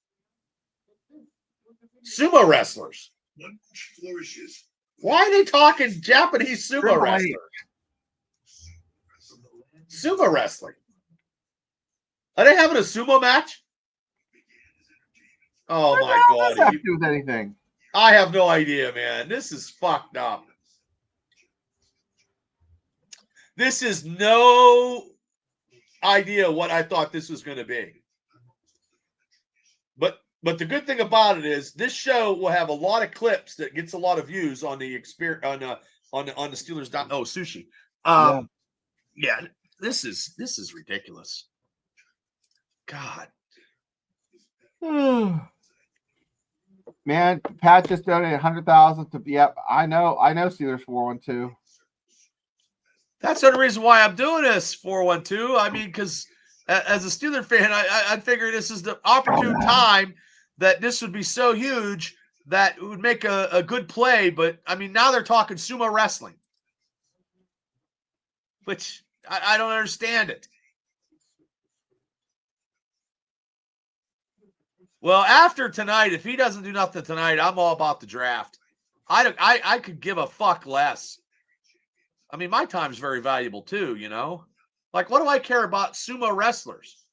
Sumo wrestlers. Why are they talking Japanese sumo wrestlers? Sumo wrestling. Are they having a sumo match? Oh my God. What does that have to do with anything? I have no idea, man. This is fucked up. This is no idea what I thought this was going to be. But the good thing about it is this show will have a lot of clips that gets a lot of views on the experience on the Steelers. Oh, sushi. Yeah, this is ridiculous. God. Man, Pat just donated 100,000 to. Yep, I know Steelers 412. That's the only reason why I'm doing this 412. I mean, because as a Steeler fan, I figure this is the opportune time that this would be so huge that it would make a good play. But I mean, now they're talking sumo wrestling, which I don't understand it. Well, after tonight, if he doesn't do nothing tonight, I'm all about the draft. I could give a fuck less. I mean, my time's very valuable too, Like, what do I care about sumo wrestlers?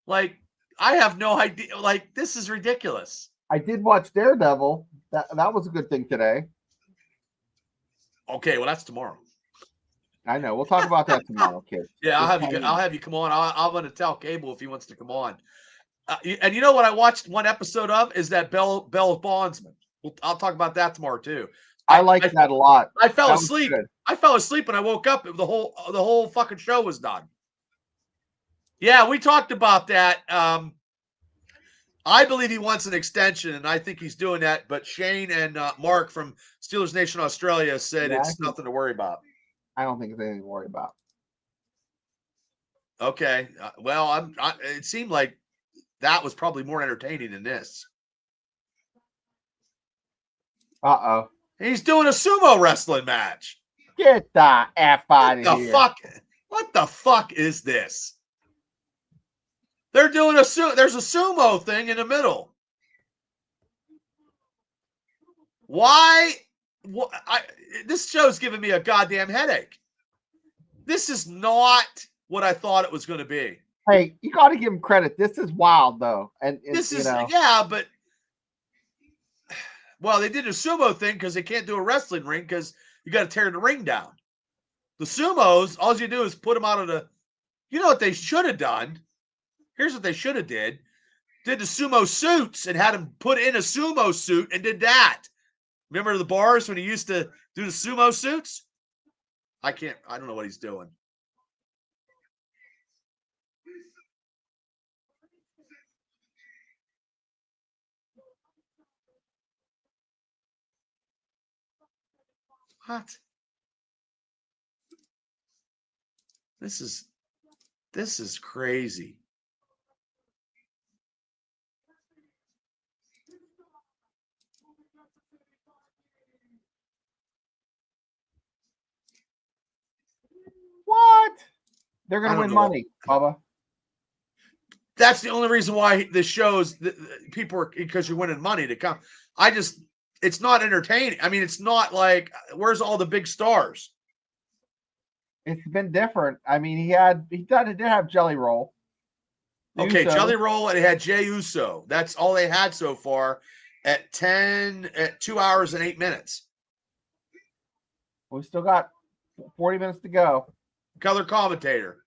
Like, I have no idea. Like, this is ridiculous. I did watch Daredevil. That was a good thing today. Okay, well, that's tomorrow. I know. We'll talk about that tomorrow, kid. Yeah, I'll have you come on. I'm going to tell Cable if he wants to come on. And you know what I watched one episode of is that Bell Bondsman. I'll talk about that tomorrow too. I like that a lot. I fell That was asleep. good. I fell asleep and I woke up. The whole fucking show was done. Yeah, we talked about that. I believe he wants an extension, and I think he's doing that. But Shane and Mark from Steelers Nation Australia said Yeah, it's nothing to worry about. I don't think it's anything to worry about. Okay. Well, it seemed like that was probably more entertaining than this. Uh-oh. He's doing a sumo wrestling match. Get the F out of The here. fuck? What the fuck is this? They're doing there's a sumo thing in the middle. Why? This show's giving me a goddamn headache. This is not what I thought it was going to be. Hey, you got to give him credit. This is wild, though. And This you is, know. yeah, but, well, they did a sumo thing because they can't do a wrestling ring because you got to tear the ring down. The sumos, all you do is put them out of the, you know what they should have done? Here's what they should have did the sumo suits and had them put in a sumo suit and did that. Remember the bars when he used to do the sumo suits? I don't know what he's doing. What? This is crazy. What? They're going I to don't win know what- money, Bubba. That's the only reason why this shows people are, because you're winning money to come. It's not entertaining. I mean, it's not like, where's all the big stars? It's been different. I mean, he did have Jelly Roll. Okay, Uso. Jelly Roll, and it had Jey Uso. That's all they had so far at 2 hours and 8 minutes. We still got 40 minutes to go. Color commentator.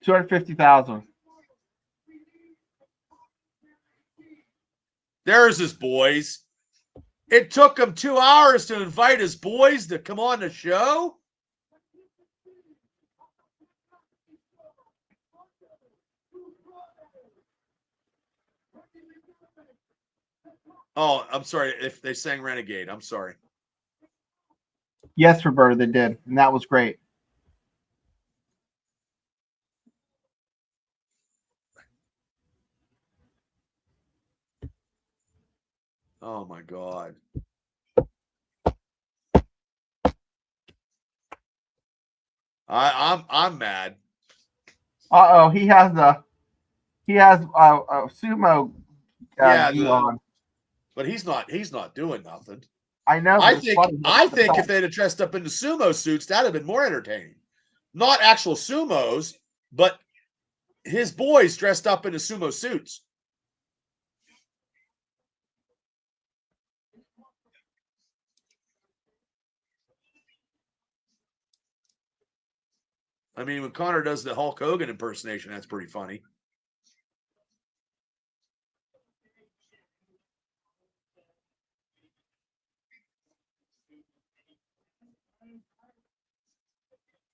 $250,000. There's his boys. It took him 2 hours to invite his boys to come on the show. Oh, I'm sorry if they sang Renegade. I'm sorry. Yes, Roberta, they did. And that was great. Oh my God. I'm mad. Uh-oh, he has a sumo gi on. But he's not doing nothing. I know. I think if they'd have dressed up in the sumo suits, that'd have been more entertaining. Not actual sumos, but his boys dressed up in the sumo suits. I mean, when Connor does the Hulk Hogan impersonation, that's pretty funny.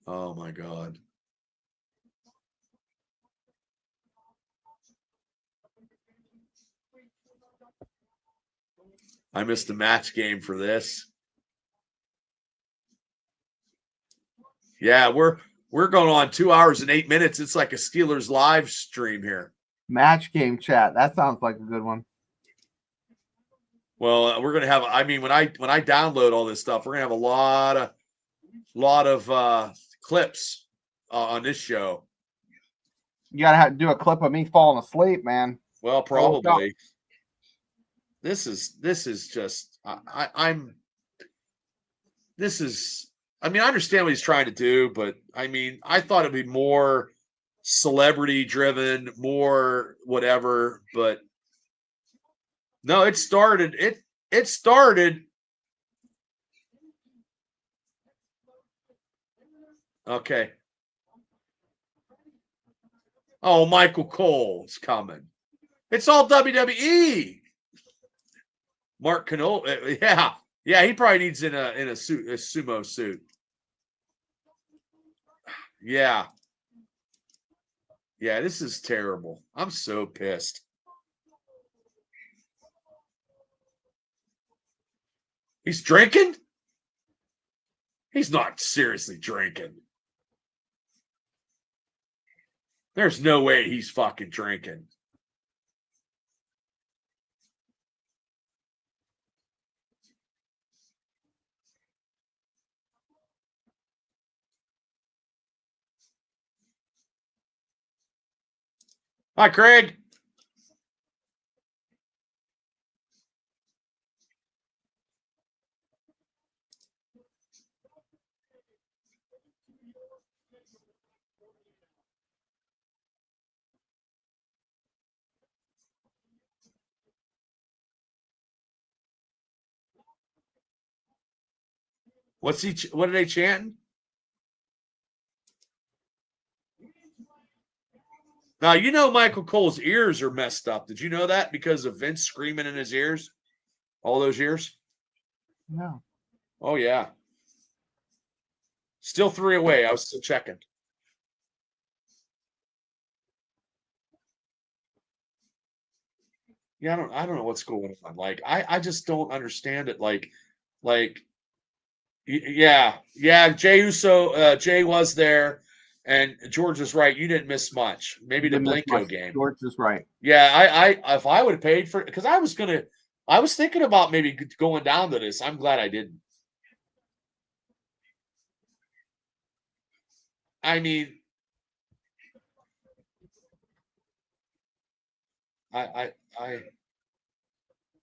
Oh my God. I missed the match game for this. Yeah, we're going on 2 hours and 8 minutes. It's like a Steelers live stream here. Match game chat. That sounds like a good one. Well, we're gonna have. I mean, when I download all this stuff, we're gonna have a lot of clips on this show. You gotta do a clip of me falling asleep, man. Well, probably. This is just. I'm. This is. I mean, I understand what he's trying to do, but I mean, I thought it'd be more celebrity driven, more whatever, but no, it started. It started. Okay. Oh, Michael Cole's coming. It's all WWE. Mark Cano. Yeah, he probably needs in a suit, a sumo suit. Yeah. Yeah, this is terrible. I'm so pissed. He's drinking? He's not seriously drinking. There's no way he's fucking drinking. Hi, Craig. What are they chanting? Now, you know Michael Cole's ears are messed up. Did you know that because of Vince screaming in his ears all those years? No. Oh, yeah. Still 3 away. I was still checking. Yeah, I don't know what's going on. Like, I just don't understand it. Yeah. Jay Uso, Jay was there, and George was right. You didn't miss much. Maybe the Blinko game. George is right. Yeah, I if I would have paid for it, because I was thinking about maybe going down to this. I'm glad I didn't. I mean, I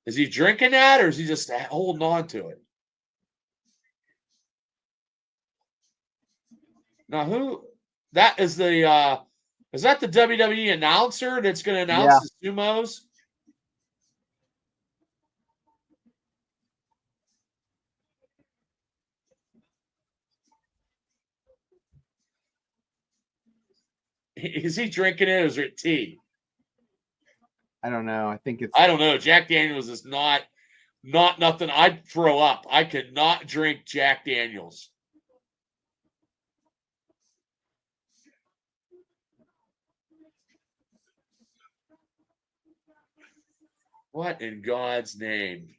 is he drinking that, or is he just holding on to it? Now, who that is is that the WWE announcer that's going to announce the sumos? Is he drinking it, or is it tea? I don't know. I think it's. I don't know. Jack Daniels is not nothing. I'd throw up. I could not drink Jack Daniels. What in God's name?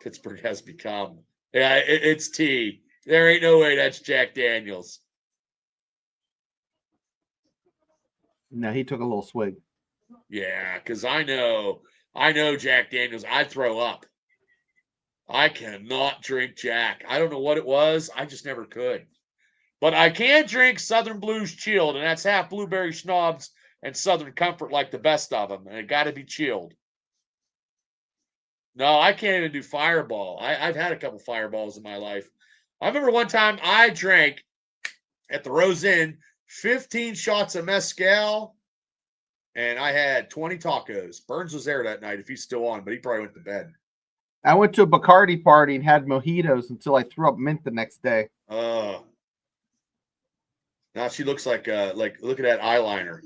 Pittsburgh has become. Yeah, it's tea. There ain't no way that's Jack Daniels. No, he took a little swig. Yeah, because I know Jack Daniels. I'd throw up. I cannot drink Jack. I don't know what it was. I just never could. But I can drink Southern Blues chilled, and that's half blueberry schnapps and Southern Comfort like the best of them, and it got to be chilled. No, I can't even do Fireball. I've had a couple Fireballs in my life. I remember one time I drank at the Rose Inn 15 shots of mezcal, and I had 20 tacos. Burns was there that night if he's still on, but he probably went to bed. I went to a Bacardi party and had mojitos until I threw up mint the next day. Now she looks like look at that eyeliner.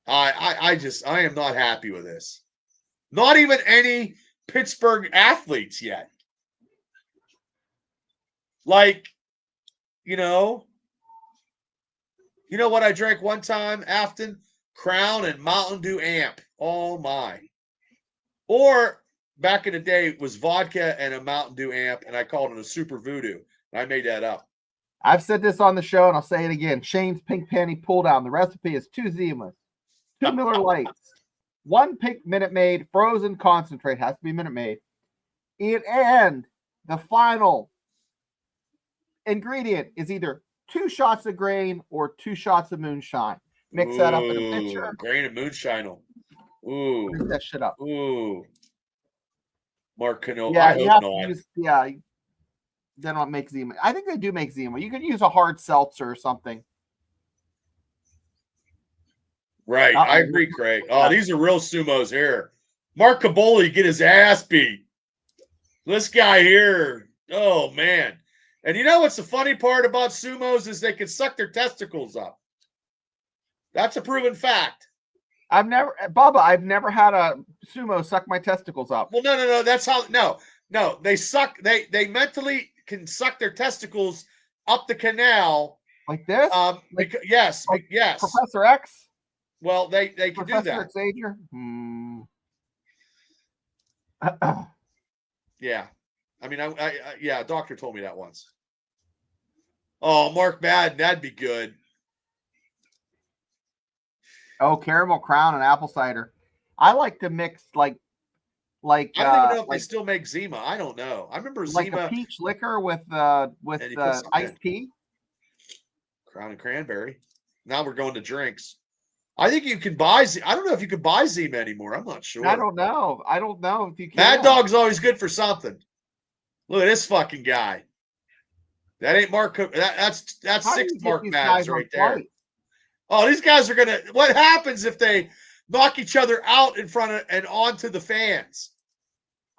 I am not happy with this. Not even any Pittsburgh athletes yet. Like, you know what I drank one time, Afton? Crown and Mountain Dew Amp. Oh my. Or back in the day, it was vodka and a Mountain Dew Amp, and I called it a Super Voodoo. I made that up. I've said this on the show, and I'll say it again. Shane's Pink Panty Pull Down. The recipe is 2 Zimas, 2 Miller Lights, 1 Pink Minute Maid frozen concentrate. Has to be Minute Maid. And the final ingredient is either 2 shots of grain or 2 shots of moonshine. Mix that up in a pitcher. Grain and moonshine. Ooh. Mix that shit up. Ooh. Mark Cano. Yeah, I hope not. They don't make Zima. I think they do make Zima. You could use a hard seltzer or something. Right. I agree, Craig. Oh, these are real sumos here. Mark Caboli get his ass beat. This guy here. Oh, man. And you know what's the funny part about sumos is they can suck their testicles up. That's a proven fact. I've never had a sumo suck my testicles up. Well, no. That's how. No. They suck. They mentally can suck their testicles up the canal Like this? Yes. Professor X? Well, they can Professor do that. Xavier? Yeah. I mean, yeah, a doctor told me that once. Oh, Mark Madden, that'd be good. Oh, caramel crown and apple cider. I like to mix like I don't even know if they still make Zima. I don't know. I remember like Zima a peach liquor with iced tea. Crown and cranberry. Now we're going to drinks. I think you can buy. I don't know if you can buy Zima anymore. I'm not sure. I don't know if you can. Mad Dog's always good for something. Look at this fucking guy. That ain't Mark. That's 6 Mark Mads right there. Oh, these guys are gonna. What happens if they knock each other out in front of and onto the fans?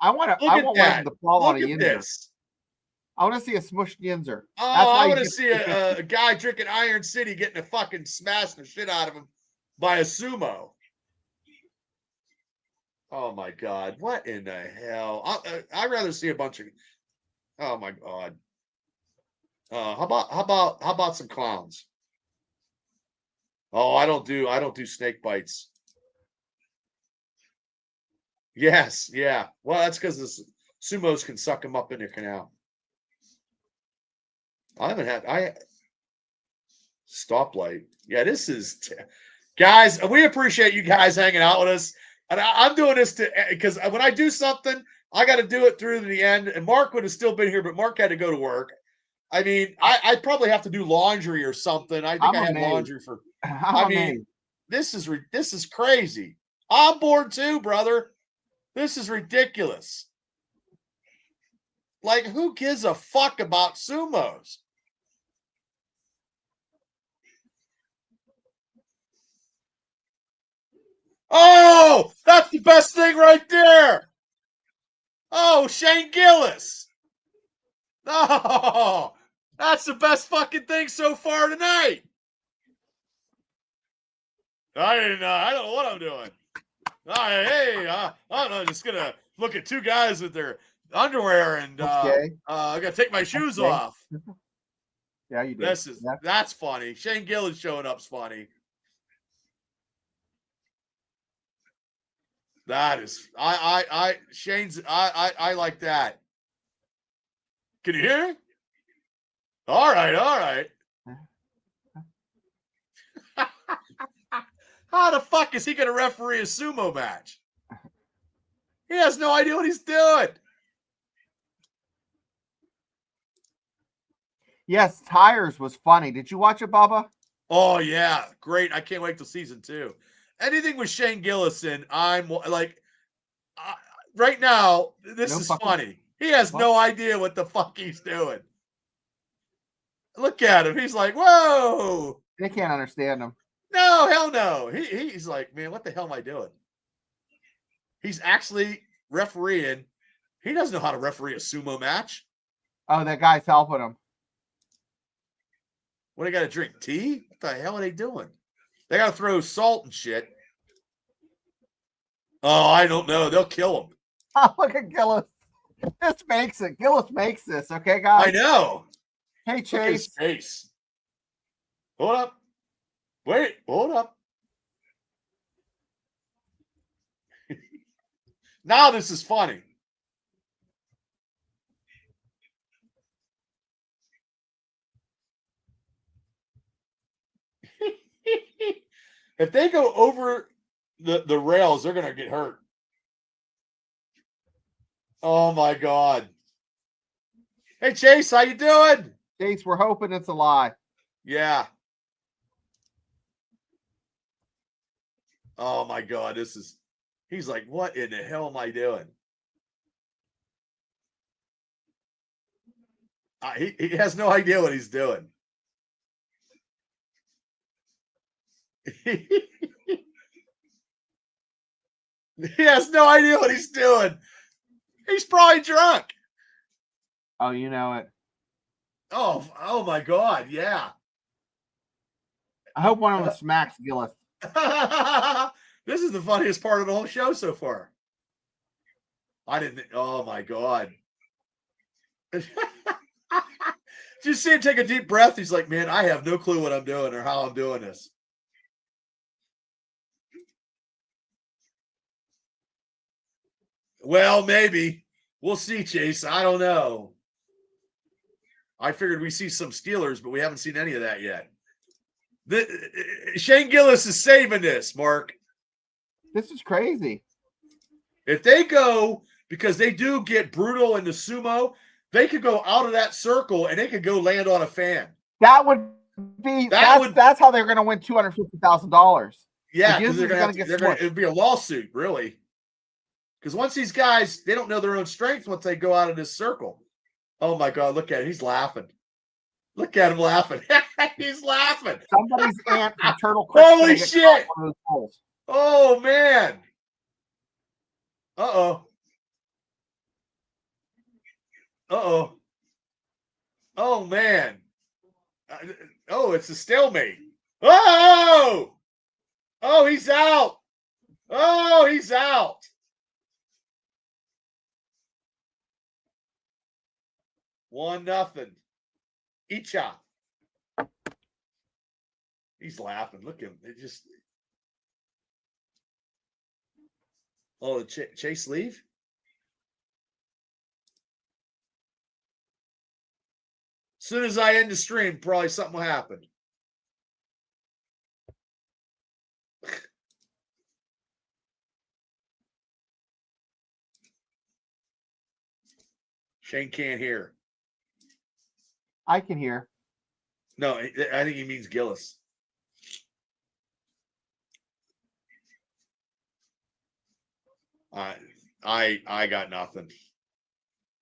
I want one of them to fall on a yinzer. This. I want to see a smushed yinzer. Oh, I want to see a guy drinking Iron City getting a fucking smashing the shit out of him by a sumo. Oh my God! What in the hell? I'd rather see a bunch of. Oh my God! How about some clowns? Oh, I don't do snake bites. Yes, yeah. Well, that's because the sumos can suck them up in their canal. I haven't had stoplight. Yeah, this is guys. We appreciate you guys hanging out with us, and I'm doing this because when I do something, I got to do it through to the end. And Mark would have still been here, but Mark had to go to work. I mean, I probably have to do laundry or something. I think I have laundry for. I mean, this is crazy. I'm bored too, brother. This is ridiculous. Like, who gives a fuck about sumos? Oh, that's the best thing right there. Oh, Shane Gillis. Oh, that's the best fucking thing so far tonight. I don't know what I'm doing. I'm just going to look at two guys with their underwear and I got to take my shoes off. Yeah, you do. That's funny. Shane Gillis showing up's funny. That is Shane's I like that. Can you hear me? All right. How the fuck is he going to referee a sumo match? He has no idea what he's doing. Yes, Tires was funny. Did you watch it, Bubba? Oh, yeah. Great. I can't wait till season 2. Anything with Shane Gillis in, I'm like, right now, this is funny. He has no idea what the fuck he's doing. Look at him. He's like, whoa. They can't understand him. No, hell no. He's like, man, what the hell am I doing? He's actually refereeing. He doesn't know how to referee a sumo match. Oh, that guy's helping him. What, they got to drink tea? What the hell are they doing? They got to throw salt and shit. Oh, I don't know. They'll kill him. Oh, look at Gillis. This makes it. Gillis makes this. Okay, guys. I know. Hey, Chase. Look at his face. Hold up. Wait, hold up. Now this is funny. If they go over the rails, they're going to get hurt. Oh, my God. Hey, Chase, how you doing? Chase, we're hoping it's a lie. Yeah. Oh, my God. He's like, what in the hell am I doing? He has no idea what he's doing. He has no idea what he's doing. He's probably drunk. Oh, you know it. Oh my God, yeah. I hope one of them smacks Gillis. This is the funniest part of the whole show so far. I didn't. Oh my God. Did you see him take a deep breath? He's like, man, I have no clue what I'm doing or how I'm doing this. Well, maybe. We'll see, Chase. I don't know. I figured we see some Steelers, but we haven't seen any of that yet. Shane Gillis is saving this, Mark. This is crazy. If they go, because they do get brutal in the sumo, they could go out of that circle and they could go land on a fan. That would be that's how they're going to win $250,000. Yeah, because it would be a lawsuit, really. Because once these guys, they don't know their own strength once they go out of this circle. Oh my God, look at him. He's laughing. Look at him laughing. He's laughing. Somebody's aunt from Turtle Creek. Holy shit. Oh, man. Uh-oh. Uh-oh. Oh, man. It's a stalemate. Oh! Oh, he's out. Oh, he's out. One nothing. Icha. He's laughing. Look at him. They just. Oh, Chase leave? As soon as I end the stream, probably something will happen. Shane can't hear. I can hear. No, I think he means Gillis. I got nothing.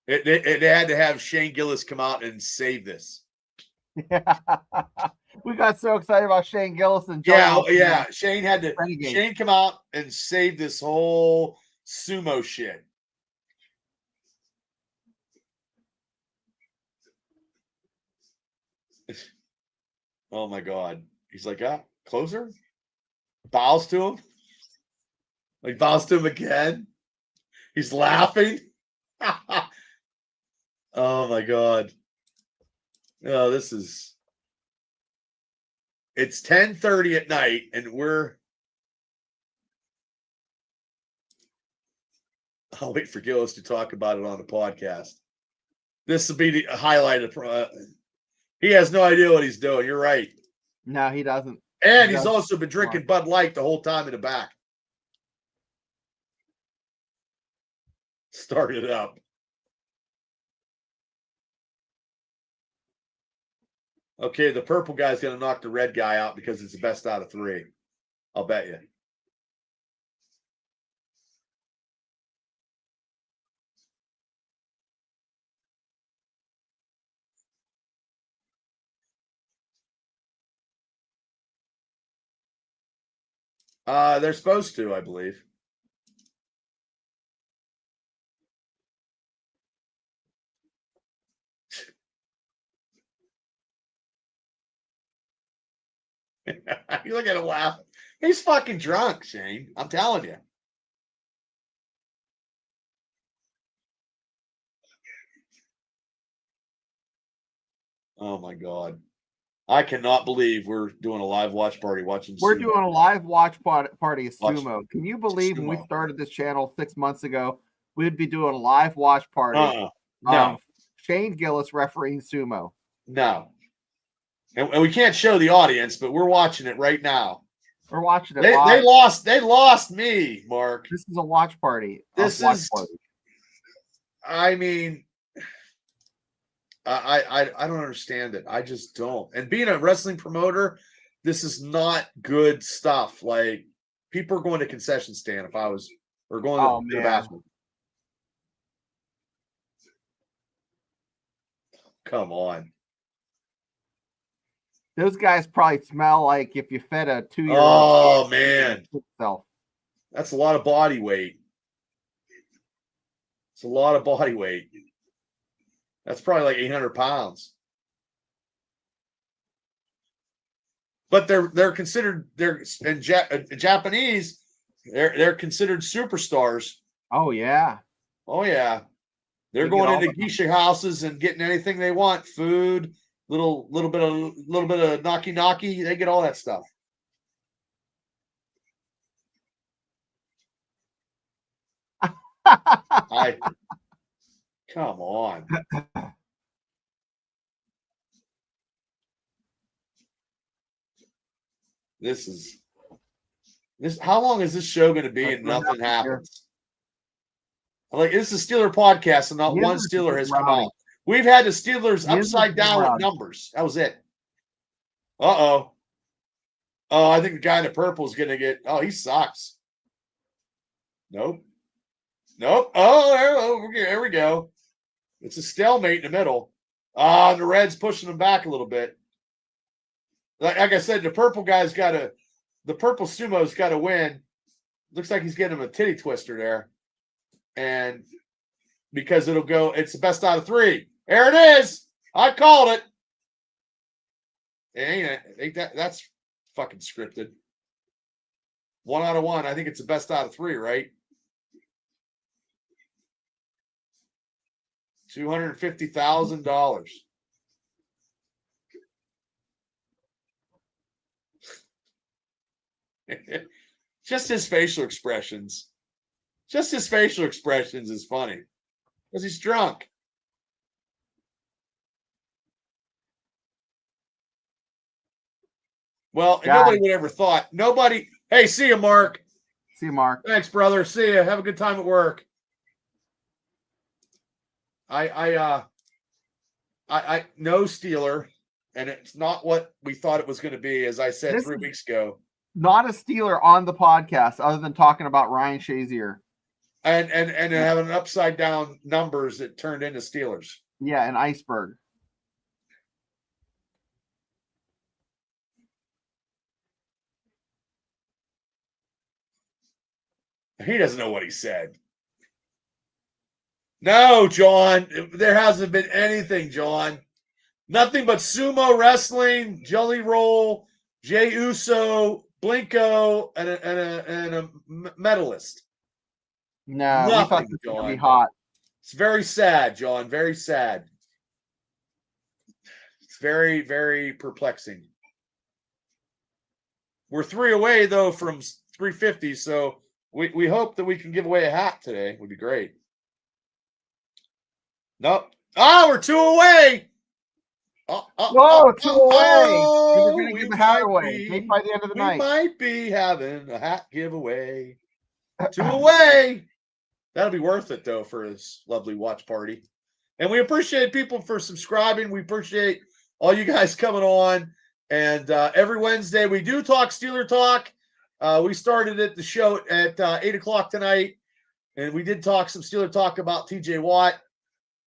It had to have Shane Gillis come out and save this. Yeah. We got so excited about Shane Gillis and yeah. Shane had to Shane come out and save this whole sumo shit. Oh my God. He's like, closer? Bows to him. Like bows to him again. He's laughing. Oh my God. Oh, it's 10:30 at night and I'll wait for Gillis to talk about it on the podcast. This will be the highlight of he has no idea what he's doing. You're right. No, he doesn't. And he's also been drinking Bud Light the whole time in the back. Start it up. Okay, the purple guy's going to knock the red guy out because it's the best out of 3. I'll bet you. They're supposed to, I believe. You look at him laugh. He's fucking drunk, Shane. I'm telling you. Oh my God. I cannot believe we're doing a live watch party watching We're sumo. doing a live watch party of sumo. Can you believe when we started this channel 6 months ago, we'd be doing a live watch party? No. Shane Gillis refereeing sumo. No. And we can't show the audience, but we're watching it right now. We're watching it. They lost me, Mark. This is a watch party. I mean, I don't understand it. I just don't. And being a wrestling promoter, this is not good stuff. Like, people are going to concession stand going to the bathroom. Come on. Those guys probably smell like if you fed a 2-year-old. Oh, man. That's a lot of body weight. It's a lot of body weight. That's probably like 800 pounds. but they're considered in Japanese. They're considered superstars. Oh yeah. Oh yeah. They're They going get all into geisha houses and getting anything they want, food, little bit of knocky. They get all that stuff. Come on. This. How long is this show going to be and nothing happens? Like, this is a Steeler podcast, and not one Steeler has come out. We've had the Steelers upside down with numbers. That was it. Uh-oh. Oh, I think the guy in the purple is going to get. Oh, he sucks. Nope. Oh, there we go. It's a stalemate in the middle. The Reds pushing them back a little bit. Like I said, the purple sumo's got to win. Looks like he's getting him a titty twister there. And because it's the best out of 3. There it is. I called it. Ain't that's fucking scripted. 1 out of 1. I think it's the best out of 3, right? $250,000. Just his facial expressions. Just his facial expressions is funny because he's drunk. Well, nobody would ever thought. Nobody. Hey, see you, Mark. See you, Mark. Thanks, brother. See you. Have a good time at work. I no Steeler, and it's not what we thought it was going to be, as I said 3 weeks ago. Not a Steeler on the podcast, other than talking about Ryan Shazier. And having upside down numbers that turned into Steelers. Yeah, an iceberg. He doesn't know what he said. No, John, there hasn't been anything, John. Nothing but sumo wrestling, Jelly Roll, Jey Uso, Blinko, and a medalist. No, we thought this was going to be hot. It's very sad, John. Very sad. It's very, very perplexing. We're 3 away, though, from 350, so we hope that we can give away a hat today. Would be great. Nope. Oh, we're 2 away. 2 away. We're going to give the hat away. Maybe by the end of the night. We might be having a hat giveaway. 2 away. That'll be worth it, though, for this lovely watch party. And we appreciate people for subscribing. We appreciate all you guys coming on. And every Wednesday, we do talk Steeler Talk. We started the show at 8 o'clock tonight. And we did talk some Steeler Talk about TJ Watt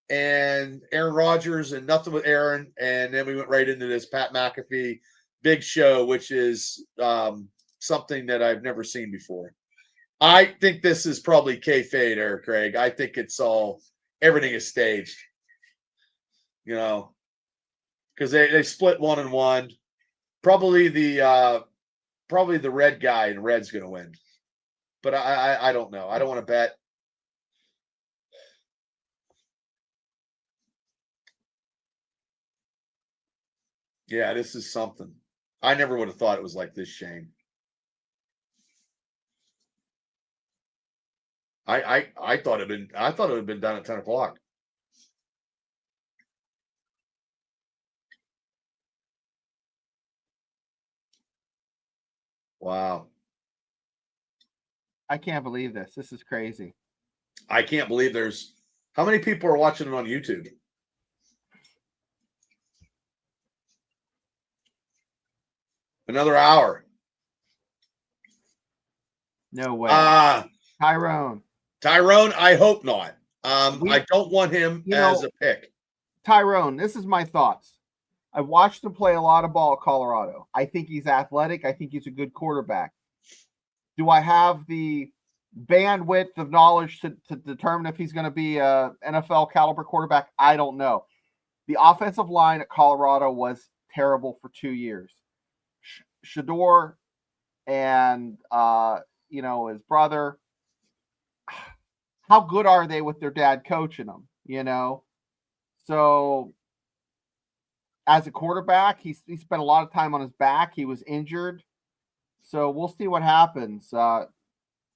and Aaron Rodgers and nothing with Aaron. And then we went right into this Pat McAfee big show, which is something that I've never seen before. I think this is probably kayfabe, Eric Craig. I think it's everything is staged. You know, because they split 1-1. Probably the red guy and red's going to win. But I don't know. I don't want to bet. Yeah, this is something. I never would have thought it was like this, Shane. I thought it would have been done at 10 o'clock. Wow. I can't believe this. This is crazy. I can't believe how many people are watching it on YouTube? Another hour. No way. Tyrone, I hope not. I don't want him as a pick. Tyrone, this is my thoughts. I watched him play a lot of ball at Colorado. I think he's athletic. I think he's a good quarterback. Do I have the bandwidth of knowledge to determine if he's going to be a NFL caliber quarterback? I don't know. The offensive line at Colorado was terrible for 2 years. Shador and his brother, how good are they with their dad coaching them? So as a quarterback, he spent a lot of time on his back. He was injured, so we'll see what happens.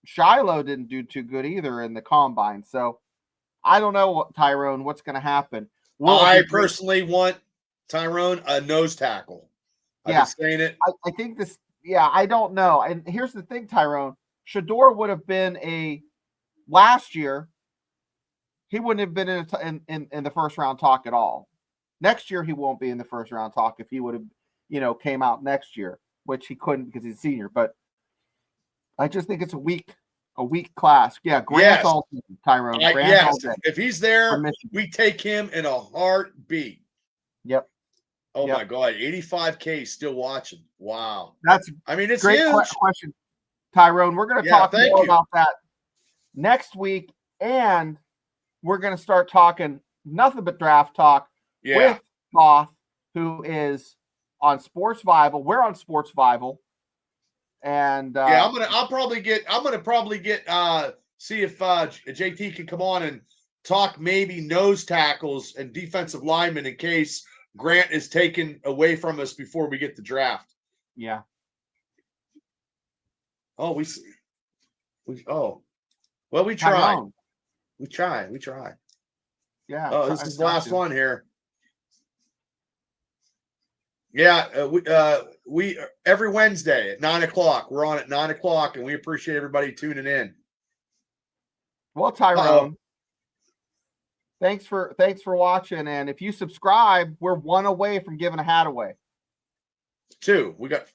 Shiloh didn't do too good either in the combine, so I don't know, Tyrone, what's going to happen. I personally want Tyrone a nose tackle. I've been saying it. I think this. Yeah, I don't know. And here's the thing, Tyrone. Shador would have been last year. He wouldn't have been in the first round talk at all. Next year he won't be in the first round talk if he would have, came out next year, which he couldn't because he's a senior. But I just think it's a weak class. Yeah, Grant all day, Tyrone. Grant all day. If he's there, we take him in a heartbeat. Yep. Oh my God, 85K still watching. Wow. It's great huge. Question, Tyrone. We're going to talk more about that next week, and we're going to start talking nothing but draft talk with Goff, who is on Sports Bible. We're on Sports Bible, and I'm gonna probably get see if JT can come on and talk maybe nose tackles and defensive linemen in case Grant is taken away from us before we get the draft. Yeah. Oh, we tried. We tried. Yeah. Oh, this is the last one here. Yeah, we every Wednesday at 9:00. We're on at 9:00, and we appreciate everybody tuning in. Well, Tyrone, thanks for watching, and if you subscribe, we're one away from giving a hat away. 2. We got.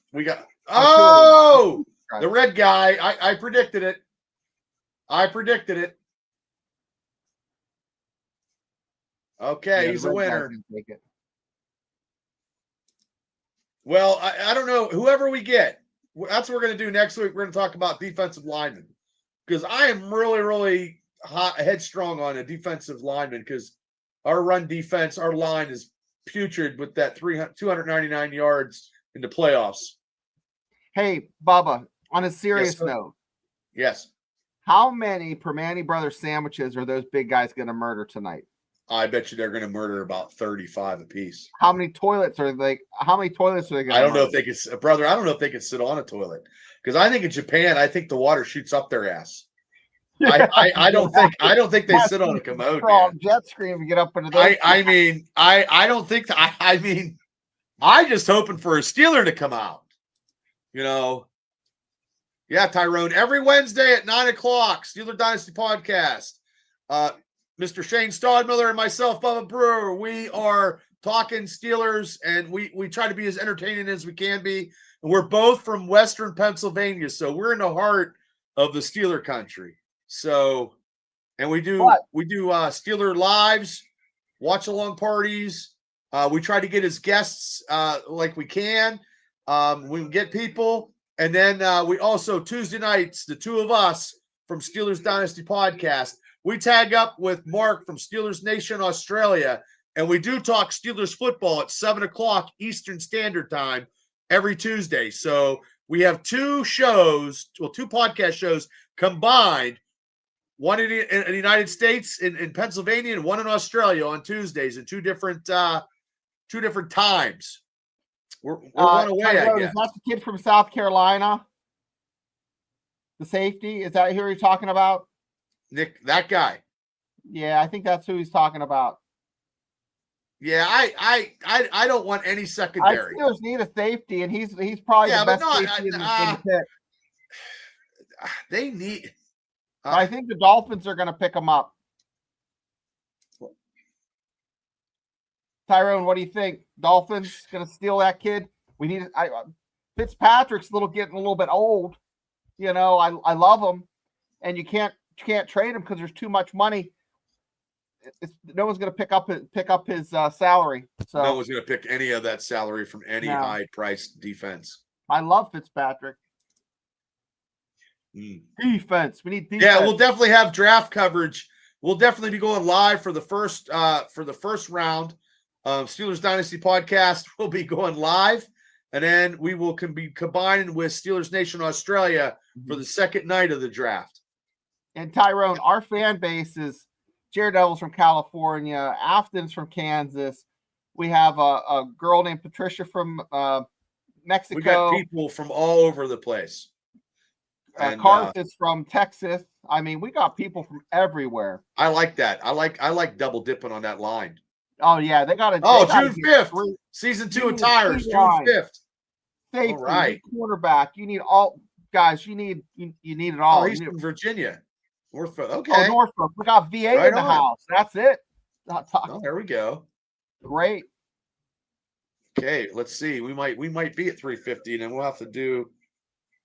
Oh, the red guy. I predicted it. Okay, he's a winner. Well, I don't know. Whoever we get, that's what we're going to do next week. We're going to talk about defensive linemen because I am really, really headstrong on a defensive lineman because our run defense, our line is putrid with that 299 yards in the playoffs. Hey, Bubba, on a serious note. Yes. How many Permane Brothers sandwiches are those big guys going to murder tonight? I bet you they're going to murder about 35 apiece. How many toilets are they going to I don't know if they could, brother. I don't know if they could sit on a toilet because I think in Japan, I think the water shoots up their ass. Yeah. I don't think they sit on a commode. Jet stream to get up into those. I don't think that. I just hoping for a Steeler to come out. Yeah, Tyrone. Every Wednesday at 9:00, Steeler Dynasty podcast. Mr. Shane Stodmiller and myself, Bubba Brewer, we are talking Steelers, and we try to be as entertaining as we can be. And we're both from Western Pennsylvania, so we're in the heart of the Steeler country. So, and we do Steeler lives, watch along parties. We try to get as guests like we can. We can get people, and then we also Tuesday nights, the two of us from Steelers Dynasty podcast. We tag up with Mark from Steelers Nation Australia, and we do talk Steelers football at 7:00 Eastern Standard Time every Tuesday. So we have two podcast shows combined, one in the United States in Pennsylvania and one in Australia on Tuesdays in two different times. We're one away, I guess. Is that the kid from South Carolina? The safety? Is that who you're talking about? Nick, that guy. Yeah, I think that's who he's talking about. Yeah, I don't want any secondary. I Steelers need a safety, and he's probably the best safety in the pick. They need. I think the Dolphins are going to pick him up. Tyrone, what do you think? Dolphins going to steal that kid? We need. Fitzpatrick's getting a little bit old. I love him, and you can't trade him because there's too much money. No one's going to pick up his salary. So no one's going to pick any of that salary from any high-priced defense. I love Fitzpatrick. Defense. We need defense. Yeah, we'll definitely have draft coverage. We'll definitely be going live for the first round. Steelers Dynasty podcast will be going live, and then we will be combining with Steelers Nation Australia for the second night of the draft. And Tyrone, our fan base is Daredevil's from California, Afton's from Kansas. We have a girl named Patricia from Mexico. We got people from all over the place. Carth is from Texas. I mean, we got people from everywhere. I like that. I like double dipping on that line. Oh yeah, they got to. June 5th, season 2 of Tires, June 5th. Safety, all right, quarterback. You need all guys. You need it all. Oh, he's from Virginia. Norfolk. Okay. Oh, Norfolk. We got VA in the house. That's it. Oh, there we go. Great. Okay, let's see. We might be at 350, and then we'll have to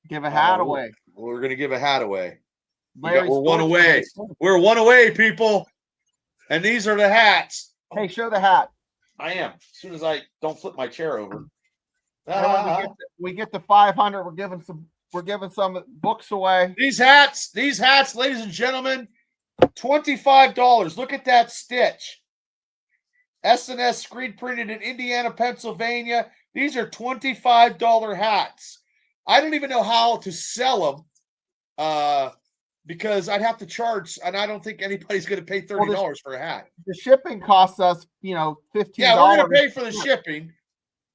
give a hat away. We're gonna give a hat away. We're one away. We're one away, people. And these are the hats. Hey, show the hat. I am. As soon as I don't flip my chair over. We get to 500. We're giving some books away. These hats, ladies and gentlemen, $25. Look at that stitch. S&S screen printed in Indiana, Pennsylvania. These are $25 hats. I don't even know how to sell them because I'd have to charge, and I don't think anybody's going to pay $30 for a hat. The shipping costs us, $15. Yeah, we're going to pay for the shipping.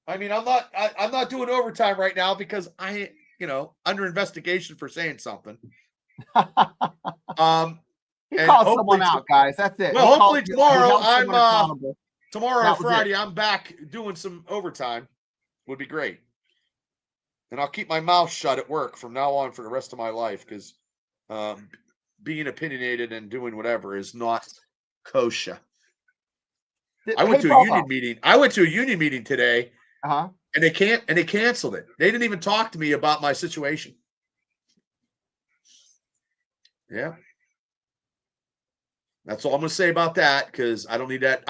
I mean, I'm not doing overtime right now because I, under investigation for saying something. He called someone out, guys. That's it. Well, hopefully tomorrow tomorrow or Friday, I'm back doing some overtime. Would be great. And I'll keep my mouth shut at work from now on for the rest of my life because being opinionated and doing whatever is not kosher. I went to a union meeting. I went to a union meeting today, and they canceled it. They didn't even talk to me about my situation. Yeah. That's all I'm going to say about that because I don't need that.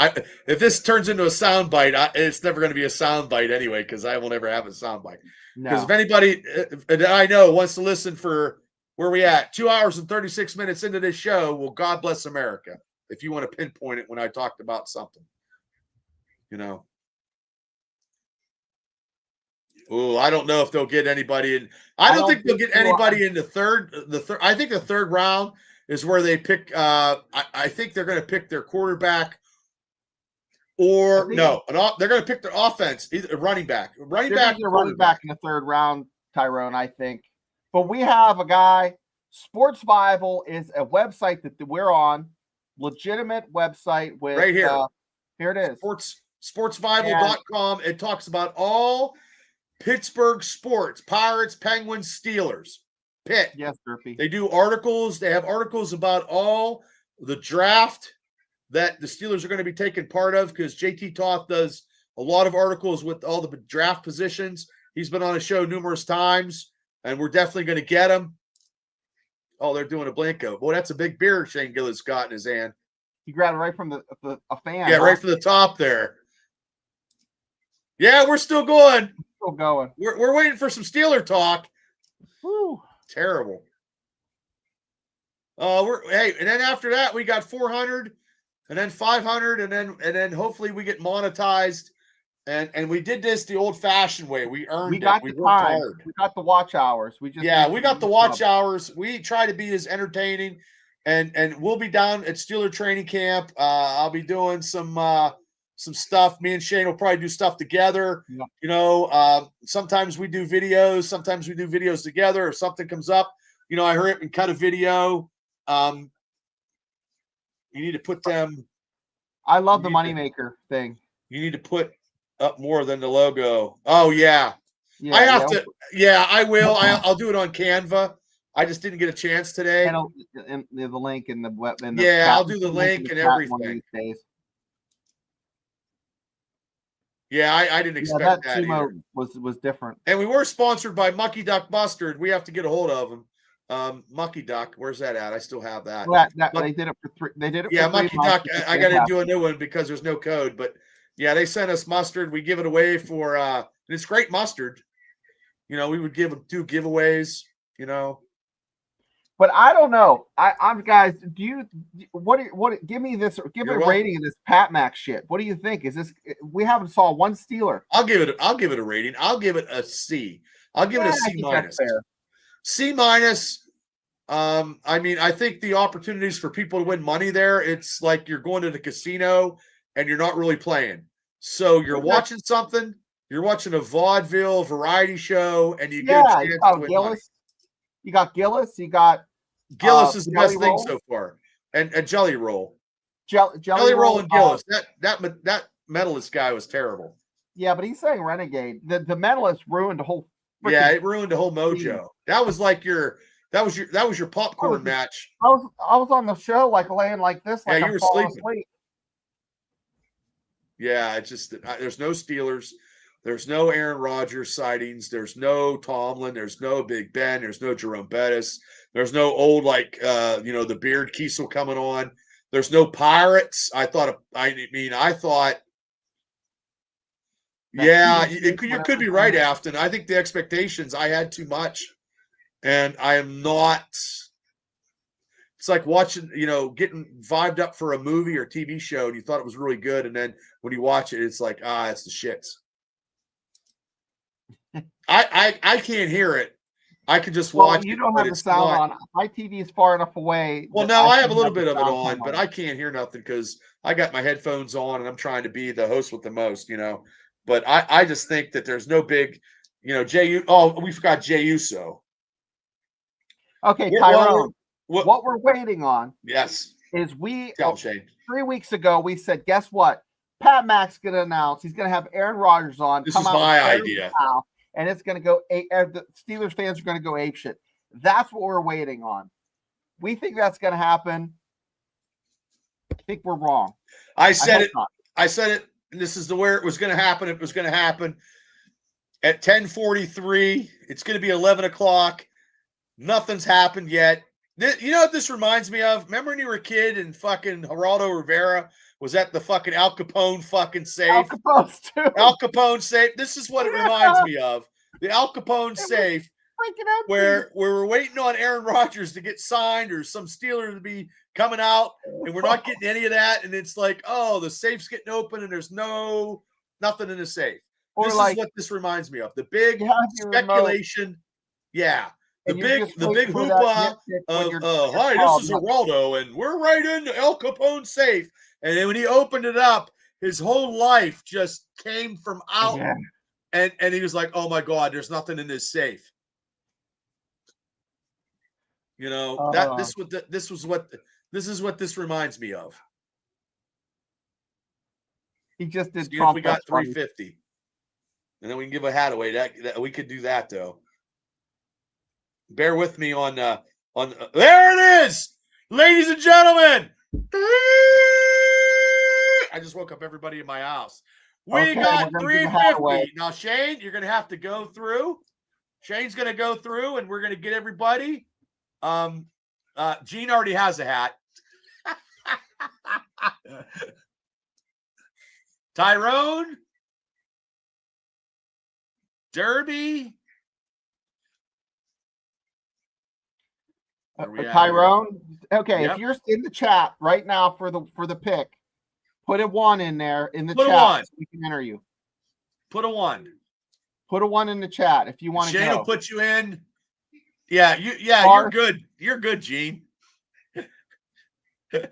If this turns into a soundbite, it's never going to be a soundbite anyway because I will never have a soundbite. Because if anybody that I know wants to listen for where we at, 2 hours and 36 minutes into this show, well, God bless America. If you want to pinpoint it when I talked about something, Oh, I don't know if they'll get anybody in. I don't think they'll get anybody in the third. I think the third round is where they pick. I think they're going to pick their quarterback, or no, they're going to pick their offense, either a running back. Running back in the third round, Tyrone, I think. But we have a guy. Sports Bible is a website that we're on, legitimate website with right here. Here it is. Sportsbible.com. It talks about all Pittsburgh sports: Pirates, Penguins, Steelers. Pitt. Yes, Derpy. They do articles. They have articles about all the draft that the Steelers are going to be taking part of because JT Toth does a lot of articles with all the draft positions. He's been on a show numerous times, and we're definitely going to get him. Oh, they're doing a Blanco. Boy, that's a big beer Shane Gillis got in his hand. He grabbed it right from a fan. Yeah, right from the top there. Yeah, we're still going. Still going. We're waiting for some Steeler talk. Woo. Terrible. And then after that we got 400, and then 500, and then hopefully we get monetized. And we did this the old-fashioned way. We earned it. We worked hard. We got the watch hours. We got the watch hours. We try to be as entertaining, and we'll be down at Steeler training camp. I'll be doing some stuff. Me and Shane will probably do stuff together. Yeah. Sometimes we do videos. Sometimes we do videos together. If something comes up, I hurry up and cut a video. You need to put them. I love the moneymaker thing. You need to put up more than the logo. Oh yeah. I have to. Yeah, I will. I'll do it on Canva. I just didn't get a chance today. And the link in the web. I'll do the link and everything. Yeah, I didn't expect that either. Was different. And we were sponsored by Mucky Duck Mustard. We have to get a hold of them. Mucky Duck, where's that at? I still have that. They did it for three. They did it. Yeah, Mucky Duck. I got to do a new one because there's no code. But yeah, they sent us mustard. We give it away for. It's great mustard. We would do giveaways. But I don't know. I'm guys. Do you give me this? Give me You're a rating of this Pat Mac shit. What do you think? Is this? We haven't saw one Steeler. I'll give it a rating. I'll give it a C. I'll give it a I C think that's minus. fair. C minus. I mean, I think the opportunities for people to win money there, it's like you're going to the casino and you're not really playing. So you're watching something, you're watching a vaudeville variety show, and you get a chance to win money. You got Gillis. You got Gillis is the best Jelly thing Roll. so far, and Jelly Roll, Jelly Roll, and Gillis. That medalist guy was terrible. Yeah, but he's saying Renegade. The medalist ruined the whole. Yeah, it ruined the whole mojo. That was like that was your popcorn match. I was on the show like laying like this. Like you were sleeping. Asleep. Yeah, it's just there's no Steelers. There's no Aaron Rodgers sightings. There's no Tomlin. There's no Big Ben. There's no Jerome Bettis. There's no old the Beard Kiesel coming on. There's no Pirates. I thought. Yeah, you could be right, Afton. I think the expectations, I had too much, and I am not. It's like watching, getting vibed up for a movie or TV show, and you thought it was really good, and then when you watch it, it's like, it's the shits. I can't hear it. I could just watch. You don't have the sound on. My TV is far enough away. Well, no, I have a little bit of it on, but I can't hear nothing because I got my headphones on and I'm trying to be the host with the most, But I just think that there's no big, Jey. Oh, we forgot Jey Uso. Okay, Tyrone. What we're waiting on, yes, is 3 weeks ago we said, guess what? Pat Mac's going to announce he's going to have Aaron Rodgers on. This is my idea. And it's going to go. The Steelers fans are going to go apeshit. That's what we're waiting on. We think that's going to happen. I think we're wrong. I said it. And this is where it was going to happen. It was going to happen at 10:43. It's going to be 11 o'clock. Nothing's happened yet. You know what this reminds me of? Remember when you were a kid and fucking Geraldo Rivera was at the fucking Al Capone fucking safe? Al Capone safe. This is what it reminds me of. The Al Capone safe, where we're waiting on Aaron Rodgers to get signed or some Steeler to be coming out, and we're not getting any of that. And it's like, the safe's getting open and there's nothing in the safe. This is what this reminds me of. The big speculation. Yeah. The big hoopah of, hi, this is Geraldo, and we're right into Al Capone's safe. And then when he opened it up, his whole life just came from out. Yeah. And he was like, oh my God, there's nothing in this safe. This is what this reminds me of. He just did. If we got 350, and then we can give a hat away. That we could do that though. Bear with me on there it is, ladies and gentlemen. I just woke up everybody in my house. We got 350. Now, Shane, you're going to have to go through. Shane's going to go through, and we're going to get everybody. Gene already has a hat. Tyrone. Derby. Tyrone. Okay, if you're in the chat right now for the pick, put a 1 in there in the chat so we can enter you. Put a 1. Put a 1 in the chat if you want to go. Shane will put you in. Yeah, you're good. You're good, Gene. So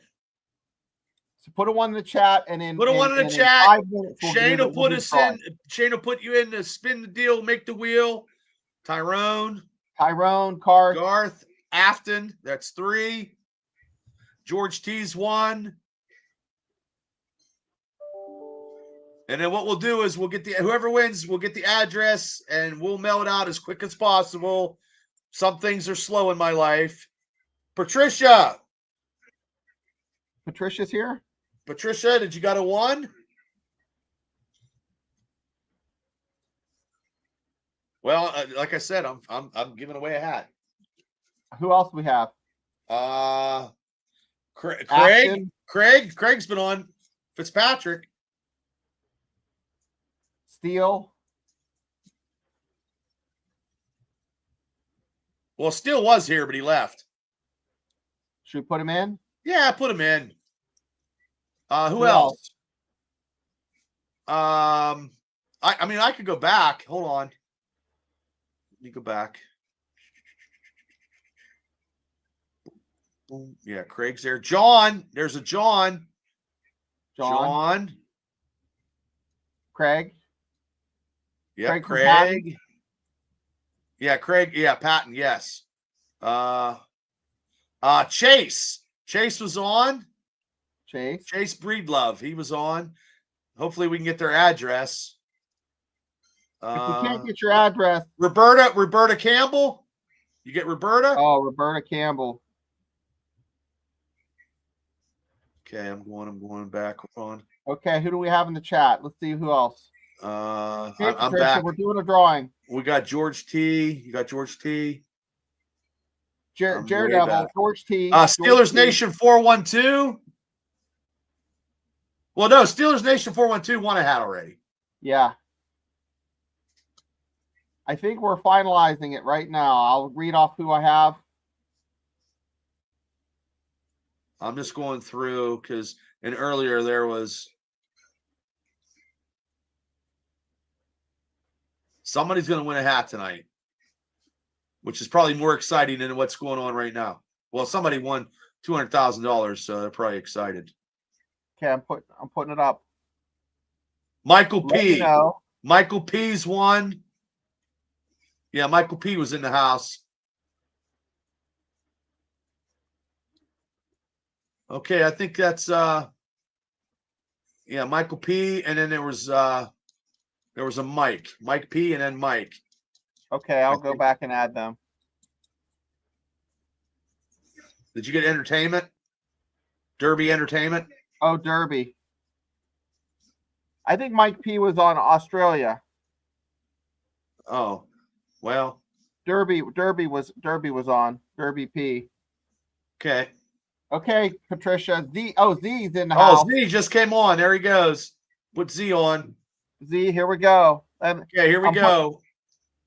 put a 1 in the chat and then put a 1 in the chat. 5 minutes, Shane will put us in. Shane will put you in to spin the deal, make the wheel. Tyrone, Garth, Afton, that's 3. George T's 1. And then what we'll do is we'll get whoever wins, we'll get the address and we'll mail it out as quick as possible. Some things are slow in my life. Patricia's here. Patricia, did you got a 1? Well, like I said, I'm giving away a hat. Who else do we have? Craig's been on. Fitzpatrick. Steele. Well, Steele was here, but he left. Should we put him in? Yeah, put him in. Who Who else? I mean, I could go back. Hold on. Let me go back. Boom. Yeah, Craig's there. John. There's a John. John. Craig. Yeah, Craig. Patton. Yeah, Craig. Yeah, Patton. Yes. Chase. Chase was on. Chase Breedlove. He was on. Hopefully we can get their address. If we can't get your address. Roberta Campbell. You get Roberta? Oh, Roberta Campbell. Okay, I'm going back. Hold on. Okay, who do we have in the chat? Let's see who else. I'm back. We're doing a drawing. We got George T. You got George T. Daredevil, George T. Steelers Nation 412. Well, no, Steelers Nation 412 won a hat already. Yeah. I think we're finalizing it right now. I'll read off who I have. I'm just going through because earlier there was somebody's going to win a hat tonight, which is probably more exciting than what's going on right now. Well, somebody won $200,000, so they're probably excited. Okay, I'm putting it up. Michael P. Michael P's won. Yeah, Michael P was in the house. Okay, I think that's Michael P. And then there was a Mike P. and then Mike. Okay, I'll go back and add them. Did you get entertainment? Derby Entertainment? Oh, Derby. I think Mike P was on Australia. Oh, well. Derby was on. Derby P. Okay. Okay, Patricia. Z's in the house. Oh, Z just came on. There he goes. Put Z on. Z, here we go. Okay, here we go.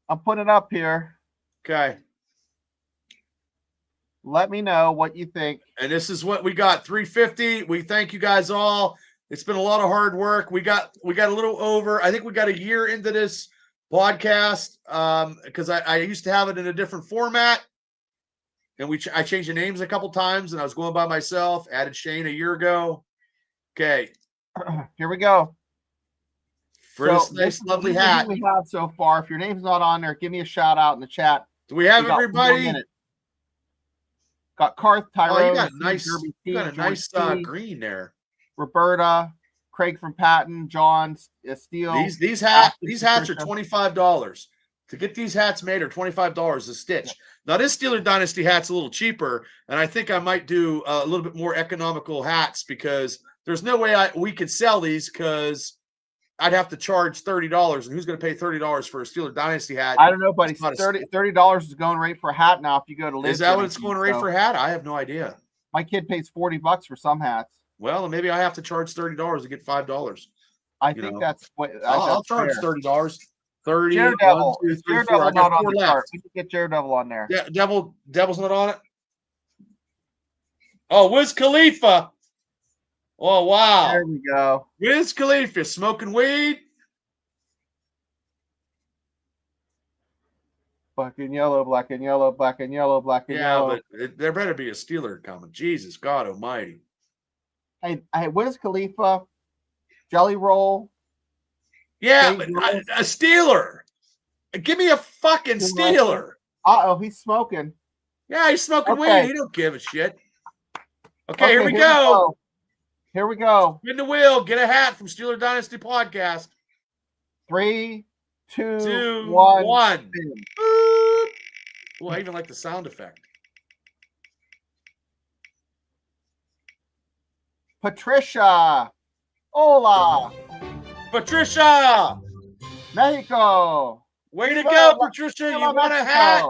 I'm putting it up here. Okay. Let me know what you think. And this is what we got. 350. We thank you guys all. It's been a lot of hard work. We got a little over. I think we got a year into this podcast because I used to have it in a different format. And I changed the names a couple times, and I was going by myself. Added Shane a year ago. Okay. Here we go. For this nice, lovely hat. We have so far. If your name's not on there, give me a shout out in the chat. Do we have everybody? Got Karth, Tyrone. Oh, you got a nice green there. Roberta, Craig from Patton, John, Steele. These hats are $25. To get these hats made are $25 a stitch. Now, this Steeler Dynasty hat's a little cheaper, and I think I might do a little bit more economical hats because there's no way we could sell these because I'd have to charge $30, and who's going to pay $30 for a Steeler Dynasty hat? I don't know, buddy. $30 is going rate for a hat now if you go to Liz. Is that what it's going rate for a hat? I have no idea. My kid pays $40 for some hats. Well, maybe I have to charge $30 to get $5. I think that's what I'll charge $30. 30. Daredevil. 1, 2, 3, Daredevil 4. I got not on 4 the left. chart. We can get Daredevil on there. Yeah, Devil's not on it. Oh, Wiz Khalifa. Oh, wow. There we go. Wiz Khalifa smoking weed. Black and yellow, black and yellow, black and yellow, black and yellow. Yeah, but there better be a Steeler coming. Jesus, God almighty. Hey, Wiz Khalifa, Jelly Roll. Yeah, but a Steeler. Give me a fucking Steeler. Uh-oh, he's smoking. Yeah, he's smoking weed. He don't give a shit. Okay, here we go. Here we go. Spin the wheel. Get a hat from Steeler Dynasty Podcast. 3, 2, 1. Boop. Oh, I even like the sound effect. Patricia. Hola. Patricia. Mexico. Way to go, Patricia. You won a hat.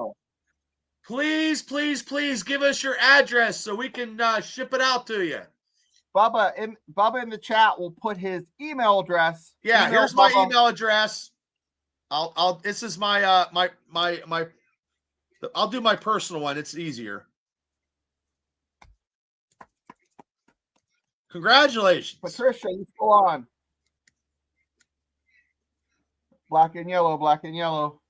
Please, please, please give us your address so we can ship it out to you. Bubba in the chat will put his email address. Yeah, here's my email address. This is my I'll do my personal one. It's easier. Congratulations. Patricia, you still on? Black and yellow, black and yellow.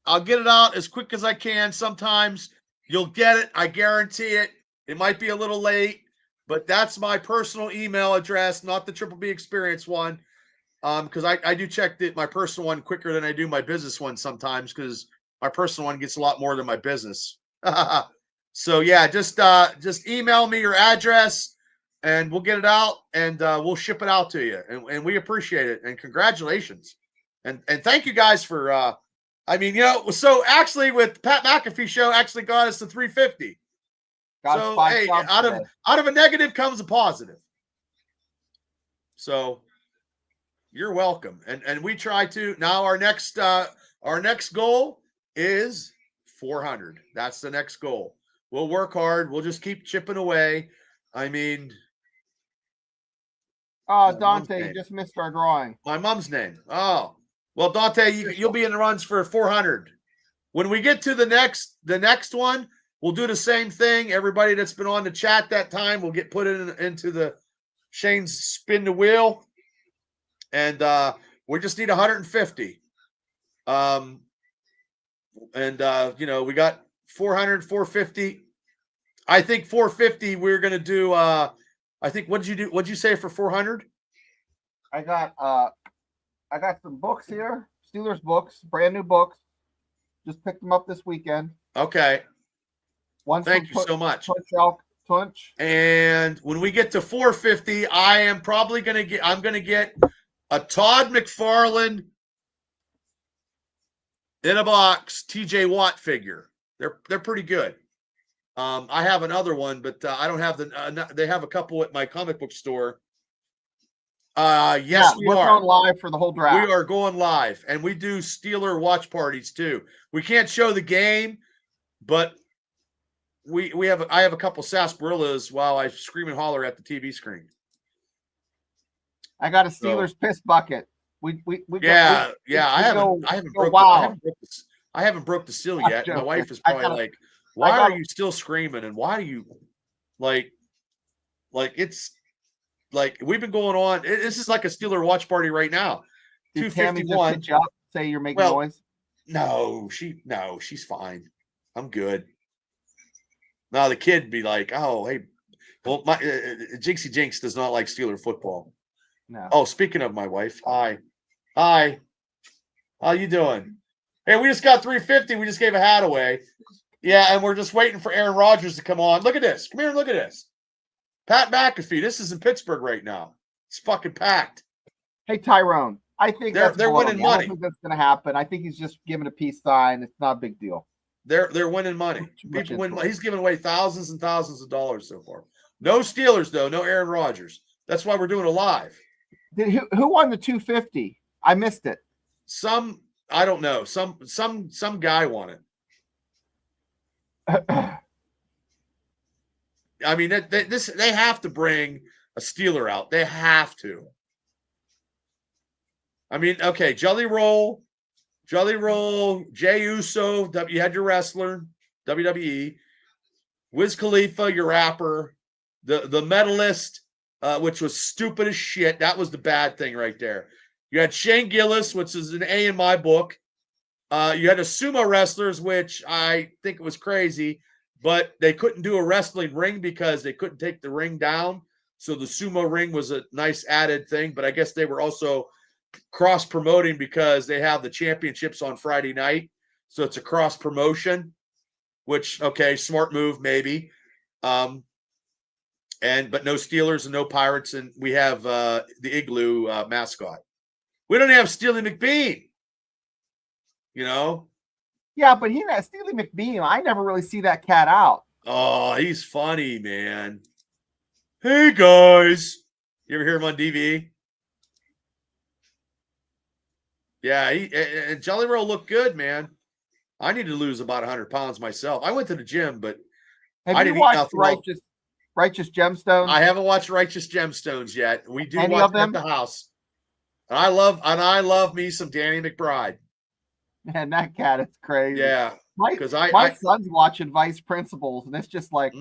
I'll get it out as quick as I can. Sometimes you'll get it. I guarantee it. It might be a little late, but that's my personal email address, not the Triple B Experience one. Because I do check my personal one quicker than I do my business one sometimes, because my personal one gets a lot more than my business. So yeah, just email me your address and we'll get it out and we'll ship it out to you. And we appreciate it. And congratulations. And thank you guys for so actually with Pat McAfee show actually got us to 350. So hey, out of a negative comes a positive. So you're welcome. And we try to now our next goal is 400. That's the next goal. We'll work hard. We'll just keep chipping away. I mean, Dante, you just missed our drawing. My mom's name. Oh, well, Dante, you'll be in the runs for 400. When we get to the next one, we'll do the same thing. Everybody that's been on the chat that time will get put into the Shane's spin the wheel. And we just need 150. We got 400, 450. I think 450 we're going to do I think what'd you say for 400? I got some books here, Steelers books, brand new books. Just picked them up this weekend. Okay. Thank you so much. Tunch. And when we get to 450, I'm going to get a Todd McFarlane in a box TJ Watt figure. They're pretty good. I have another one, but I don't have they have a couple at my comic book store. Yes, we are going live for the whole draft. We are going live, and we do Steeler watch parties too. We can't show the game, but I have a couple sarsaparillas while I scream and holler at the TV screen. I got a Steelers piss bucket. I haven't broke the seal yet. My wife is probably like, "Why are you still screaming?" And why do you like it's like we've been going on. This is like a Steeler watch party right now. 251. Say you're making noise. No, she's fine. I'm good. Now the kid be like, "Oh, hey, well, my Jinxie Jinx does not like Steeler football." No. Oh, speaking of my wife, hi. How you doing? Hey, we just got 350. We just gave a hat away. Yeah, and we're just waiting for Aaron Rodgers to come on. Look at this. Come here and look at this. Pat McAfee. This is in Pittsburgh right now. It's fucking packed. Hey, Tyrone. I think they're winning money. I don't think that's going to happen. I think he's just giving a peace sign. It's not a big deal. They're winning money. People win. He's giving away thousands and thousands of dollars so far. No Steelers though. No Aaron Rodgers. That's why we're doing it live. Who won the 250? I missed it. I don't know. Some guy won it. I mean, they have to bring a Steeler out. They have to. I mean, okay, Jelly Roll, Jey Uso, you had your wrestler, WWE, Wiz Khalifa, your rapper, the medalist, which was stupid as shit. That was the bad thing right there. You had Shane Gillis, which is an A in my book. You had a sumo wrestlers, which I think it was crazy, but they couldn't do a wrestling ring because they couldn't take the ring down. So the sumo ring was a nice added thing, but I guess they were also cross promoting because they have the championships on Friday night. So it's a cross promotion, which, okay, smart move, maybe. But no Steelers and no Pirates. And we have the Igloo mascot. We don't have Steely McBean, you know? Yeah, but Steely McBean, I never really see that cat out. Oh, he's funny, man. Hey, guys. You ever hear him on DV? Yeah, and Jelly Roll looked good, man. I need to lose about 100 pounds myself. I went to the gym, but I didn't eat nothing. Righteous Gemstones? I haven't watched Righteous Gemstones yet. We do watch them at the house. And I love me some Danny McBride. Man, that cat is crazy. Yeah. My son's watching Vice Principals, and it's just like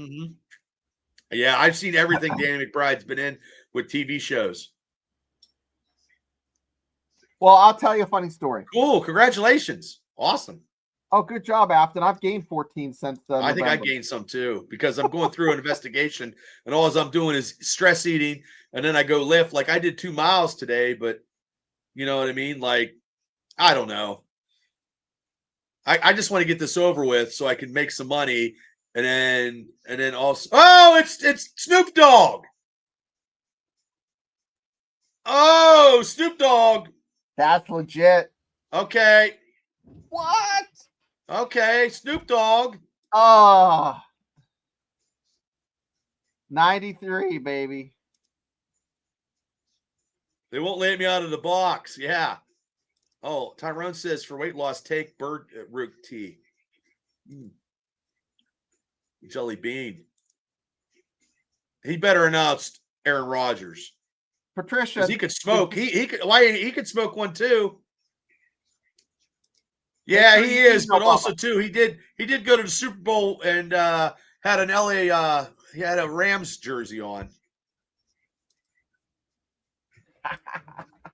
Yeah, I've seen everything Danny McBride's been in with TV shows. Well, I'll tell you a funny story. Cool. Congratulations. Awesome. Oh, good job, Afton. I've gained 14 since I think I November. gained some too because I'm going through an investigation and all I'm doing is stress eating and then I go lift. Like I did 2 miles today, but you know what I mean? Like, I don't know. I just want to get this over with so I can make some money and then also it's Snoop Dogg. Oh, Snoop Dogg. That's legit. Okay. What? Okay, Snoop Dogg. Oh, 93, baby. They won't let me out of the box. Yeah. Oh, Tyrone says for weight loss, take bird root tea. Jelly bean. He better announce Aaron Rodgers. Patricia. He could smoke. He could smoke one too. Yeah, he is, but also too, he did go to the Super Bowl and had an LA he had a Rams jersey on.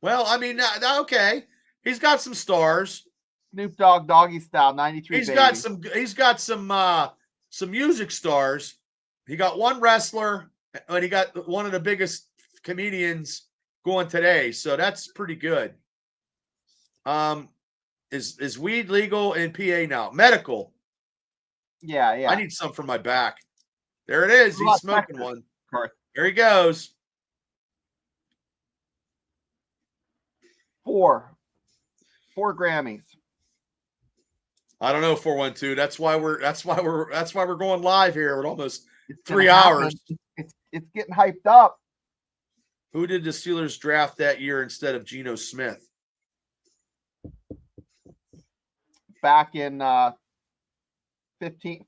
Well, I mean, okay. He's got some stars. Snoop Dogg doggy style 93. He's got some music stars. He got one wrestler and he got one of the biggest comedians going today. So that's pretty good. Is weed legal in PA now? Medical. Yeah. I need some for my back. There it is. He's smoking one. There he goes. 4 Grammys. I don't know 412. That's why we're going live here with almost 3 hours. It's getting hyped up. Who did the Steelers draft that year instead of Geno Smith? Back in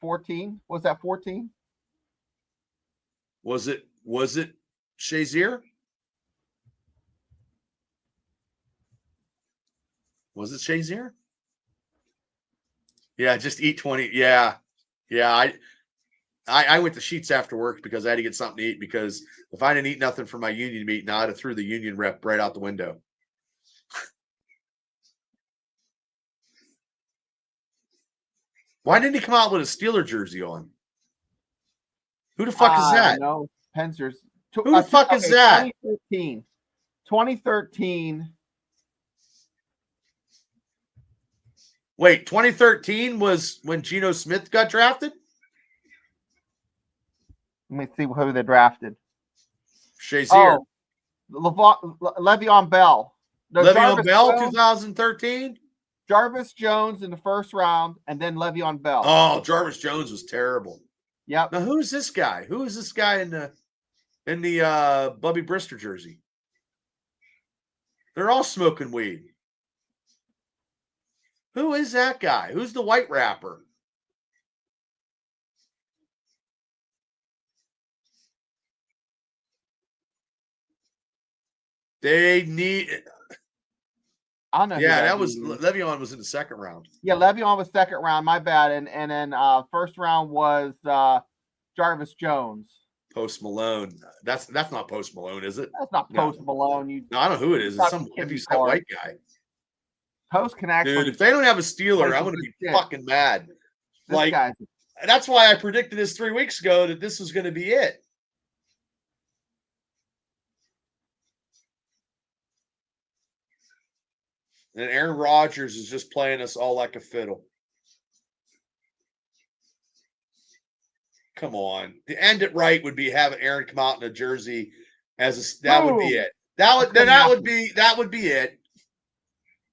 14. Was that 14? Was it Shazier? Was it Shazier? Yeah, just eat 20. Yeah. I went to Sheets after work because I had to get something to eat because if I didn't eat nothing for my union meeting, I'd have threw the union rep right out the window. Why didn't he come out with a Steeler jersey on? Who the fuck is that? No, Pensers. Who the fuck is that? 2013. Wait, 2013 was when Geno Smith got drafted? Let me see who they drafted. Shazier. Le'Veon Bell. No, Le'Veon Bell, 2013? Jarvis Jones in the first round, and then Le'Veon Bell. Oh, Jarvis Jones was terrible. Yep. Now, who is this guy? Who is this guy in the Bubby Brister jersey? They're all smoking weed. Who is that guy? Who's the white rapper? They need. I don't know. Yeah, that was Le'Veon was in the second round. Yeah, Le'Veon was second round. My bad. And then first round was Jarvis Jones. Post Malone. That's not Post Malone, is it? That's not Post Malone. No, I don't know who it is. It's some heavy set white guy. Post can actually. Dude, if they don't have a Steeler, I'm going to be fucking mad. This guy. That's why I predicted this 3 weeks ago that this was going to be it. And Aaron Rodgers is just playing us all like a fiddle. Come on. To end it right would be having Aaron come out in a jersey that would be it. That would be it.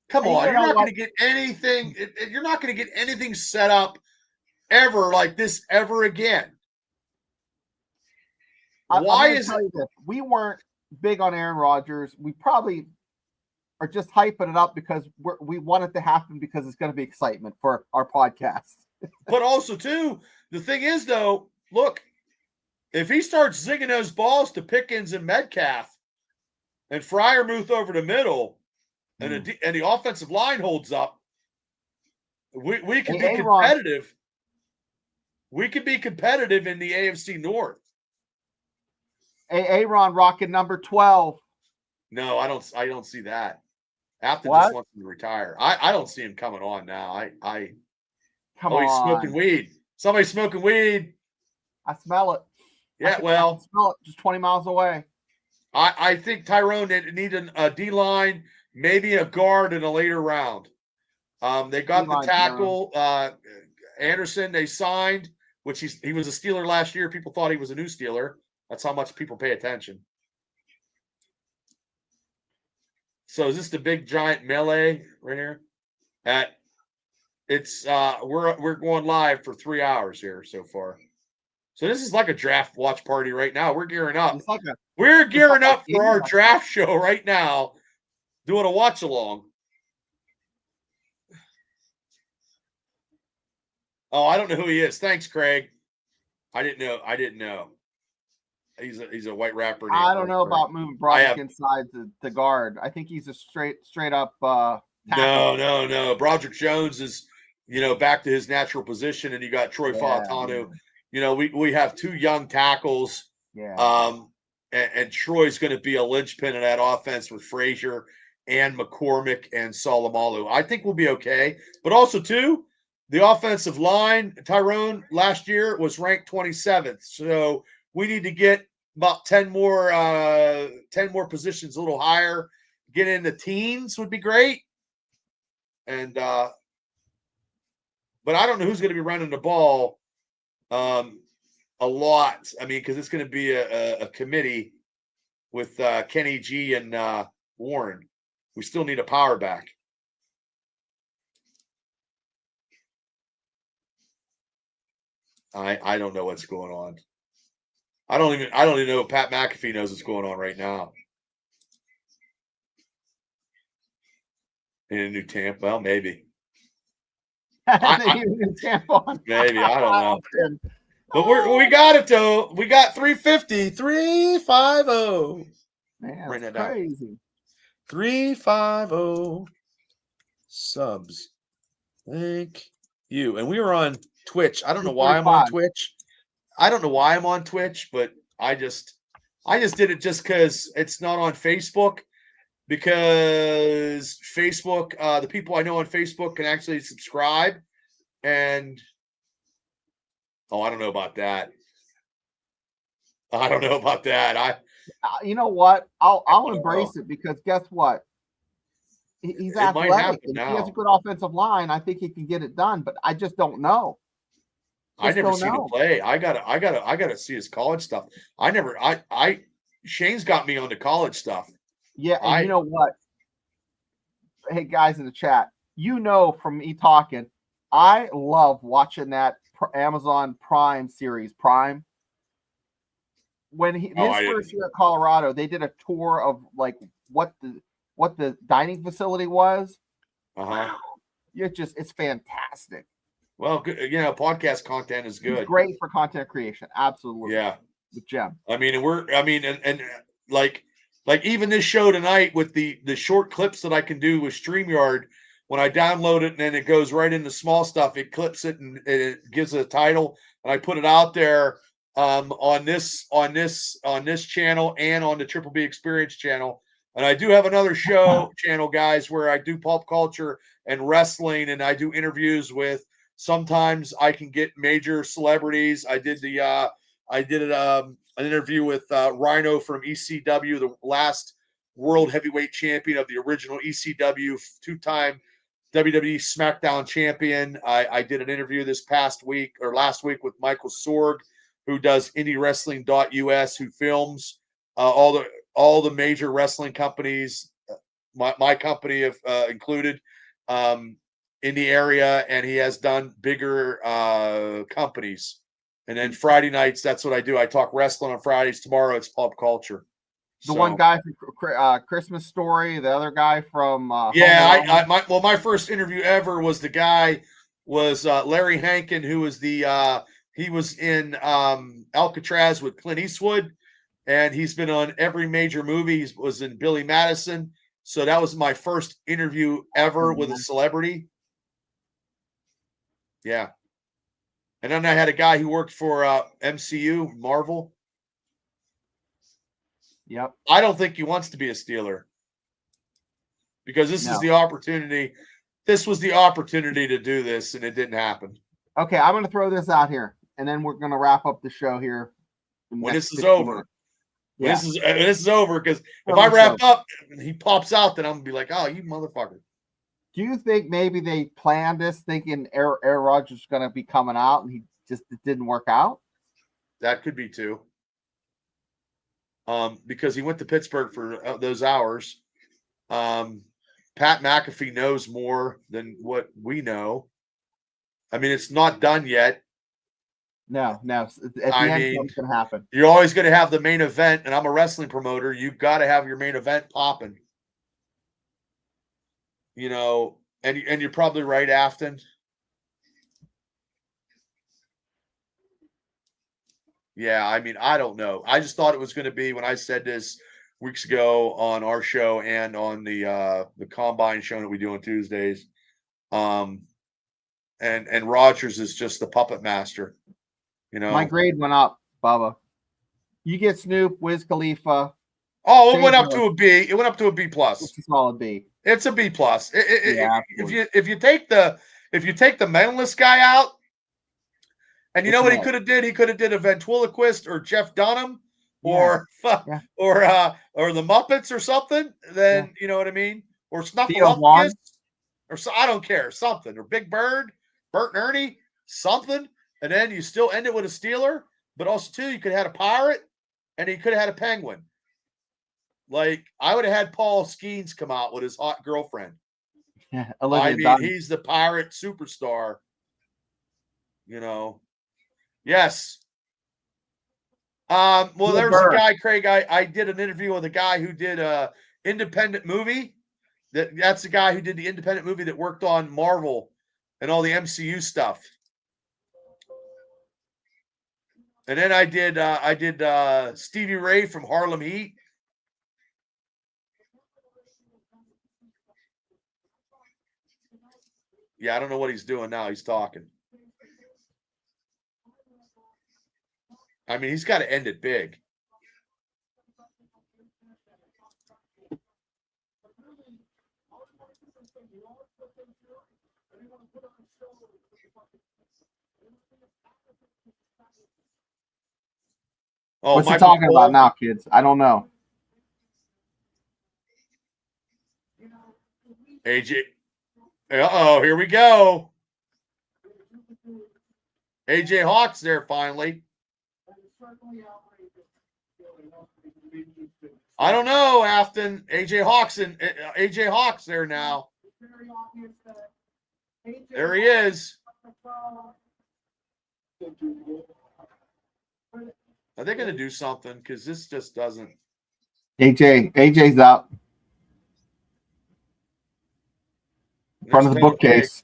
Come on. You're not going to get anything. You're not going to get anything set up ever like this ever again. Why is it? We weren't big on Aaron Rodgers. We probably are just hyping it up because we want it to happen because it's going to be excitement for our podcast. But also, too, the thing is, though, look, if he starts zigging those balls to Pickens and Metcalf and Freiermuth over the middle and the offensive line holds up, we can be competitive. We could be competitive in the AFC North. Aaron rocking number 12. No, I don't see that. After What? just wants him to retire. I don't see him coming on now. Come he's on. smoking weed. Somebody's smoking weed. I smell it. Yeah, I well, can smell it just 20 miles away. I think Tyrone needed a D line, maybe a guard in a later round. They got the D-line, tackle Anderson. They signed, which he was a Steeler last year. People thought he was a new Steeler. That's how much people pay attention. So is this the big giant melee right here? We're going live for 3 hours here so far. So this is like a draft watch party right now. We're gearing up. We're gearing up for our draft show right now, doing a watch along. Oh, I don't know who he is. Thanks, Craig. I didn't know. He's a white rapper. I don't know about moving Broderick inside the guard. I think he's a straight up tackle. No. Broderick Jones is, back to his natural position, and you got Troy Falatanu. We have two young tackles. Yeah. And Troy's going to be a linchpin in that offense with Frazier and McCormick and Salomalu. I think we'll be okay. But also, too, the offensive line, Tyrone, last year was ranked 27th. So we need to get about 10 more positions a little higher. Get in the teens would be great. And but I don't know who's going to be running the ball a lot. I mean, because it's going to be a committee with Kenny G and Warren. We still need a power back. I don't know what's going on. I don't even know if Pat McAfee knows what's going on right now. In a new Tampa, well, maybe. Maybe, I don't know. But we got it though. We got 350, 350. Man, that's crazy. 350 subs. Thank you. And we were on Twitch. I don't know why I'm on Twitch. I don't know why I'm on Twitch, but I just did it just because it's not on Facebook. Because Facebook, the people I know on Facebook can actually subscribe. And I don't know about that. You know what? I'll embrace it because guess what? He's athletic. And if he has a good offensive line, I think he can get it done. But I just don't know. I never seen him play. I gotta see his college stuff. Shane's got me on the college stuff. Yeah, and you know what? Hey guys in the chat, from me talking, I love watching that Amazon Prime series. Prime. When his first year at Colorado, they did a tour of like what the dining facility was. It's fantastic. Well, good, podcast content is good. It's great for content creation. Absolutely. Yeah. With Jem. And like even this show tonight with the short clips that I can do with StreamYard, when I download it and then it goes right into small stuff, it clips it and it gives it a title, and I put it out there on this channel and on the Triple B Experience channel. And I do have another show channel, guys, where I do pop culture and wrestling, and I do interviews with. Sometimes I can get major celebrities. I did an interview with Rhino from ECW, the last world heavyweight champion of the original ECW, two-time WWE SmackDown champion. I did an interview last week with Michael Sorg, who does IndieWrestling.us, who films all the major wrestling companies, my company have included, in the area, and he has done bigger companies. And then Friday nights, that's what I do. I talk wrestling on Fridays. Tomorrow it's pop culture. One guy from Christmas Story, the other guy from my first interview ever was Larry Hankin, who was he was in Alcatraz with Clint Eastwood, and he's been on every major movie. He was in Billy Madison. So that was my first interview ever with a celebrity. Yeah. And then I had a guy who worked for MCU, Marvel. Yep. I don't think he wants to be a Steeler because this is the opportunity. This was the opportunity to do this, and it didn't happen. Okay, I'm going to throw this out here, and then we're going to wrap up the show here. When this is over. Yeah. This is over, because if I wrap up and he pops out, then I'm going to be like, oh, you motherfucker. Do you think maybe they planned this thinking Aaron Rodgers was going to be coming out, and it didn't work out? That could be too. Because he went to Pittsburgh for those hours. Pat McAfee knows more than what we know. I mean, it's not done yet. No. At the end, what's going to happen? You're always going to have the main event, and I'm a wrestling promoter. You've got to have your main event popping. You know, and you're probably right, Afton. Yeah, I mean, I don't know. I just thought it was going to be, when I said this weeks ago on our show and on the Combine show that we do on Tuesdays. And Rodgers is just the puppet master. You know, my grade went up, Bubba. You get Snoop, Wiz Khalifa. Oh, it went up to a B. It went up to a B plus. It's a solid B. It's a B plus. Yeah, if you take the mentalist guy out, and you know what he could have did? He could have did a ventriloquist or Jeff Dunham or the Muppets or something. Then you know what I mean? Or Snuffleupagus, or so, I don't care, something, or Big Bird, Bert and Ernie, something. And then you still end it with a Steeler, but also too, you could have had a pirate, and he could have had a penguin. Like, I would have had Paul Skeens come out with his hot girlfriend. Yeah, he's the pirate superstar. You know. Yes. Well, there was a guy, Craig. I did an interview with a guy who did a independent movie. That's the guy who did the independent movie that worked on Marvel and all the MCU stuff. And then I did Stevie Ray from Harlem Heat. Yeah, I don't know what he's doing now. He's talking. I mean, he's got to end it big. Oh, what's he talking about now, kids? I don't know. AJ. Uh-oh, here we go. AJ Hawk's there finally. I don't know, Afton. AJ Hawk's there now. There he is. Are they going to do something? Because this just doesn't. AJ's out. In front of the bookcase.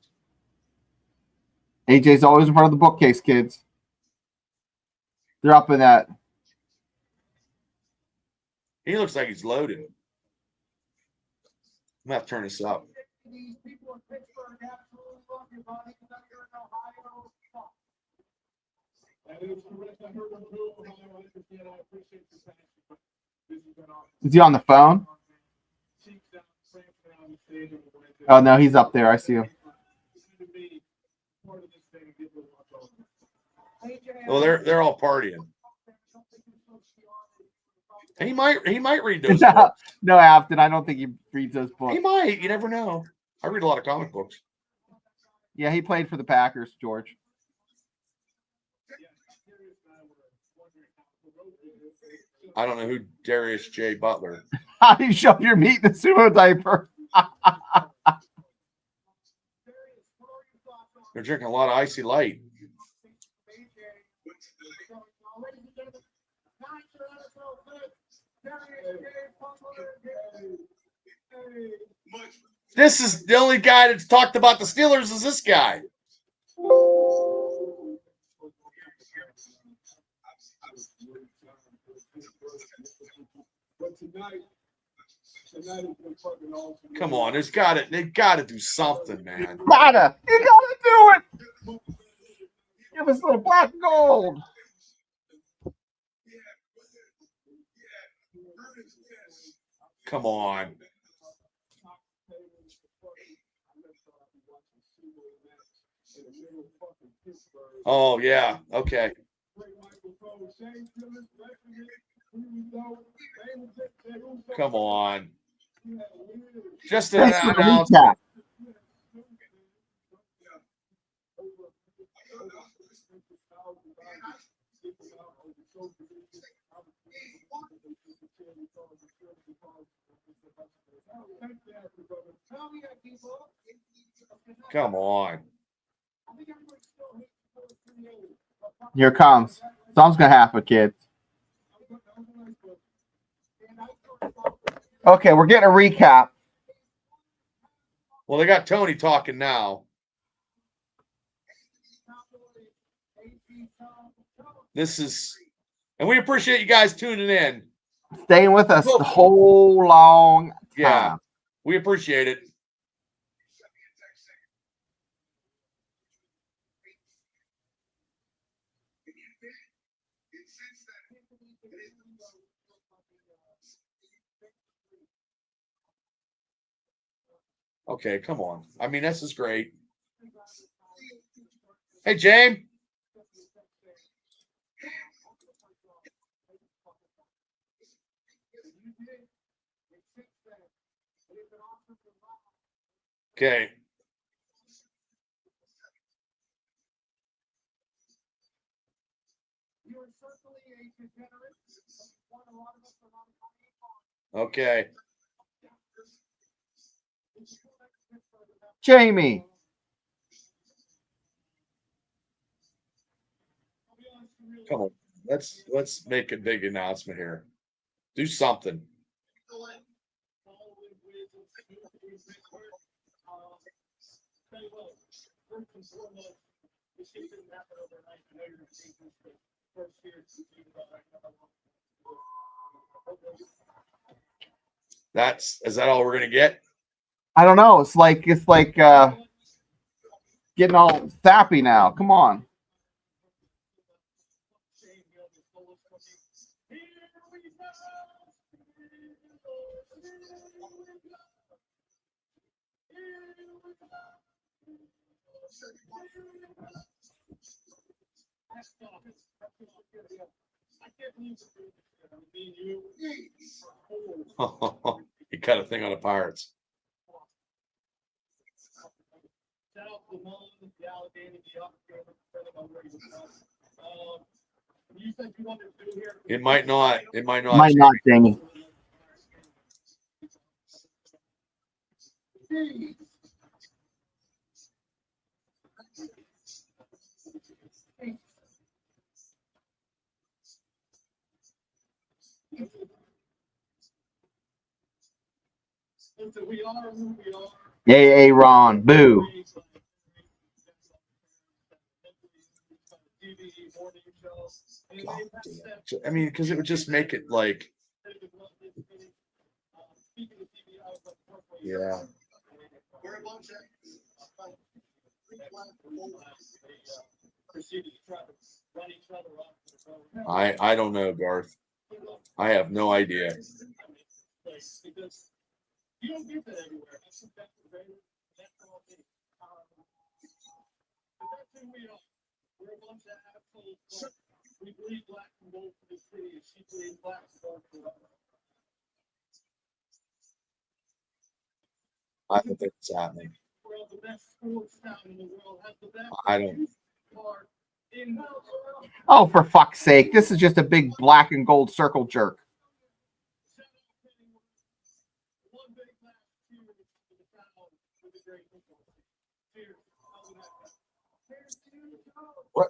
AJ's always in front of the bookcase, kids. They're up in that. He looks like he's loaded. I'm going to have to turn this up. These people in Pittsburgh absolutely love you, buddy. Because you're in Ohio. Is he on the phone? Oh no, he's up there. I see him. Well, they're all partying. He might read those. No, Afton. I don't think he reads those books. He might. You never know. I read a lot of comic books. Yeah, he played for the Packers, George. I don't know who Darius J. Butler. How do you shove your meat in a sumo diaper? They're drinking a lot of icy light. This is the only guy that's talked about the Steelers is this guy. Come on, they gotta do something, man. You gotta do it. Give us a little black and gold. Come on. Oh, yeah. Okay. Come on. Just an Thanks for the announcement. recap. Come on. Here it comes. Something's gonna happen, kids. Okay, we're getting a recap. Well, they got Tony talking now. This is, and we appreciate you guys tuning in. Staying with us the whole long time. Yeah, we appreciate it. Okay, come on. I mean, this is great. Hey, James. Okay. Okay. Jamie. Come on. Let's make a big announcement here. Do something. Is that all we're gonna get? I don't know. It's like getting all sappy now. Come on. You cut a thing on the Pirates. It might not. It might not. Might not, Jamie. Hey, Ron. Boo. I mean, because it would just make it like, yeah. I don't know, Garth. I have no idea. I don't think it's happening. I don't. Oh, for fuck's sake. This is just a big black and gold circle jerk. What?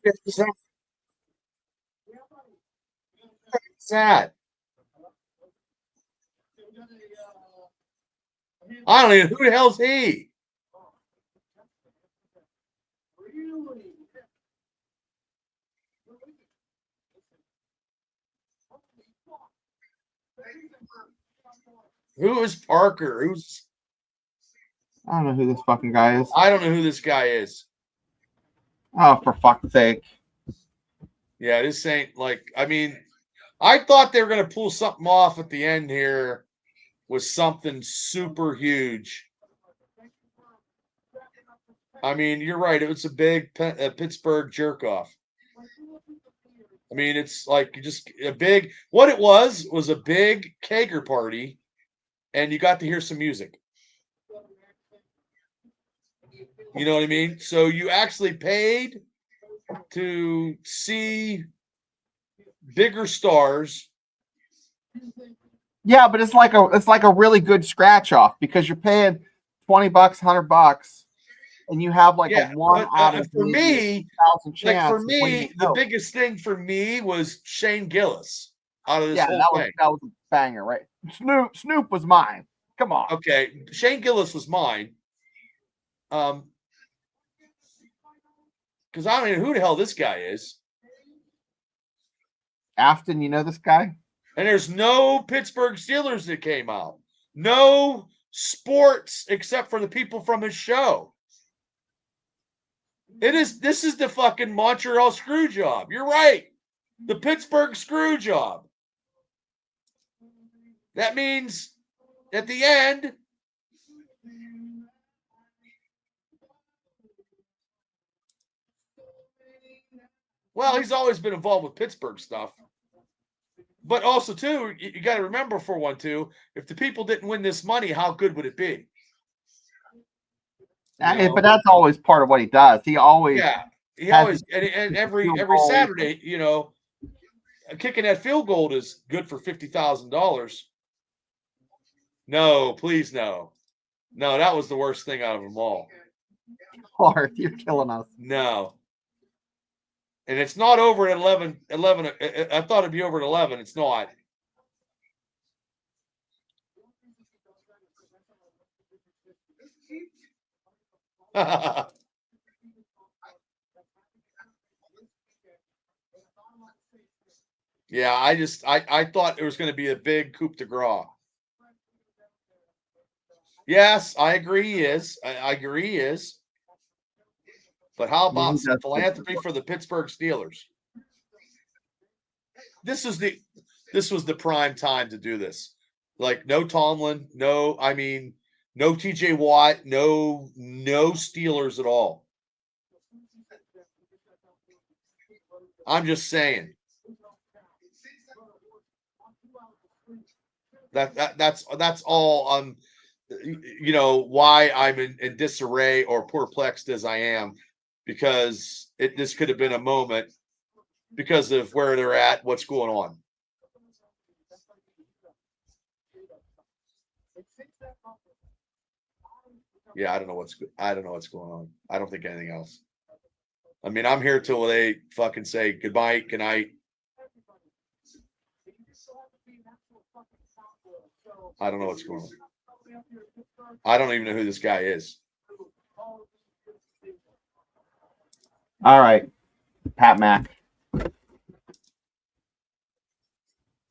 What's that? I don't even. Who the hell's he? Who is Parker? I don't know who this fucking guy is. I don't know who this guy is. Oh, for fuck's sake. Yeah, this ain't like, I mean, I thought they were going to pull something off at the end here with something super huge. I mean, you're right. It was a big Pittsburgh jerk off. I mean, it's like just a big, what it was a big kegger party, and you got to hear some music. You know what I mean? So you actually paid to see bigger stars. Yeah, but it's like a really good scratch off because you're paying $20, $100, and you have like a one out of for me, 1,000 chance. like for me, the biggest thing for me was Shane Gillis out of this whole thing. That was a banger, right? Snoop was mine. Come on. Okay, Shane Gillis was mine. Because I don't know who the hell this guy is. Afton, you know this guy? And there's no Pittsburgh Steelers that came out. No sports except for the people from his show. This is the fucking Montreal screw job. You're right. The Pittsburgh screw job. That means at the end, well, he's always been involved with Pittsburgh stuff. But also, too, you got to remember for one, too, if the people didn't win this money, how good would it be? But that's always part of what he does. He always, and every Saturday, kicking that field goal is good for $50,000. No, please, no, that was the worst thing out of them all. Clark, you're killing us. No, and it's not over at 11. I thought it'd be over at 11. It's not. Yeah, I thought it was going to be a big coup de grace. Yes, I agree he is. I agree he is. But how about some philanthropy for the Pittsburgh Steelers? This was the prime time to do this. Like no Tomlin, no TJ Watt, no Steelers at all. I'm just saying. That's all why I'm in disarray or perplexed as I am, because this could have been a moment because of where they're at, what's going on. Yeah, I don't know what's going on. I don't think anything else. I mean, I'm here till they fucking say goodbye, good night. I don't know what's going on. I don't even know who this guy is. All right, Pat Mac.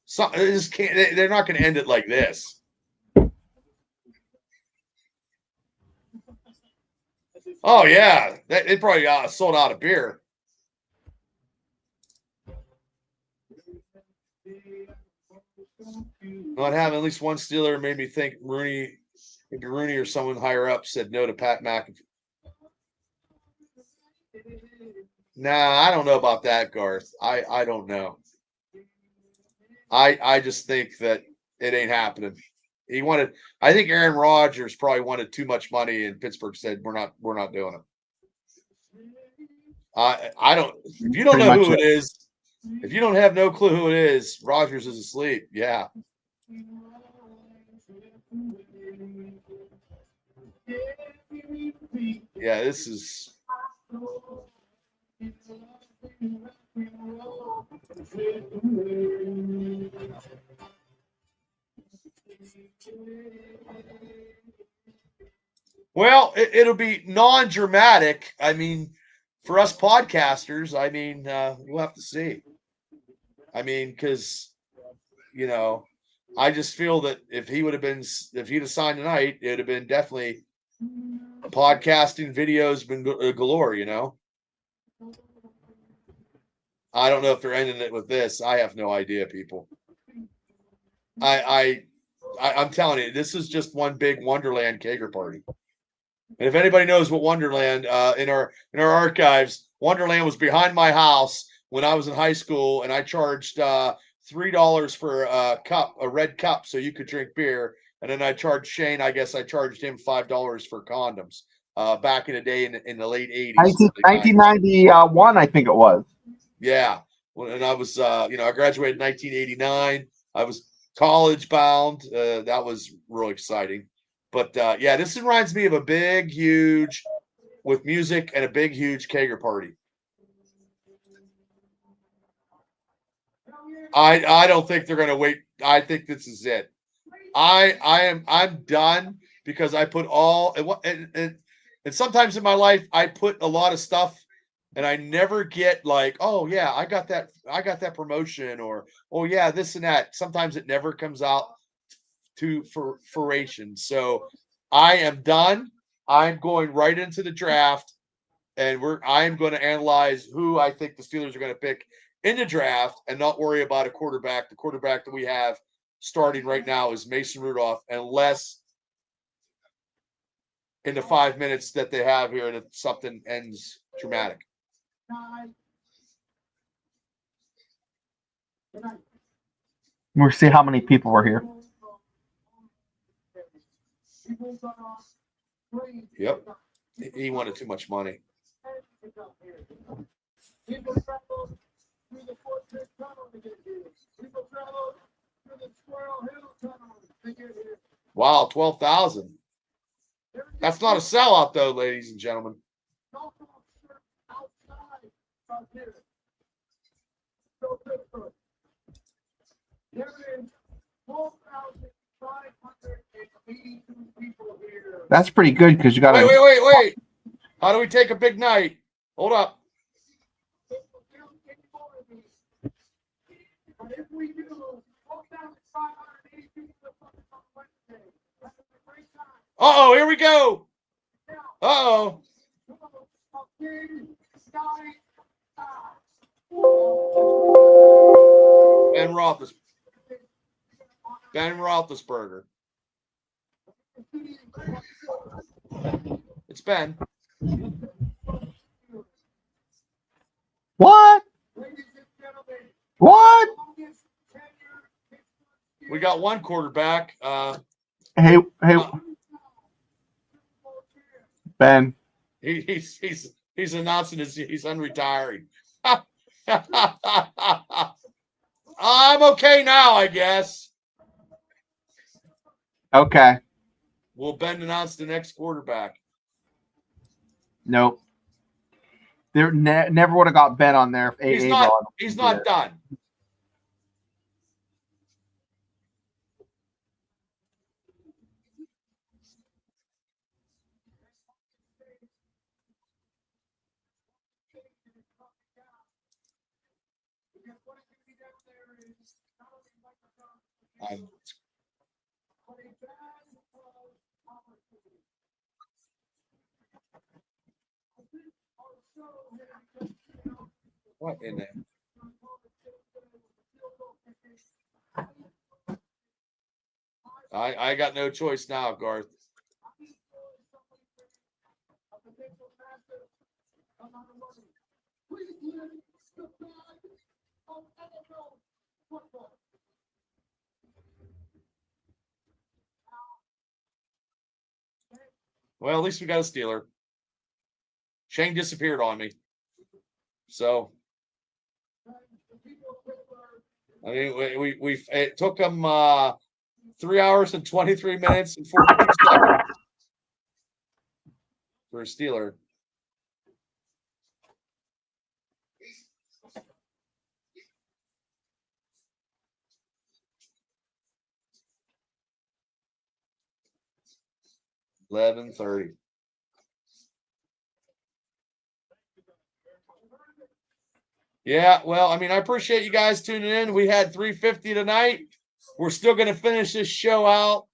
So they're not going to end it like this. Oh yeah, they probably sold out of beer. Not having at least one Steeler made me think maybe Rooney or someone higher up said no to Pat McAfee. Nah, I don't know about that, Garth. I don't know. I just think that it ain't happening. I think Aaron Rodgers probably wanted too much money, and Pittsburgh said we're not doing it. I don't. If you don't know who it is, if you don't have no clue who it is, Rodgers is asleep. Yeah. Yeah, this is. Well, it'll be non-dramatic. I mean, for us podcasters, I mean, we'll have to see. I mean, because, I just feel that if he'd have signed tonight, it would have been definitely podcasting videos been galore, I don't know if they're ending it with this. I have no idea, people. I'm telling you, this is just one big Wonderland kegger party. And if anybody knows what Wonderland, in our archives, Wonderland was behind my house when I was in high school, and I charged $3 for a red cup, so you could drink beer. And then I charged Shane. I guess I charged him $5 for condoms. Back in the day, in the late '80s, 1991, I think it was. Yeah, well, and I was, I graduated in 1989. I was college bound. That was really exciting. But yeah, this reminds me of a big, huge, with music and a big, huge kegger party. I don't think they're going to wait. I think this is it. I'm done because I put all and sometimes in my life I put a lot of stuff and I never get like, oh yeah, I got that promotion, or oh yeah, this and that. Sometimes it never comes out to fruition. So I am done. I'm going right into the draft, and I am going to analyze who I think the Steelers are going to pick in the draft and not worry about a quarterback. The quarterback that we have starting right now is Mason Rudolph, unless in the 5 minutes that they have here that something ends dramatic. We'll see how many people were here. Yep. He wanted too much money. Wow, 12,000. That's not a sellout, though, ladies and gentlemen. That's pretty good because you got to wait. How do we take a big night? Hold up. Uh-oh, here we go. Uh-oh. Ben Roethlisberger. It's Ben. What? What? We got one quarterback. Hey, Ben. He's announcing he's unretiring. I'm okay now, I guess. Okay. Will Ben announce the next quarterback? Nope. There never would have got Ben on there. He's not done. What in there? I got no choice now, Garth. Well, at least we got a Steeler. Shane disappeared on me. So, I mean, it took him 3 hours and 23 minutes and 42 seconds for a Steeler. $11:30. Yeah, well, I mean, I appreciate you guys tuning in. We had 350 tonight. We're still going to finish this show out.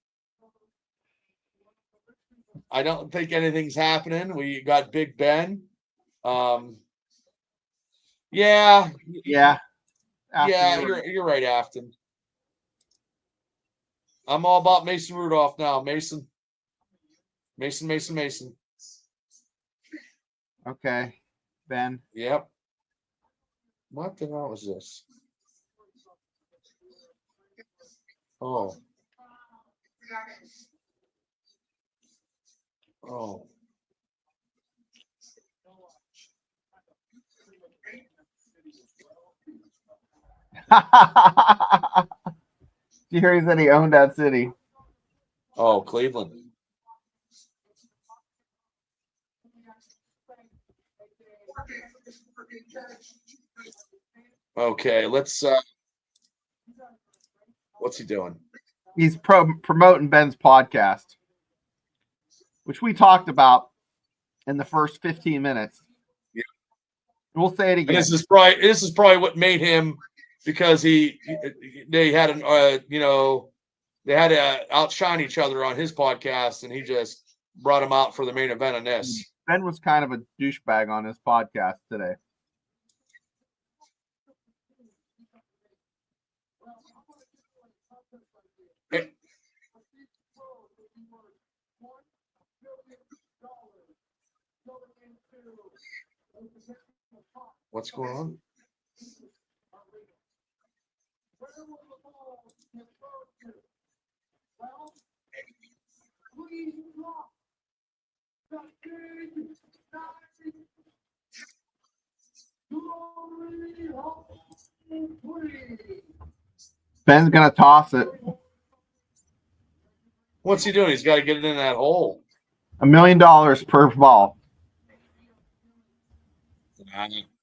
I don't think anything's happening. We got Big Ben. Yeah. Yeah. Yeah, you're right, Afton. I'm all about Mason Rudolph now. Mason. Okay, Ben. Yep. What the hell is this? Oh. Oh. You hear he said he owned that city. Oh, Cleveland. Okay, let's what's he doing? He's promoting Ben's podcast, which we talked about in the first 15 minutes. Yeah. We'll say it again. And this is probably what made him, because they had they had to outshine each other on his podcast, and he just brought him out for the main event on this. Ben was kind of a douchebag on his podcast today. What's going on? Ben's gonna toss it. What's he doing? He's got to get it in that hole. $1 million per ball.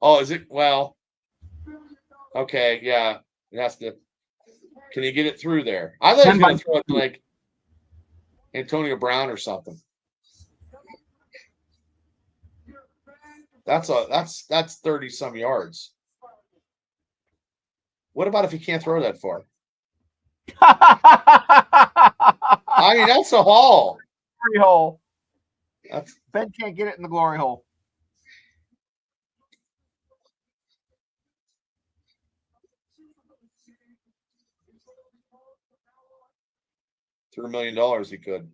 Oh, is it? Well, okay, yeah. It has to. Can he get it through there? I thought he was going to throw it to like Antonio Brown or something. That's 30-some yards. What about if he can't throw that far? I mean, that's a haul. Glory hole. That's, Ben can't get it in the glory hole. $3 million he could.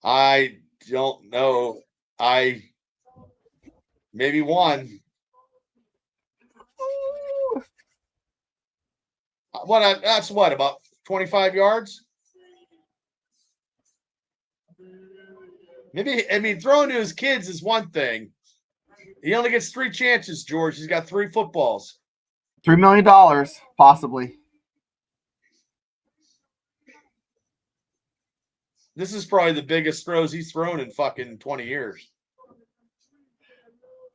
I don't know. Maybe one. That's what, about 25 yards? Maybe, I mean, throwing to his kids is one thing. He only gets 3 chances, George. He's got 3 footballs. $3 million, possibly. This is probably the biggest throws he's thrown in fucking 20 years.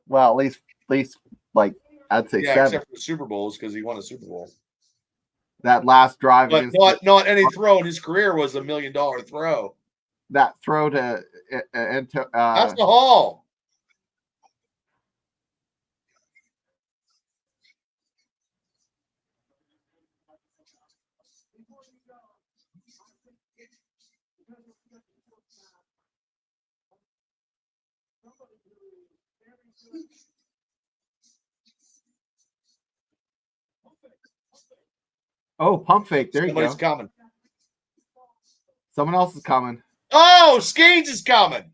Well, at least like I'd say 7. Except for the Super Bowls, because he won a Super Bowl. That last drive, But not any throw in his career was $1 million throw. That throw to that's the haul. Oh, pump fake. There Somebody's you go. Coming. Someone else is coming. Oh, Skeens is coming.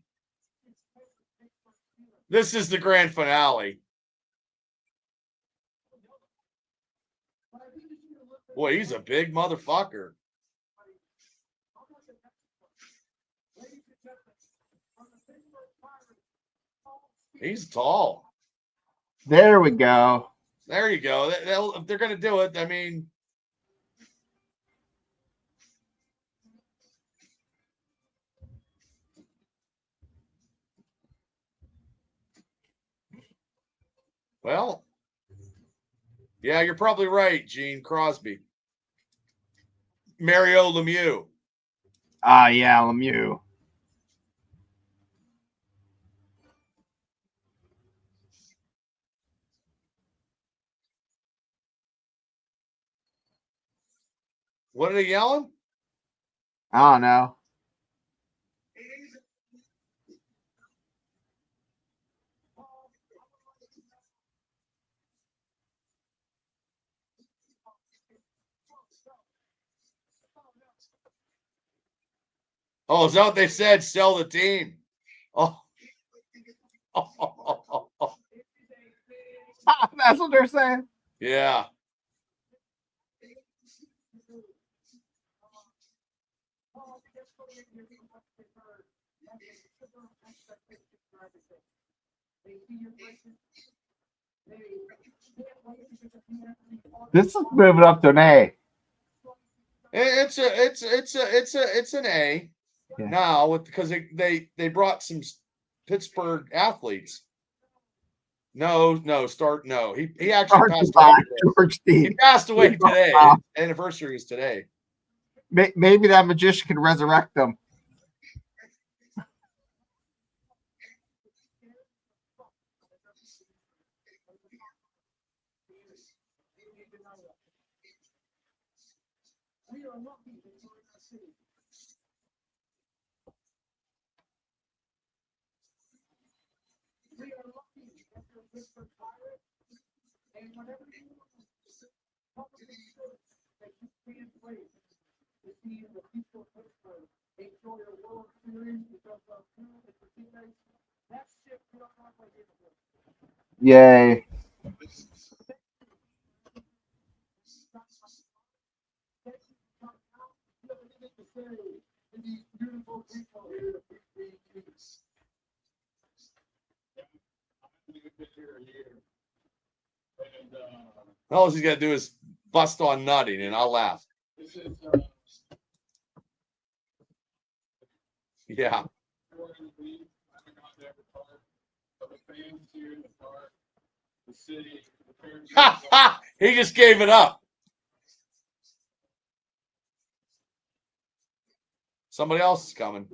This is the grand finale. Boy, he's a big motherfucker. He's tall. There we go. There you go. If they're going to do it, I mean. Well, yeah, you're probably right, Gene Crosby. Mario Lemieux. Ah, yeah, Lemieux. What are they yelling? I don't know. Oh, is that what they said? Sell the team. Oh. That's what they're saying. Yeah. This is moving up to an A. It's an A Yeah. now because they brought some Pittsburgh athletes. No. He actually passed away. George He D. passed away today. Wow. His anniversary is today. Maybe that magician can resurrect them. Yay. All he's got to do is bust on nutting, and I'll laugh. Yeah. He just gave it up. Somebody else is coming.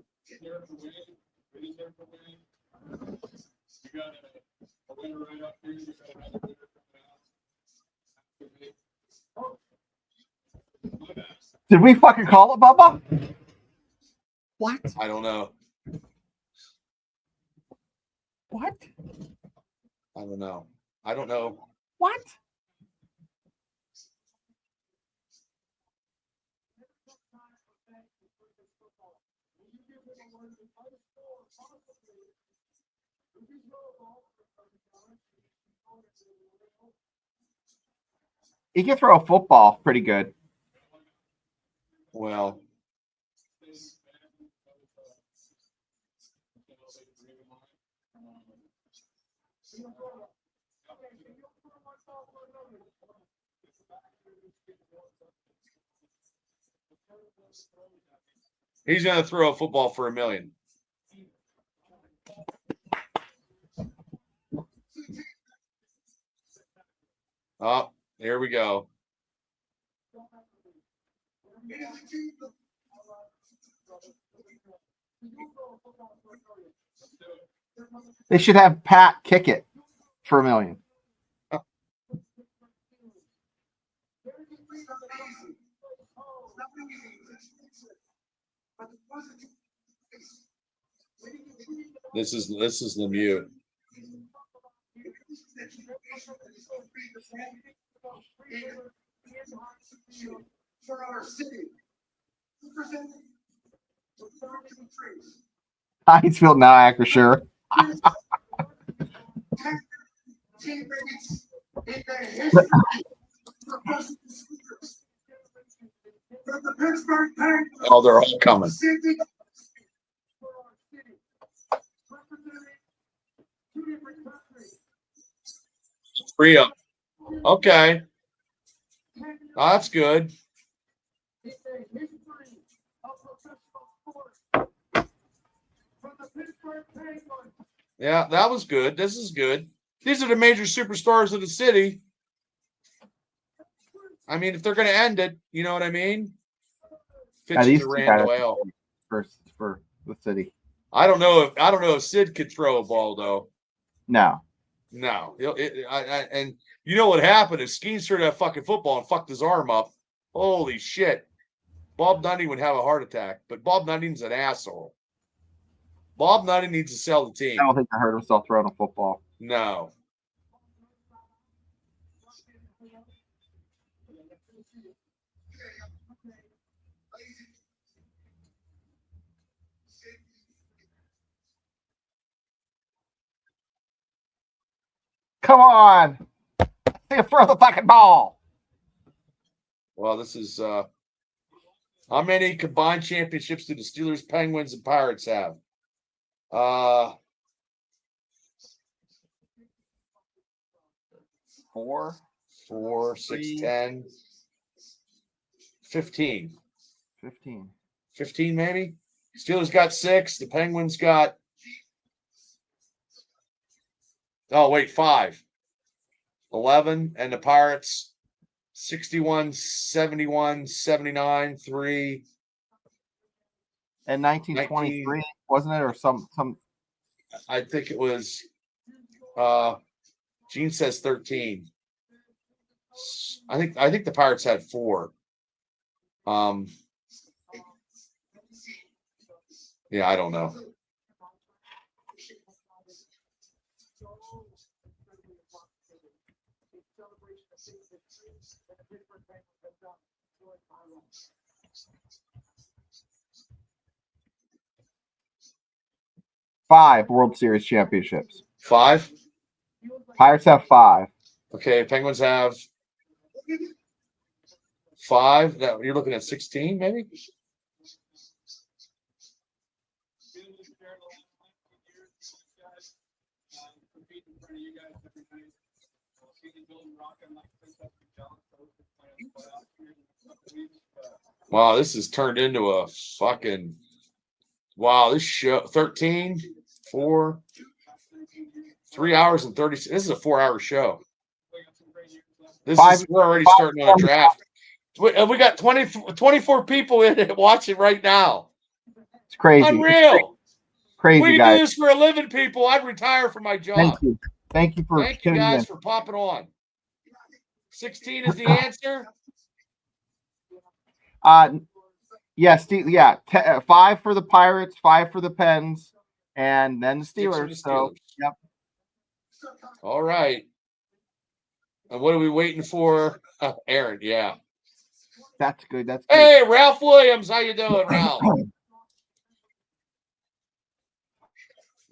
Did we fucking call it, Bubba? What? I don't know. What? I don't know. I don't know. What? He can throw a football pretty good. Well, he's going to throw a football for $1 million. Oh, here we go. They should have Pat kick it for $1 million. This is Lemieux. For our city, Heinzfield now, actor, sure. Oh, they're all coming. 3 of them. Okay. Oh, that's good. Yeah, that was good. This is good. These are the major superstars of the city. I mean, if they're going to end it, you know what I mean? Fitch these to two Rand guys- Whale. For the city. I don't know if Sid could throw a ball though. No. No, and you know what happened? If Skeens threw that fucking football and fucked his arm up, holy shit, Bob Nutting would have a heart attack. But Bob Nutting's an asshole. Bob Nutting needs to sell the team. I don't think I heard himself throwing a football. No. Come on. Throw the fucking ball. Well, this is how many combined championships do the Steelers, Penguins, and Pirates have? 4, 4, 6, 3, 10, 15. 15. 15 maybe. Steelers got 6. The Penguins got 5. 11, and the Pirates 61, 71, 79, 3. And 1923, wasn't it? Or some I think it was Gene says 13. I think the Pirates had 4. Yeah, I don't know. five World Series championships. 5. Pirates have 5. Okay, Penguins have 5. Now you're looking at 16, maybe. Wow, this has turned into a fucking this show 13, 4, 3 hours and 30. This is a 4-hour show. We're already starting on a draft. We got 24 people in it watching right now. It's crazy. Unreal. Crazy, we guys. do this for a living, people. I'd retire from my job. Thank you for Thank you guys for popping on. 16 is the answer. Yes, yeah. 5 for the Pirates, 5 for the Pens, and then the Steelers. So, yep. All right. And what are we waiting for? Aaron, yeah. That's good. That's good. Hey, Ralph Williams, how you doing, Ralph? A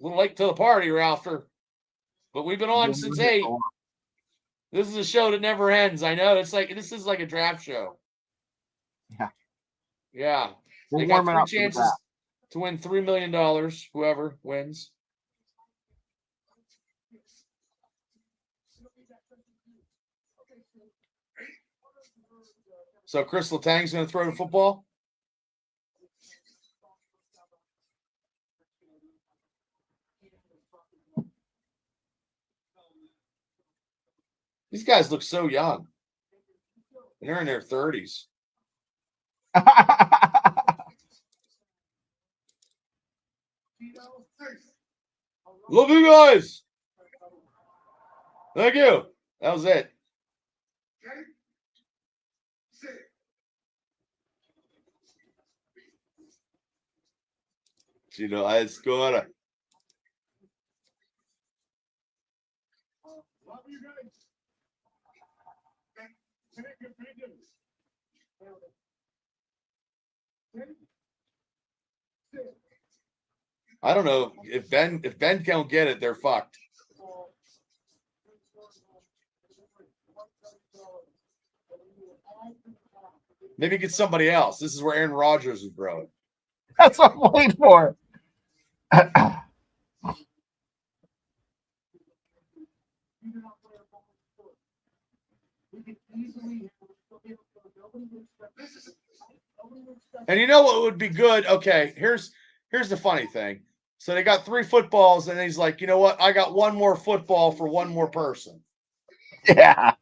little late to the party, Ralpher. But we've been on since 8. This is a show that never ends. I know. This is like a draft show. Yeah. Yeah. We're they got warming 3 chances to win $3 million, whoever wins. So Chris Letang's going to throw the football? These guys look so young. They're in their 30s. Love you guys. Thank you. That was it. A escola. I don't know if Ben can't get it, they're fucked. Maybe get somebody else. This is where Aaron Rodgers is growing. That's what I'm waiting for. And you know what would be good? Okay, here's the funny thing. So they got 3 footballs, and he's like, you know what? I got 1 more football for 1 more person. Yeah.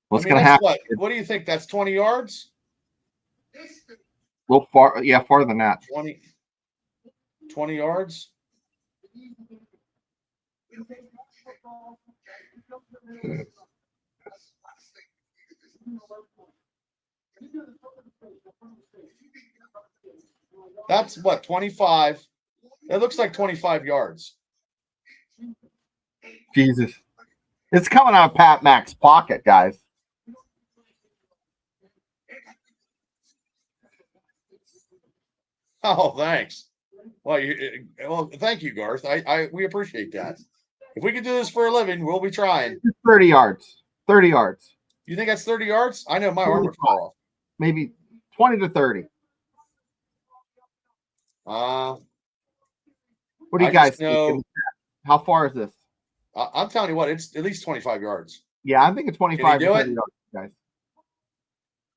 What's going to happen? What do you think? That's 20 yards? Well, farther than that. 20 yards? That's what, 25? It looks like 25 yards. Jesus. It's coming out of Pat Mac's pocket, guys. Oh, thanks. Well, thank you, Garth. We appreciate that. If we can do this for a living, we'll be trying. 30 yards. 30 yards. You think that's 30 yards? I know my arm would fall off. Maybe 20 to 30. Uh, What do you I guys just know- think? How far is this? I'm telling you what, it's at least 25 yards. Yeah, I'm thinking 25 do to it? 30 yards, guys.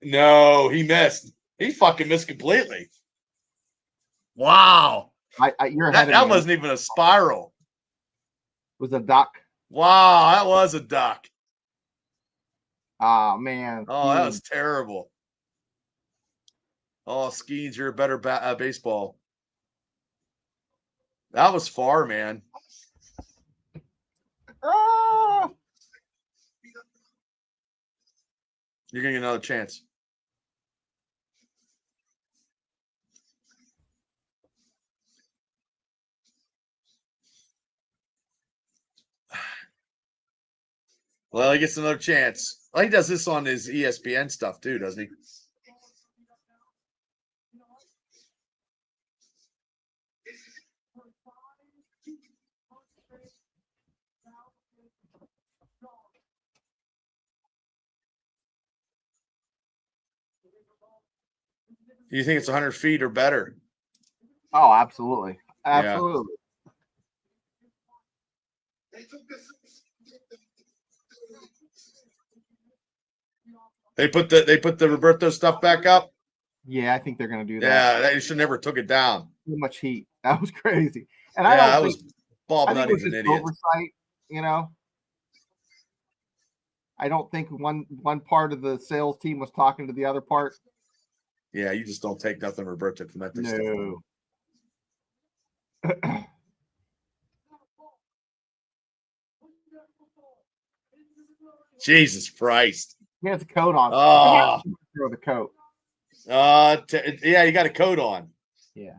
No, he missed. He fucking missed completely. Wow. You're ahead of That me. wasn't even a spiral. It was a duck. Wow, that was a duck. Oh, man. Oh, that was terrible. Oh, Skeens, you're a better baseball. That was far, man. Ah! You're going to get another chance. Well, he gets another chance. Well, he does this on his ESPN stuff too, doesn't he? Do you think it's 100 feet or better? Oh, absolutely. Absolutely. They put the Roberto stuff back up. Yeah, I think they're going to do that. Yeah, they should never took it down. Too much heat. That was crazy. And Yeah, I that don't was think, Bob I think it was Nutty's an just idiot. oversight, you know. I don't think one part of the sales team was talking to the other part. Yeah, you just don't take nothing Roberto Clemente stuff. No. Jesus Christ. He has a coat on. Oh. Throw the coat. Yeah, you got a coat on. Yeah.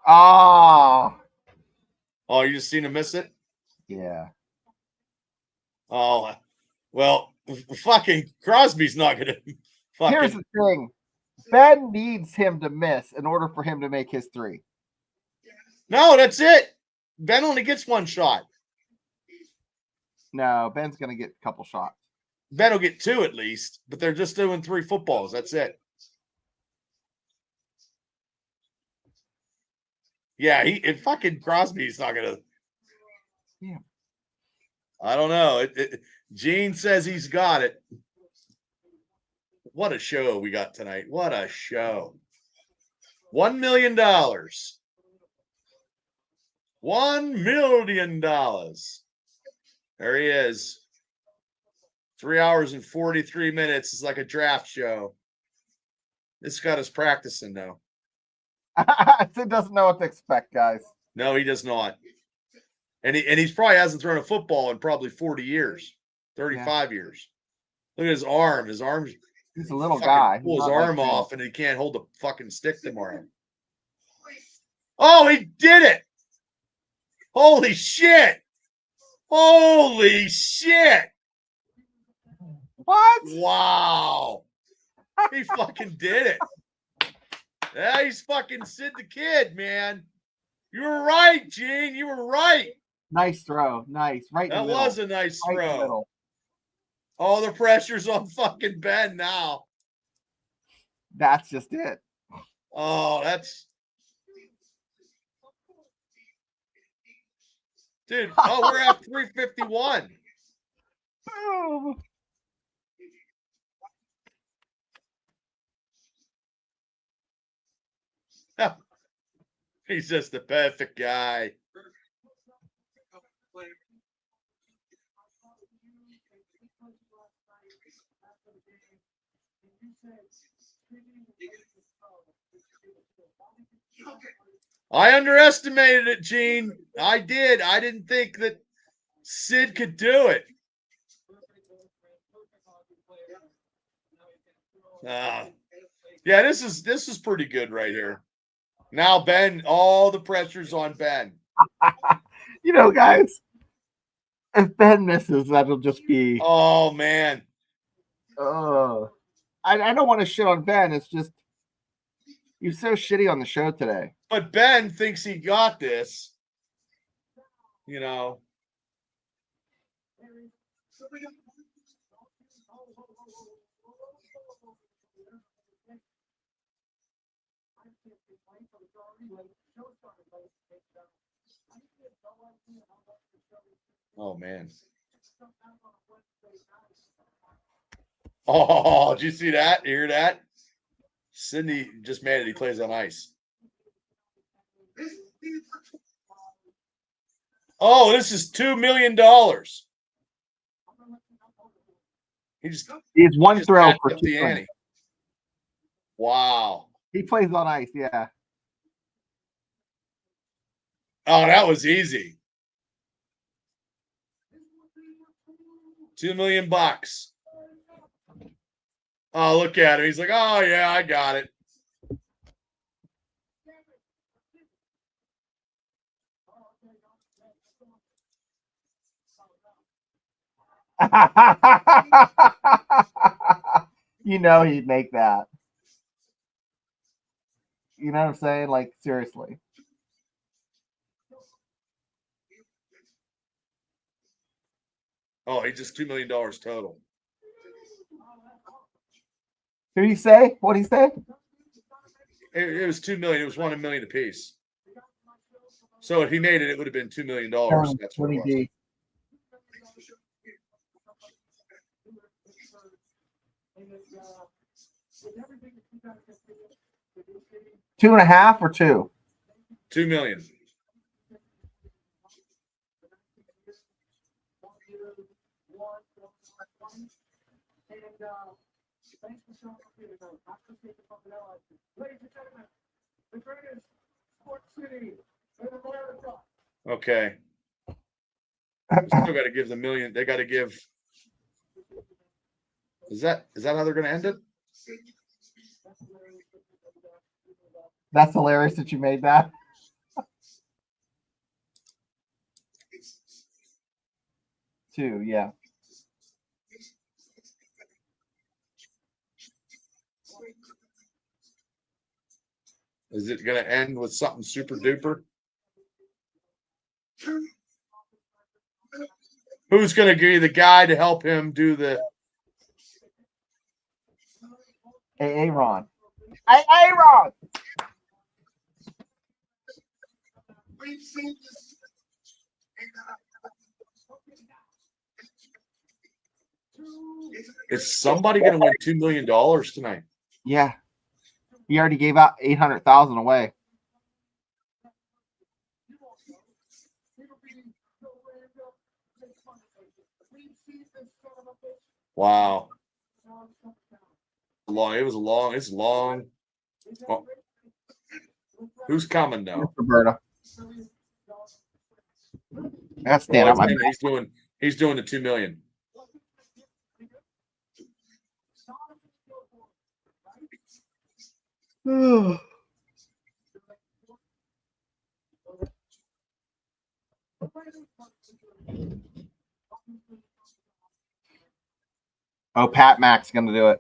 Oh. Oh, you just seen him miss it? Yeah. Oh, well, fucking Crosby's not gonna fucking. Here's the thing. Ben needs him to miss in order for him to make his three. No, that's it. Ben only gets one shot. No, Ben's going to get a couple shots. Ben will get two at least, but they're just doing 3 footballs. That's it. Yeah, fucking Crosby's not gonna. Yeah. I don't know. Gene says he's got it. What a show we got tonight. What a show. $1 million. $1 million. There he is. 3 hours and 43 minutes. It's like a draft show. This got us practicing now. Sid doesn't know what to expect, guys. No, he does not. And he's probably hasn't thrown a football in probably 40 years, 35 years. Look at his arm. His arm's He's a little guy. pull his Not arm like off and he can't hold the fucking stick tomorrow. Oh, he did it. Holy shit. Holy shit. What? Wow. He fucking did it. Yeah, he's fucking Sid the Kid, man. You were right, Gene. You were right. Nice throw. Nice. Right in That the middle. was a nice Right in the throw. middle. Oh, the pressure's on fucking Ben now. That's just it. Oh, that's. Dude, oh, we're at 351. Oh. He's just the perfect guy. I underestimated it, Gene. I did. I didn't think that Sid could do it. Yeah, this is pretty good right here. Now Ben, all the pressure's on Ben. You know, guys, if Ben misses, that'll just be. Oh man. I don't want to shit on Ben. It's just he's so shitty on the show today. But Ben thinks he got this. You know. Oh man. Oh, did you see that? Hear that? Sydney just made it. He plays on ice. Oh, this is $2 million. He's one throw for up the ante. Wow. He plays on ice, yeah. Oh, that was easy. $2 million. Oh, look at him. He's like, oh yeah, I got it. You know he'd make that. You know what I'm saying? Like, seriously. Oh, he just $2 million total. Who do you say? What do you say? It was $2 million. It was $1 million apiece. So if he made it, it would have been $2 million. That's what it was. 2.5 or 2? 2 million. Okay. Still got to give the million. They got to give. Is that how they're going to end it? That's hilarious that you made that. Two, yeah. Is it going to end with something super duper? Who's going to be the guy to help him do the? Aaron. Aaron. We've seen this. Is somebody going to win $2 million tonight? Yeah. He already gave out 800,000 away. Wow. It's long. Oh. Who's coming now? Roberta. That's Dan. He's doing the 2 million. Oh, Pat Mac's going to do it.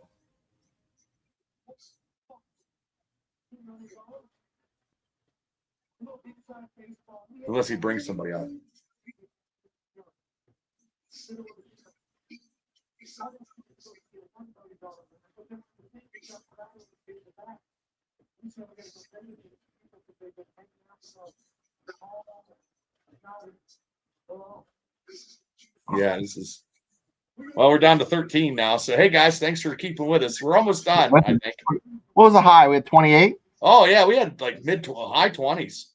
Unless he brings somebody out. Yeah, this is. Well, we're down to 13 now. So, hey, guys, thanks for keeping with us. We're almost done, I think. What was the high? We had 28? Oh, yeah, we had like high 20s.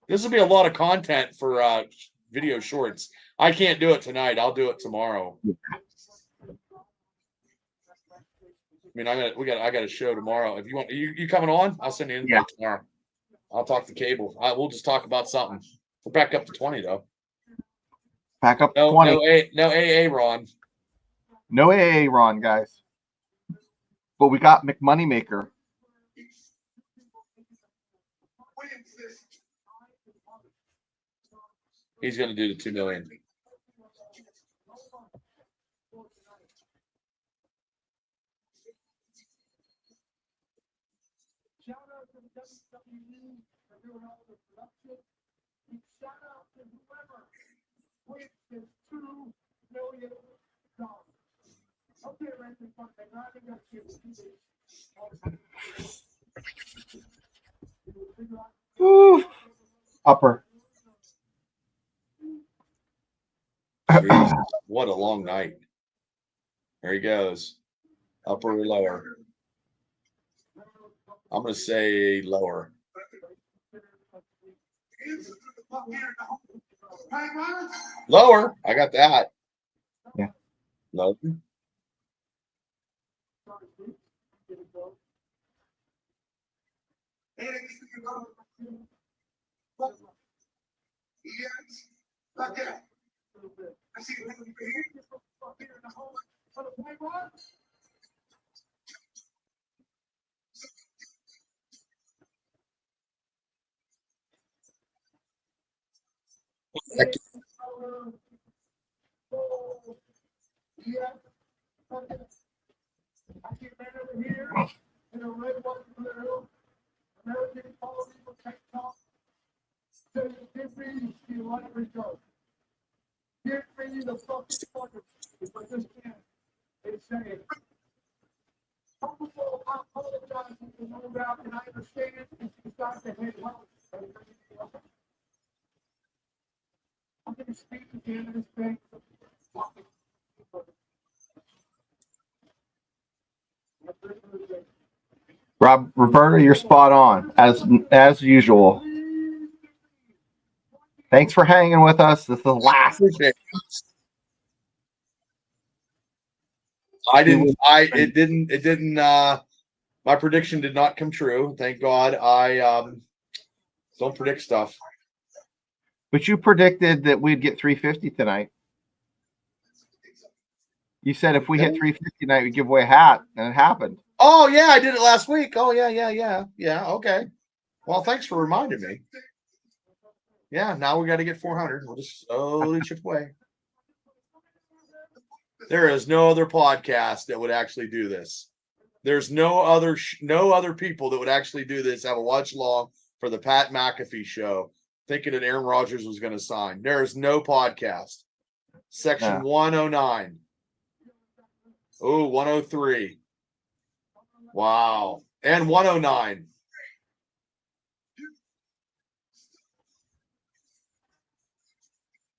This will be a lot of content for video shorts. I can't do it tonight. I'll do it tomorrow. I mean, I got a show tomorrow. If you want, you coming on? I'll send you an invite tomorrow. I'll talk to Cable. We'll just talk about something. We're back up to 20 though. Back up to No, 20. no AA, Ron. No AA Ron, guys. But we got McMoneymaker. He's going to do the 2 million. Woo. Upper. Jeez, what a long night. There he goes. Upper or lower? I'm going to say lower. Lower. I got that. Yeah. Lower. Roberta, you're spot on as usual. Thanks for hanging with us. This is the last. It didn't my prediction did not come true. Thank God. I don't predict stuff. But you predicted that we'd get 350 tonight. You said if we hit 350 tonight, we'd give away a hat, and it happened. Oh yeah, I did it last week. Oh yeah. Okay. Well, thanks for reminding me. Yeah, now we got to get 400. We'll just slowly chip away. There is no other podcast that would actually do this. There's no other people that would actually do this. Have a watch along for the Pat McAfee show, thinking that Aaron Rodgers was going to sign. There is no podcast. Section 109. Oh, 103. Wow. And 109.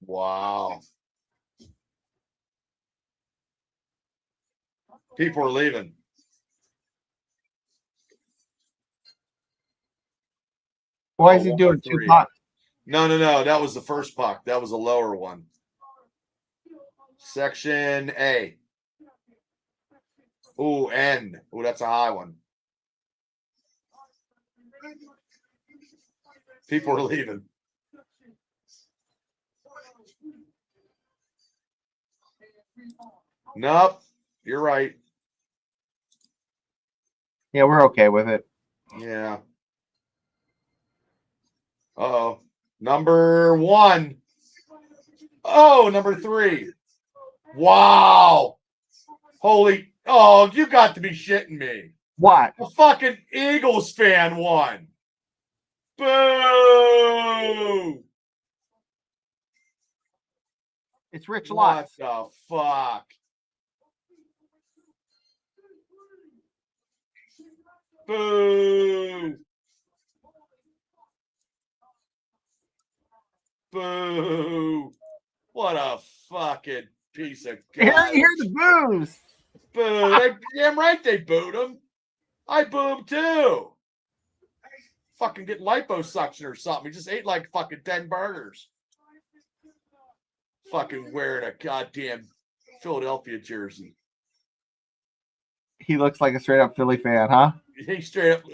Wow. People are leaving. Why is he doing 2 pucks? No. That was the first puck. That was a lower one. Section A. Ooh, N. Ooh, that's a high one. People are leaving. Nope. You're right. Yeah, we're okay with it. Yeah. Uh-oh. Number 1. Oh, number 3. Wow. Holy. Oh, you got to be shitting me. What? A fucking Eagles fan won. Boo. It's Rich What Lutz. the fuck? Boo. Boo. What a fucking piece of garbage. Hear the boos. Boo. Damn right they booed him. I booed too. Fucking get liposuction or something. He just ate like fucking 10 burgers. Fucking wearing a goddamn Philadelphia jersey. He looks like a straight up Philly fan, huh? He straight up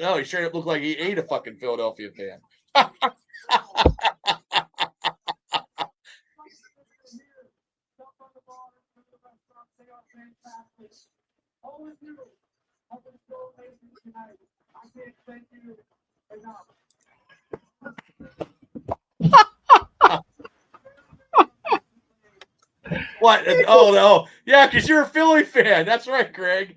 looked like he ate a fucking Philadelphia fan. What? Oh, no. Yeah, because you're a Philly fan. That's right, Greg.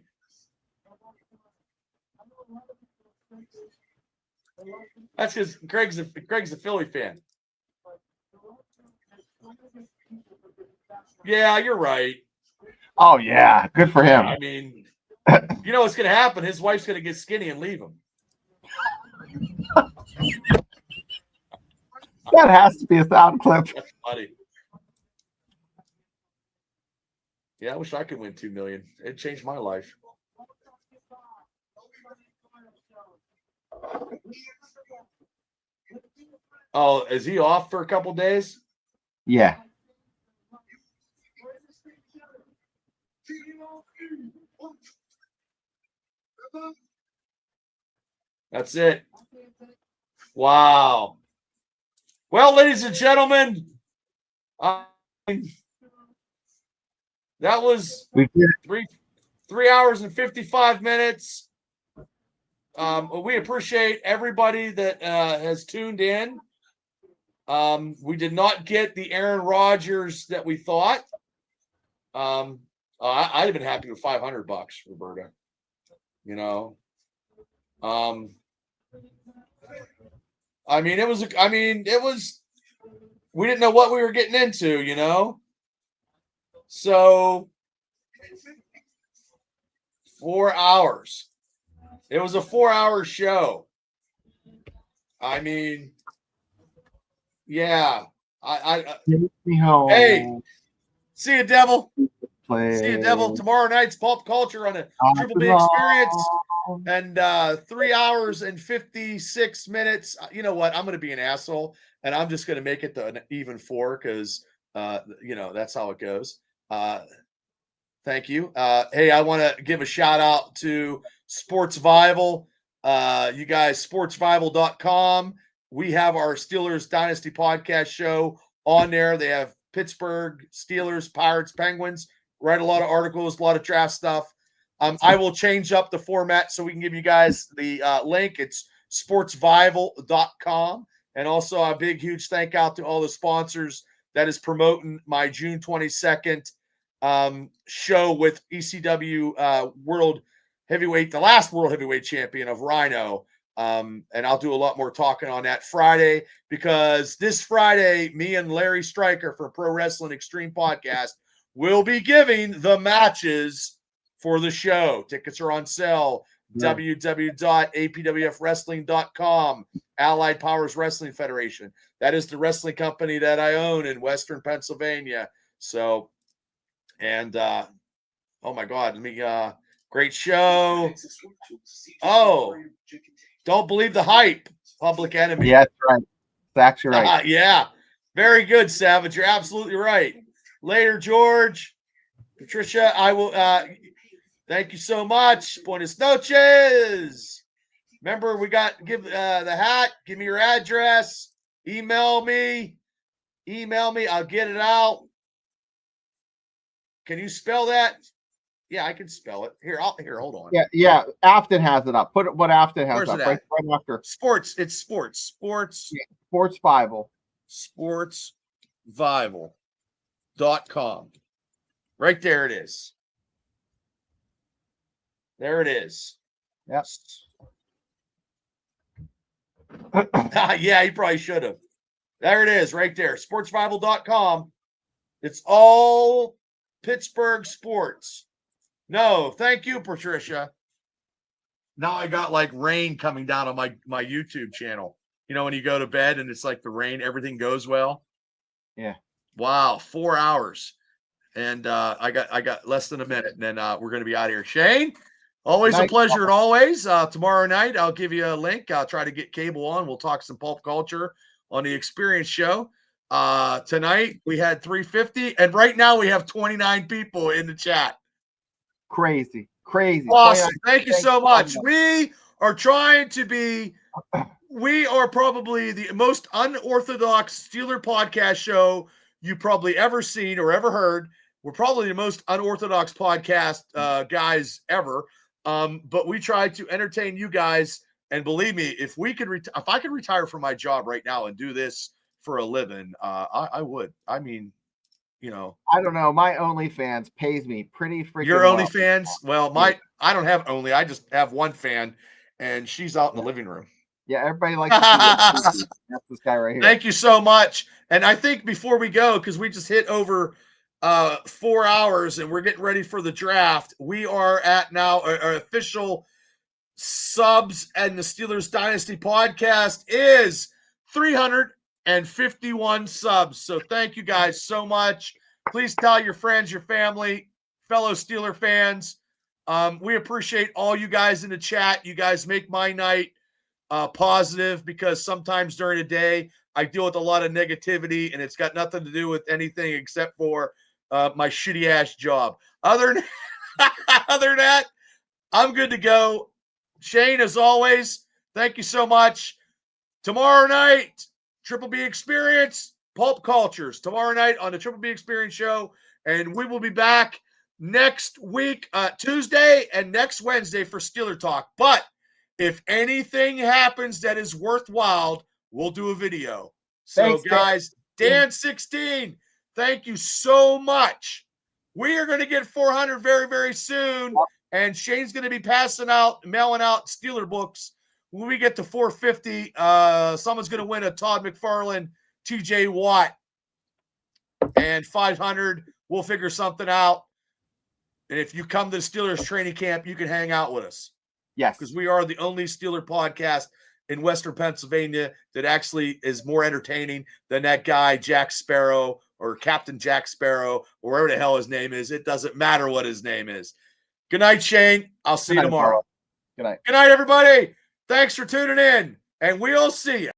That's because Greg's a Philly fan. Yeah, you're right. Oh yeah, good for him. I mean, you know what's going to happen? His wife's going to get skinny and leave him. That has to be a sound clip. That's funny. Yeah, I wish I could win $2 million. It changed my life. Oh, is he off for a couple days? Yeah. That's it. Wow. Well, ladies and gentlemen, that was We did 3 hours and 55 minutes. We appreciate everybody that has tuned in. We did not get the Aaron Rodgers that we thought. I'd have been happy with $500, Roberta. You know, it was. We didn't know what we were getting into, you know. So 4 hours. It was a 4-hour show. I mean, yeah. Take me home. Hey, see you, Devil. Play. See you, Devil. Tomorrow night's Pulp Culture on a Triple B Experience. And 3 hours and 56 minutes. You know what? I'm going to be an asshole, and I'm just going to make it an even 4 because, that's how it goes. Thank you. Hey, I want to give a shout out to Sportsvival. You guys, sportsvival.com. We have our Steelers Dynasty podcast show on there. They have Pittsburgh, Steelers, Pirates, Penguins. Write a lot of articles, a lot of draft stuff. I will change up the format so we can give you guys the link. It's sportsvival.com. And also a big, huge thank out to all the sponsors that is promoting my June 22nd show with ECW World Heavyweight, the last World Heavyweight Champion of Rhino. And I'll do a lot more talking on that Friday because this Friday, me and Larry Stryker from Pro Wrestling Extreme Podcast will be giving the matches for the show. Tickets are on sale. Yeah. www.apwfwrestling.com. Allied Powers Wrestling Federation. That is the wrestling company that I own in Western Pennsylvania. So, and oh my God, great show. Oh, don't believe the hype. Public Enemy. Yeah, that's right. That's actually right. Yeah, very good, Savage. You're absolutely right. Later, George. Patricia, I will thank you so much. Buenas noches. Remember, we got give the hat. Give me your address. Email me. I'll get it out. Can you spell that? Yeah, I can spell it. Here, hold on. Yeah. Afton has it up. Put what Afton has Where's up it right after. Sports. It's sports. Sports. Yeah, Sportsvival. Sportsvival.com. Right there it is. There it is. Yep. Yeah, he probably should have. There it is, right there. Sportsvival.com. It's all Pittsburgh sports. No, thank you, Patricia. Now I got like rain coming down on my YouTube channel. You know, when you go to bed and it's like the rain, everything goes well. Yeah. Wow, 4 hours. And I got less than a minute, and then we're going to be out of here. Shane, always a pleasure. And always, tomorrow night, I'll give you a link. I'll try to get cable on. We'll talk some pulp culture on the Experience show. Tonight, we had 350, and right now we have 29 people in the chat. Crazy. Awesome. Thank you so much. We are trying to be – we are probably the most unorthodox Steeler podcast show you probably ever seen or ever heard. We're probably the most unorthodox podcast guys ever. But we try to entertain you guys. And believe me, if I could retire from my job right now and do this for a living, I would. I mean, you know, I don't know. My OnlyFans pays me pretty freaking your well. OnlyFans. Well, I don't have Only. I just have one fan, and she's out in the living room. Yeah, everybody likes to see it. That's this guy right here. Thank you so much. And I think before we go, because we just hit over 4 hours and we're getting ready for the draft, we are at now our official subs, and the Steelers Dynasty podcast is 351 subs. So thank you guys so much. Please tell your friends, your family, fellow Steeler fans. We appreciate all you guys in the chat. You guys make my night positive, because sometimes during the day I deal with a lot of negativity, and it's got nothing to do with anything except for my shitty ass job. Other than that, I'm good to go. Shane, as always, thank you so much. Tomorrow night, Triple B Experience, Pulp Cultures. Tomorrow night on the Triple B Experience show, and we will be back next week, Tuesday and next Wednesday for Steeler Talk. But if anything happens that is worthwhile, we'll do a video. So, Thanks, guys, Dan16, thank you so much. We are going to get 400 very, very soon, and Shane's going to be mailing out Steeler books. When we get to 450, someone's going to win a Todd McFarlane, TJ Watt, and 500. We'll figure something out. And if you come to the Steelers training camp, you can hang out with us. Yes. Because we are the only Steeler podcast in Western Pennsylvania that actually is more entertaining than that guy, Jack Sparrow, or Captain Jack Sparrow, or whatever the hell his name is. It doesn't matter what his name is. Good night, Shane. I'll see you tomorrow. Good night. Good night, everybody. Thanks for tuning in, and we'll see you.